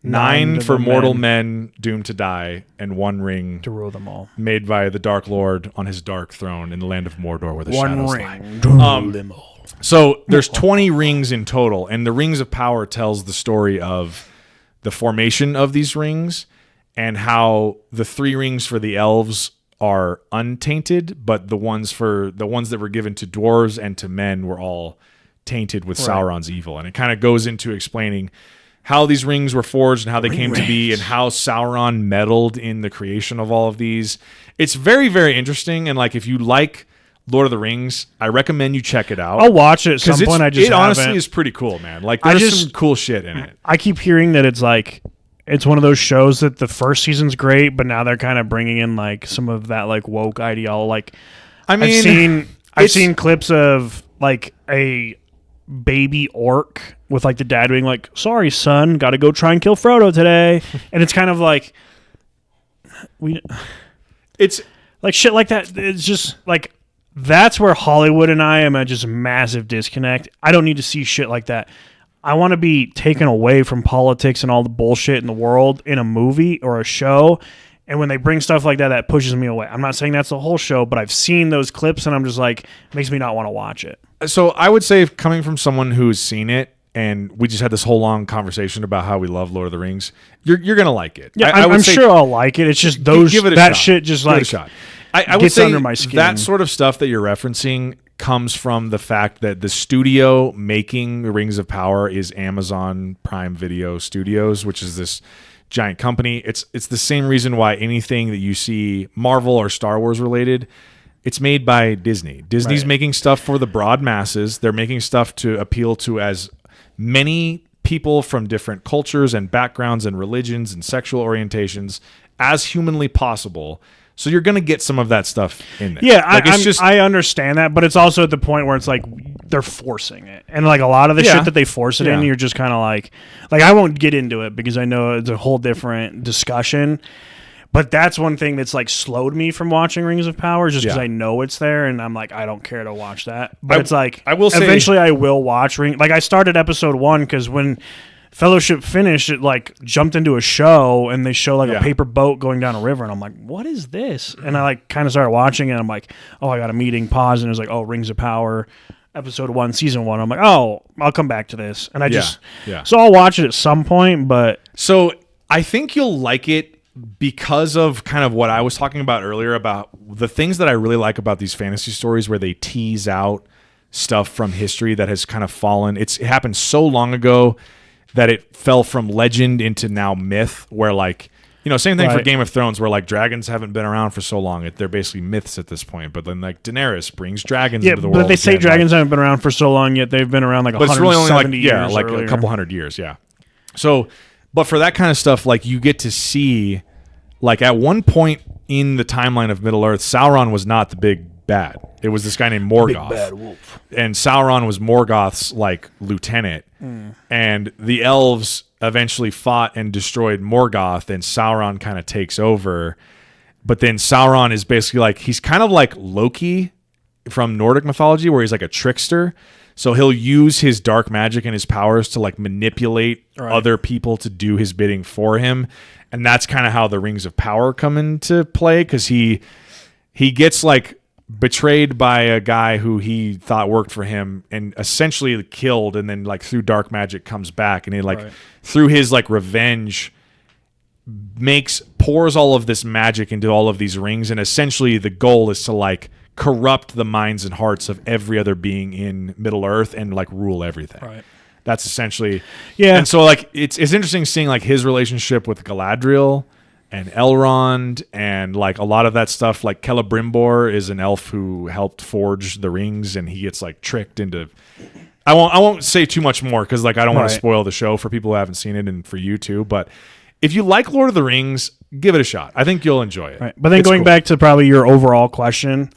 9 for mortal men doomed to die, and 1 ring to rule them all, made by the Dark Lord on his dark throne in the land of Mordor, where the shadows lie. To rule them all. So there's 20 rings in total, and the Rings of Power tells the story of the formation of these rings and how the 3 rings for the elves are untainted, but the ones that were given to dwarves and to men were all tainted with Sauron's evil. And it kind of goes into explaining how these rings were forged and how they came to be and how Sauron meddled in the creation of all of these. It's very, very interesting. And like, if you like Lord of the Rings, I recommend you check it out. I'll watch it at some point. It honestly is pretty cool, man. Like, there's some cool shit in it. I keep hearing that it's like, it's one of those shows that the first season's great, but now they're kind of bringing in like some of that like woke ideology. Like, I mean, I've seen clips of like a baby orc with like the dad being like, "Sorry, son, got to go try and kill Frodo today," and it's kind of like it's like shit like that. It's just like that's where Hollywood and I am at just a massive disconnect. I don't need to see shit like that. I want to be taken away from politics and all the bullshit in the world in a movie or a show. And when they bring stuff like that, that pushes me away. I'm not saying that's the whole show, but I've seen those clips and I'm just like, it makes me not want to watch it. So I would say, coming from someone who's seen it, and we just had this whole long conversation about how we love Lord of the Rings, you're going to like it. Yeah, I'm sure I'll like it. It's just that shit just like give it a shot. I would say under my skin. That sort of stuff that you're referencing comes from the fact that the studio making the Rings of Power is Amazon Prime Video Studios, which is this giant company. It's the same reason why anything that you see Marvel or Star Wars related, it's made by Disney. Disney's making stuff for the broad masses. They're making stuff to appeal to as many people from different cultures and backgrounds and religions and sexual orientations as humanly possible. So you're going to get some of that stuff in there. Yeah, like, I understand that, but it's also at the point where it's like they're forcing it. And like a lot of the shit that they force it in, you're just kind of like I won't get into it because I know it's a whole different discussion. But that's one thing that's like slowed me from watching Rings of Power, just because I know it's there and I'm like, I don't care to watch that. But it's like, I will say, eventually I will watch Like I started episode 1 because when Fellowship finished, it like jumped into a show and they show like a paper boat going down a river and I'm like, what is this? And I like kind of started watching it and I'm like, oh, I got a meeting, pause, and it was like, oh, Rings of Power, episode 1, season 1. I'm like, oh, I'll come back to this. And so I'll watch it at some point, but. So I think you'll like it because of kind of what I was talking about earlier about the things that I really like about these fantasy stories where they tease out stuff from history that has kind of fallen. It happened so long ago that it fell from legend into now myth, where like, you know, same thing for Game of Thrones, where like dragons haven't been around for so long. They're basically myths at this point. But then like Daenerys brings dragons into the world. But they say dragons haven't been around for so long, yet they've been around like 170 years. Yeah, like earlier. A couple hundred years, yeah. So, but for that kind of stuff, like you get to see, like at one point in the timeline of Middle-earth, Sauron was not the big bad. It was this guy named Morgoth. Big bad wolf. And Sauron was Morgoth's like lieutenant. And the elves eventually fought and destroyed Morgoth, and Sauron kind of takes over. But then Sauron is basically like, he's kind of like Loki from Nordic mythology, where he's like a trickster. So he'll use his dark magic and his powers to like manipulate other people to do his bidding for him. And that's kind of how the Rings of Power come into play, because he gets like betrayed by a guy who he thought worked for him and essentially killed, and then like through dark magic comes back, and he like through his like revenge pours all of this magic into all of these rings, and essentially the goal is to like corrupt the minds and hearts of every other being in Middle-earth and like rule everything. Right. That's essentially And so like it's interesting seeing like his relationship with Galadriel and Elrond and like a lot of that stuff. Like Celebrimbor is an elf who helped forge the rings, and he gets like tricked into. I won't say too much more because like I don't want to spoil the show for people who haven't seen it and for you too. But if you like Lord of the Rings, give it a shot. I think you'll enjoy it. Right. But then going back to probably your overall question.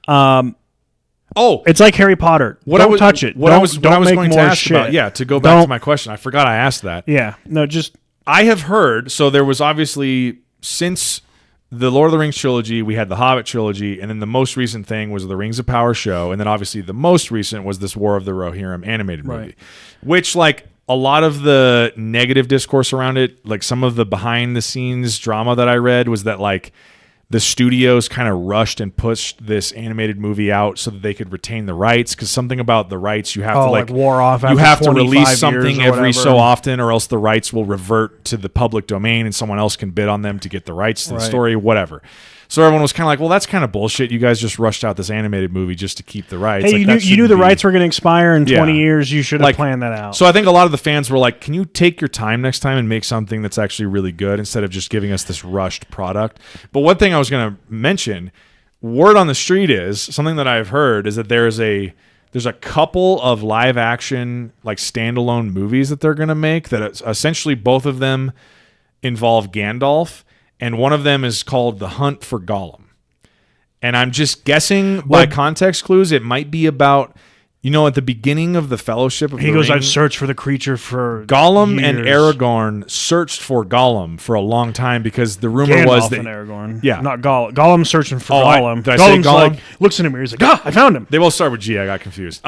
It's like Harry Potter. Don't touch it. What I was going to ask about. To go back to my question, I forgot I asked that. Yeah. No, just. I have heard, so there was obviously, since the Lord of the Rings trilogy, we had the Hobbit trilogy, and then the most recent thing was the Rings of Power show, and then obviously the most recent was this War of the Rohirrim animated movie, which like a lot of the negative discourse around it, like some of the behind the scenes drama that I read was that like the studios kind of rushed and pushed this animated movie out so that they could retain the rights, because something about the rights you have to like war off. You have to release something every so often, or else the rights will revert to the public domain and someone else can bid on them to get the rights to the story, whatever. So everyone was kind of like, well, that's kind of bullshit. You guys just rushed out this animated movie just to keep the rights. Hey, like, you knew the rights were going to expire in 20 years. You should have planned that out. So I think a lot of the fans were like, can you take your time next time and make something that's actually really good instead of just giving us this rushed product? But one thing I was going to mention, word on the street is, something that I've heard is that there's a couple of live action like standalone movies that they're going to make that essentially both of them involve Gandalf. And one of them is called The Hunt for Gollum. And I'm just guessing by context clues, it might be about, at the beginning of the Fellowship of the Ring. He goes, I've searched for the creature for Gollum years. And Aragorn searched for Gollum for a long time because the rumor Gandalf was that... and Aragorn. Yeah. Not Gollum. Gollum's searching for Gollum. Did I say Gollum? Like, looks in the mirror. He's like, I found him. They both start with G. I got confused.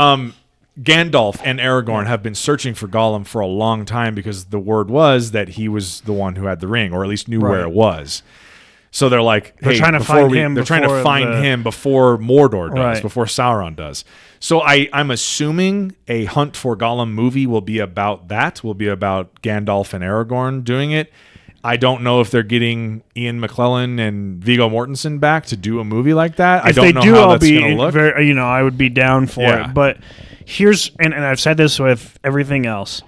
Gandalf and Aragorn have been searching for Gollum for a long time because the word was that he was the one who had the ring, or at least knew where it was. So they're like, hey, they're trying to find him before Mordor does, Right. before Sauron does. So I'm assuming a Hunt for Gollum movie will be about that, will be about Gandalf and Aragorn doing it. I don't know if they're getting Ian McKellen and Viggo Mortensen back to do a movie like that. I don't know how that's going to look. I would be down for it. But here's, and I've said this with everything else,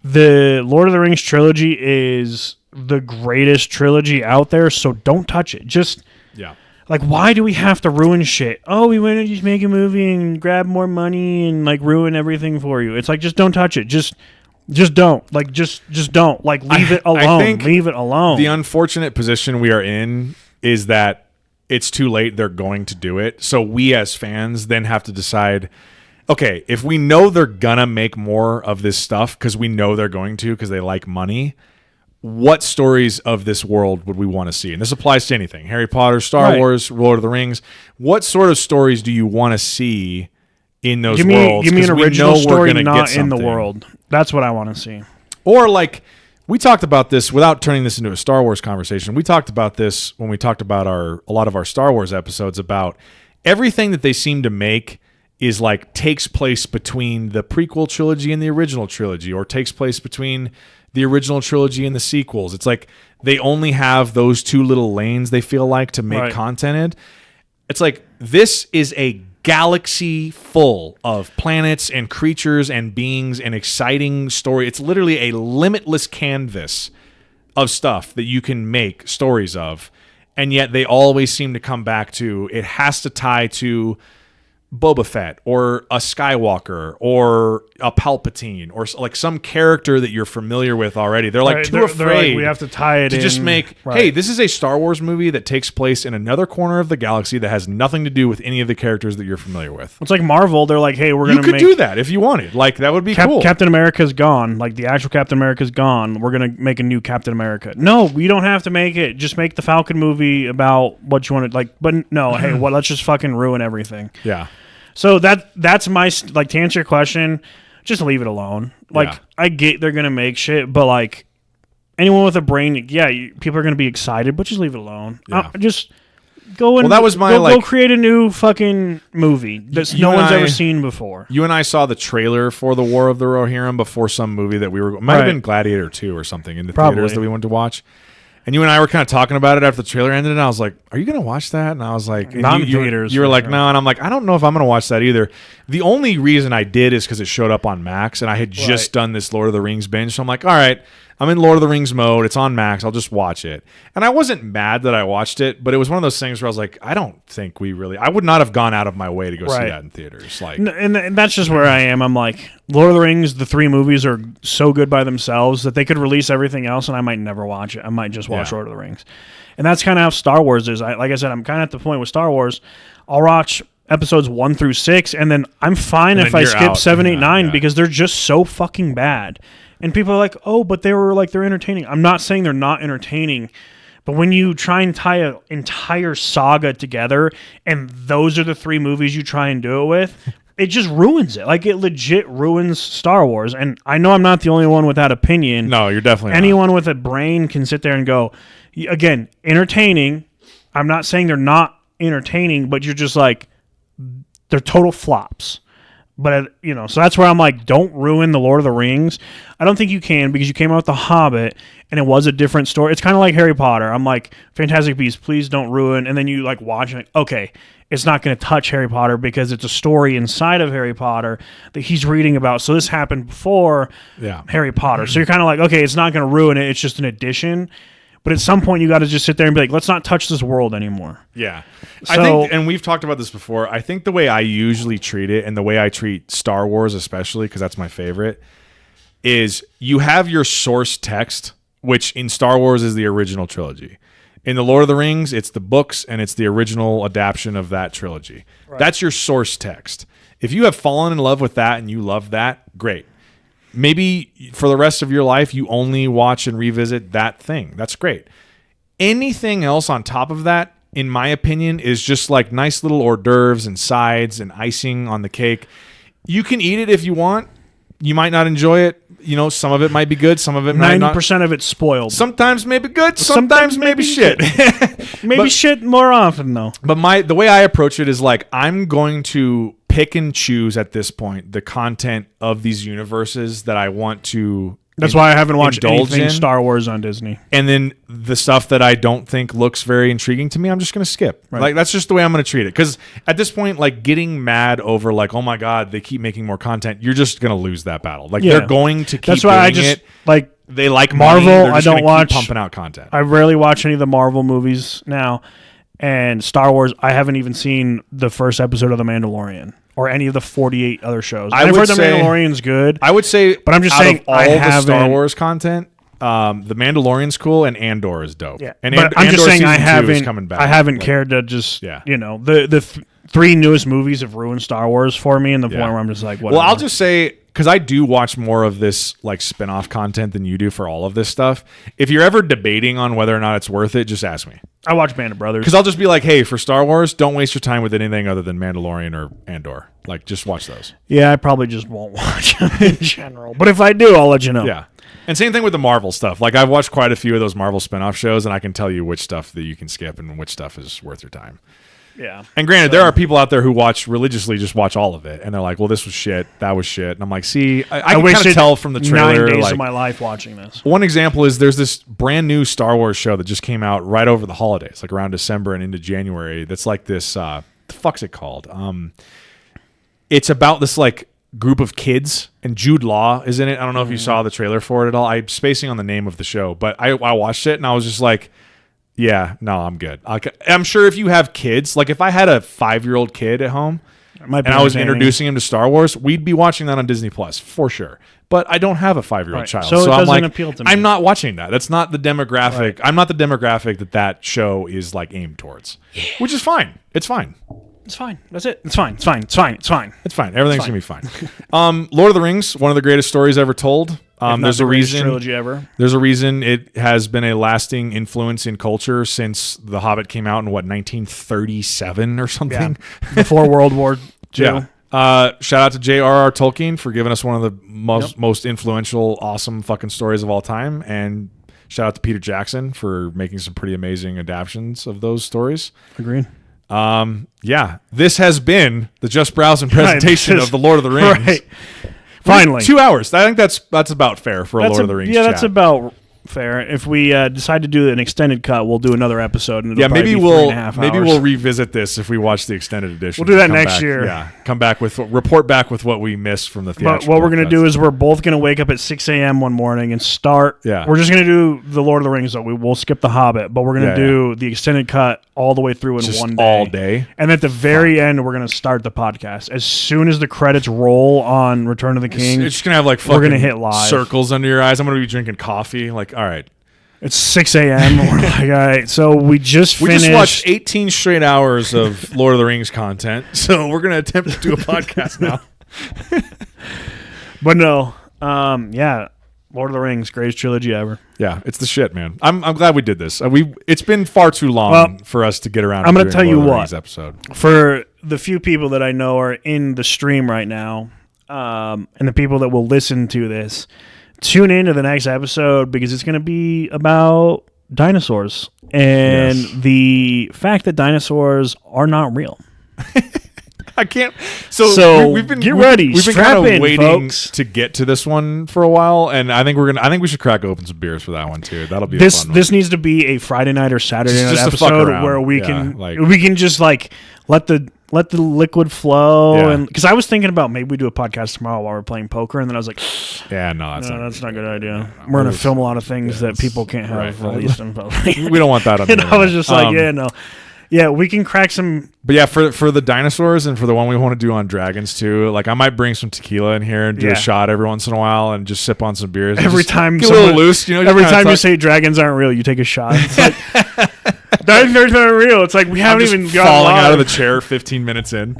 the Lord of the Rings trilogy is the greatest trilogy out there, so don't touch it. Just, like, why do we have to ruin shit? Oh, we want to just make a movie and grab more money and, like, ruin everything for you. It's like, just don't touch it. Just don't. Like, just don't. Like, leave it alone. Leave it alone. The unfortunate position we are in is that it's too late. They're going to do it. So we as fans then have to decide, okay, if we know they're going to make more of this stuff because we know they're going to because they like money, what stories of this world would we want to see? And this applies to anything. Harry Potter, Star Wars, Lord of the Rings. What sort of stories do you want to see in those worlds? Give me an original story not in the world. That's what I want to see. Or like, we talked about this without turning this into a Star Wars conversation. We talked about this when we talked about a lot of our Star Wars episodes about everything that they seem to make is like takes place between the prequel trilogy and the original trilogy, or takes place between the original trilogy and the sequels. It's like they only have those two little lanes they feel like to make content in. It's like, this is a galaxy full of planets and creatures and beings and exciting story. It's literally a limitless canvas of stuff that you can make stories of. And yet they always seem to come back to, it has to tie to Boba Fett or a Skywalker or a Palpatine or like some character that you're familiar with already. They're like too afraid. Like, we have to tie it to in. Just make, hey, this is a Star Wars movie that takes place in another corner of the galaxy that has nothing to do with any of the characters that you're familiar with. It's like Marvel. They're like, hey, we're going to make... You could do that if you wanted. Like, that would be cool. Captain America's gone. Like, the actual Captain America's gone. We're going to make a new Captain America. No, we don't have to make it. Just make the Falcon movie about what you want to... Like, but no, hey, let's just fucking ruin everything. Yeah. So that's my, like, to answer your question, just leave it alone. Like, I get they're going to make shit, but, like, anyone with a brain, people are going to be excited, but just leave it alone. Just go and go create a new fucking movie that no one's ever seen before. You and I saw the trailer for The War of the Rohirrim before some movie that we were, might have been Gladiator 2 or something in the theaters that we went to watch. And you and I were kind of talking about it after the trailer ended, and I was like, are you going to watch that? And I was like, not in theaters. You were like, no. And I'm like, I don't know if I'm going to watch that either. The only reason I did is because it showed up on Max, and I had just done this Lord of the Rings binge. So I'm like, all right, I'm in Lord of the Rings mode. It's on Max. I'll just watch it. And I wasn't mad that I watched it, but it was one of those things where I was like, I don't think I would not have gone out of my way to go see that in theaters. Like, and that's just where I am. I'm like, Lord of the Rings, the 3 movies are so good by themselves that they could release everything else and I might never watch it. I might just watch Lord of the Rings. And that's kind of how Star Wars is. Like I said, I'm kind of at the point with Star Wars. I'll watch episodes 1 through 6, and then I'm fine if I skip 7, 8, 9 because they're just so fucking bad. And people are like, oh, but they're entertaining. I'm not saying they're not entertaining, but when you try and tie an entire saga together, and those are the 3 movies you try and do it with, it just ruins it. Like, it legit ruins Star Wars. And I know I'm not the only one with that opinion. No, you're definitely Anyone not. with a brain can sit there and go, again, entertaining. I'm not saying they're not entertaining, but you're just like, they're total flops. But, so that's where I'm like, don't ruin The Lord of the Rings. I don't think you can, because you came out with The Hobbit, and it was a different story. It's kind of like Harry Potter. I'm like, Fantastic Beasts, please don't ruin. And then you like watch it. Okay, it's not going to touch Harry Potter because it's a story inside of Harry Potter that he's reading about. So this happened before Harry Potter. So you're kind of like, okay, it's not going to ruin it. It's just an addition. But at some point, you got to just sit there and be like, let's not touch this world anymore. Yeah. I think, and we've talked about this before, I think the way I usually treat it, and the way I treat Star Wars especially, because that's my favorite, is you have your source text, which in Star Wars is the original trilogy. In The Lord of the Rings, it's the books, and it's the original adaptation of that trilogy. Right. That's your source text. If you have fallen in love with that and you love that, great. Maybe for the rest of your life, you only watch and revisit that thing. That's great. Anything else on top of that, in my opinion, is just like nice little hors d'oeuvres and sides and icing on the cake. You can eat it if you want. You might not enjoy it. Some of it might be good. Some of it might not. 90% of it's spoiled. Sometimes maybe good. Sometimes maybe shit. Maybe shit more often, though. But the way I approach it is like, I'm going to pick and choose at this point the content of these universes that I want to. That's why I haven't watched anything Star Wars on Disney. And then the stuff that I don't think looks very intriguing to me, I'm just going to skip. Right. Like, that's just the way I'm going to treat it. Because at this point, like, getting mad over like, oh my God, they keep making more content, you're just going to lose that battle. Like, they're going to keep that's why doing it. Like, they like Marvel. Money, I don't watch keep pumping out content. I rarely watch any of the Marvel movies now. And Star Wars, I haven't even seen the first episode of The Mandalorian or any of the 48 other shows. I've heard The Mandalorian's good. I would say, but I'm just saying, all the Star Wars content, The Mandalorian's cool and Andor is dope. Yeah, and but I'm just saying, I haven't like, cared to just, the three newest movies have ruined Star Wars for me in the point where I'm just like, whatever. Well, I'll just say, because I do watch more of this like spin-off content than you do for all of this stuff. If you're ever debating on whether or not it's worth it, just ask me. I watch Band of Brothers. Because I'll just be like, hey, for Star Wars, don't waste your time with anything other than Mandalorian or Andor. Like, just watch those. Yeah, I probably just won't watch them in general. But if I do, I'll let you know. Yeah. And same thing with the Marvel stuff. Like, I've watched quite a few of those Marvel spin-off shows, and I can tell you which stuff that you can skip and which stuff is worth your time. Yeah. And granted, there are people out there who watch religiously, just watch all of it, and they're like, "Well, this was shit, that was shit," and I'm like, "See, I can kind of tell from the trailer." 9 days like, of my life watching this. One example is there's this brand new Star Wars show that just came out right over the holidays, like around December and into January. That's like this. The fuck's it called? It's about this like group of kids, and Jude Law is in it. I don't know if you saw the trailer for it at all. I'm spacing on the name of the show, but I watched it and I was just like, yeah, no, I'm good. I'm sure if you have kids, like if I had a 5-year-old kid at home and I was introducing him to Star Wars, we'd be watching that on Disney Plus for sure. But I don't have a 5-year-old child, so I'm like, appeal to me. I'm not watching that. That's not the demographic. Right. I'm not the demographic that show is like aimed towards, which is fine. It's fine. It's fine. That's it. It's fine. It's fine. It's fine. It's fine. It's fine. Everything's gonna be fine. Lord of the Rings, one of the greatest stories ever told. There's a reason. Trilogy ever. There's a reason it has been a lasting influence in culture since The Hobbit came out in 1937 or something. Yeah. Before World War II. Yeah. Shout out to J.R.R. Tolkien for giving us one of the most influential, awesome fucking stories of all time, and shout out to Peter Jackson for making some pretty amazing adaptions of those stories. Agreed. Yeah, this has been the Just Browsin presentation of the Lord of the Rings. Right. Finally, 2 hours. I think that's about fair for a Lord of the Rings. Yeah, chat. That's about fair. If we decide to do an extended cut, we'll do another episode. And maybe we'll revisit this if we watch the extended edition. We'll do that next year. Yeah, report back with what we missed from the theatrical. But what we're gonna do is we're both gonna wake up at 6 a.m. one morning and start. Yeah, we're just gonna do the Lord of the Rings. Though we'll skip the Hobbit, but we're gonna do the extended cut all the way through in one day. All day. And at the very end, we're gonna start the podcast as soon as the credits roll on Return of the King. It's just gonna have like fucking we're gonna hit live circles under your eyes. I'm gonna be drinking coffee. Like, all right. It's 6 a.m. We're like, all right. So we just finished. We just watched 18 straight hours of Lord of the Rings content. So we're going to attempt to do a podcast now. But no. Yeah. Lord of the Rings, greatest trilogy ever. Yeah, it's the shit, man. I'm glad we did this. It's been far too long for us to get around. I'm going to tell you what. Episode. For the few people that I know are in the stream right now, and the people that will listen to this, tune in to the next episode because it's going to be about dinosaurs and the fact that dinosaurs are not real. I can't. So we've been get ready. We've been Strap kind of in, waiting folks. to get to this one for a while, and I think we should crack open some beers for that one too. That'll be a fun one. This needs to be a Friday night or Saturday night episode where we can just like let the liquid flow, and because I was thinking about maybe we do a podcast tomorrow while we're playing poker, and then I was like, yeah, no, that's not a good idea. We're gonna film a lot of things that people can't have released in public. We don't want that on the internet. I was just like, yeah, we can crack some. But yeah, for the dinosaurs and for the one we want to do on dragons too, like I might bring some tequila in here and do a shot every once in a while and just sip on some beers. Every time get a little loose, every time you say dragons aren't real, you take a shot. It's like dinosaurs aren't real. It's like we haven't even falling out of the chair 15 minutes in.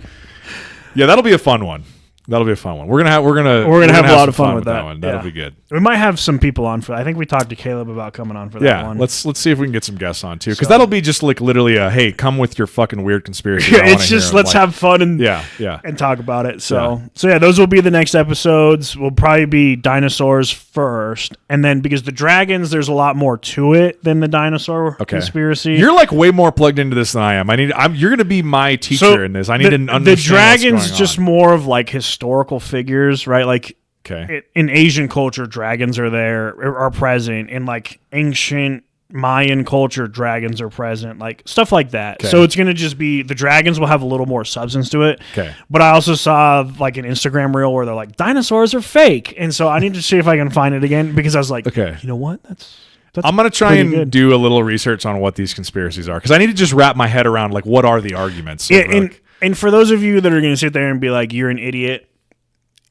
Yeah, that'll be a fun one. We're gonna have a lot of fun with that one. That'll be good. We might have some people on for. I think we talked to Caleb about coming on for that one. Let's see if we can get some guests on too, because that'll be just like literally a hey, come with your fucking weird conspiracy. It's just let's have fun and and talk about it. So those will be the next episodes. Will probably be dinosaurs first, and then because the dragons, there's a lot more to it than the dinosaur conspiracy. You're like way more plugged into this than I am. You're gonna be my teacher in this. I need to understand the dragons. What's going just on. More of like historical figures, right? Like. Okay. In Asian culture, dragons are present. In like ancient Mayan culture, dragons are present. Like stuff like that. Okay. So it's gonna just be the dragons will have a little more substance to it. Okay. But I also saw like an Instagram reel where they're like dinosaurs are fake, and so I need to see if I can find it again because I was like, okay, you know what? That's I'm gonna try and do a little research on what these conspiracies are because I need to just wrap my head around like what are the arguments. Yeah, and for those of you that are gonna sit there and be like, you're an idiot.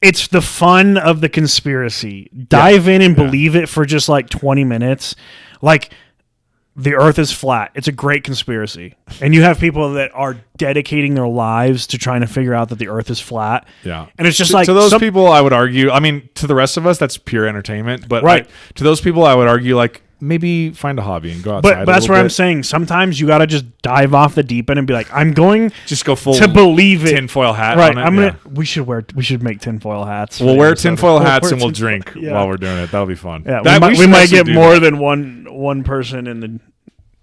It's the fun of the conspiracy. Dive in and believe it for just like 20 minutes. Like, the earth is flat. It's a great conspiracy. And you have people that are dedicating their lives to trying to figure out that the earth is flat. Yeah. And it's just like... To those people, I would argue... I mean, to the rest of us, that's pure entertainment. But to those people, I would argue, like, maybe find a hobby and go outside. But that's where I'm saying sometimes you got to just dive off the deep end and be like, I'm going just go full to believe it. Tinfoil hat. Right. On it. We should make tinfoil hats. We'll wear tinfoil hats and we'll drink while we're doing it. That'll be fun. Yeah, we might get more than one person in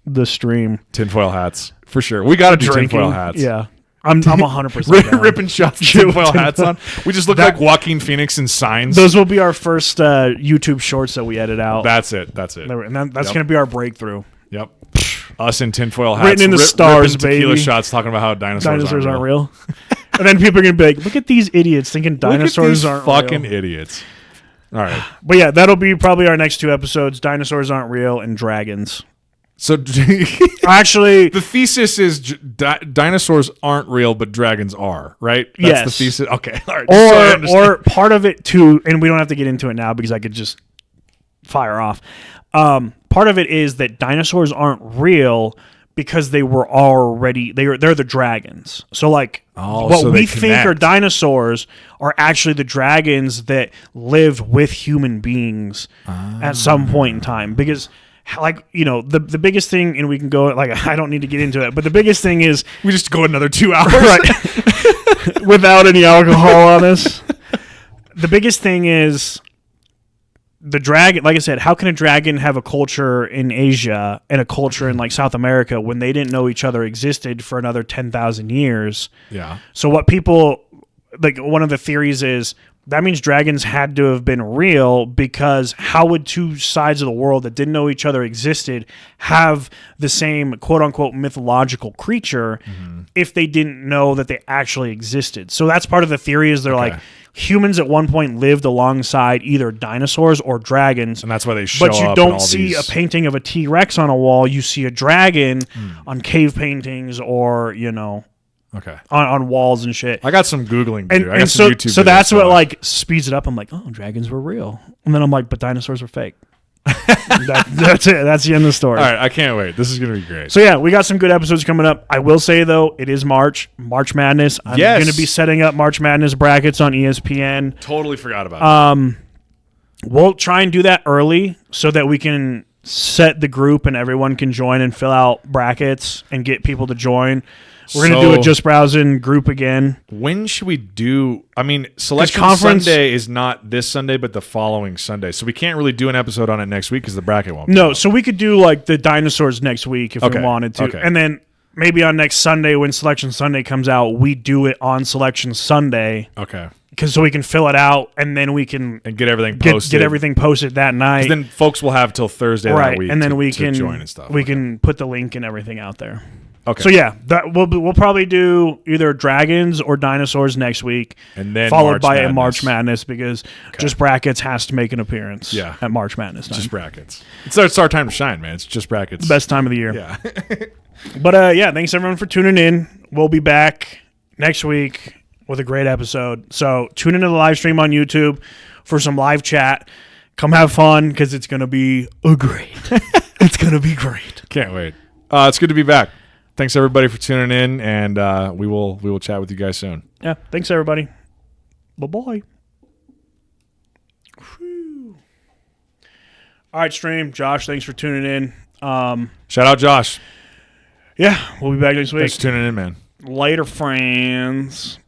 the stream. Tinfoil hats for sure. We got to do tinfoil hats. Yeah. I'm 100% ripping shots with tinfoil hats on. We just look like Joaquin Phoenix in Signs. Those will be our first YouTube shorts that we edit out. That's it. And that's going to be our breakthrough. Yep. Us in tinfoil hats. Written in the stars, baby. Tequila baby. shots talking about how dinosaurs aren't real. And then people are going to be like, look at these idiots thinking dinosaurs aren't real. Fucking idiots. All right. But yeah, that'll be probably our next two episodes. Dinosaurs aren't real and dragons. So actually, the thesis is dinosaurs aren't real, but dragons are, right? That's the thesis. Okay, all right. Or part of it too, and we don't have to get into it now because I could just fire off. Part of it is that dinosaurs aren't real because they were already they're the dragons. So like what we think are dinosaurs are actually the dragons that lived with human beings at some point in time because. Like, you know, the biggest thing, and we can go, like, I don't need to get into it, but the biggest thing is... We just go another 2 hours. Right. Without any alcohol on us. The biggest thing is the dragon, like I said, how can a dragon have a culture in Asia and a culture in, like, South America when they didn't know each other existed for another 10,000 years? Yeah. So what people... Like, one of the theories is... That means dragons had to have been real because how would two sides of the world that didn't know each other existed have the same quote-unquote mythological creature if they didn't know that they actually existed? So that's part of the theory is they're like, humans at one point lived alongside either dinosaurs or dragons. And that's why they show up. But you don't see a painting of a T-Rex on a wall. You see a dragon on cave paintings or, you know... Okay. On walls and shit. I got some Googling to do. I got and some YouTube so that's what like speeds it up. I'm like, oh, dragons were real. And then I'm like, but dinosaurs were fake. That's it. That's the end of the story. All right. I can't wait. This is going to be great. So yeah, we got some good episodes coming up. I will say though, it is March Madness. I'm going to be setting up March Madness brackets on ESPN. Totally forgot about that. We'll try and do that early so that we can set the group and everyone can join and fill out brackets and get people to join. We're going to do a Just Browsin group again. When should we do... I mean, Selection Sunday is not this Sunday, but the following Sunday. So we can't really do an episode on it next week because the bracket won't be out. So we could do like the dinosaurs next week if we wanted to. And then maybe on next Sunday when Selection Sunday comes out, we do it on Selection Sunday. Okay. Because so we can fill it out and then we can get everything posted. Get everything posted that night. Then folks will have till Thursday that week, and then we can join and stuff. We can put the link and everything out there. Okay. So yeah, we'll probably do either dragons or dinosaurs next week, and then followed by a March Madness because Just Brackets has to make an appearance. At March Madness time. Just Brackets. It's our time to shine, man. It's Just Brackets. The best time of the year. Yeah. But thanks everyone for tuning in. We'll be back next week with a great episode. So tune into the live stream on YouTube for some live chat. Come have fun because it's gonna be great. It's gonna be great. Can't wait. It's good to be back. Thanks everybody for tuning in, and we will chat with you guys soon. Yeah, thanks everybody. Bye-bye. All right, stream. Josh, thanks for tuning in. Shout out Josh. Yeah, we'll be back next week. Thanks for tuning in, man. Later, friends.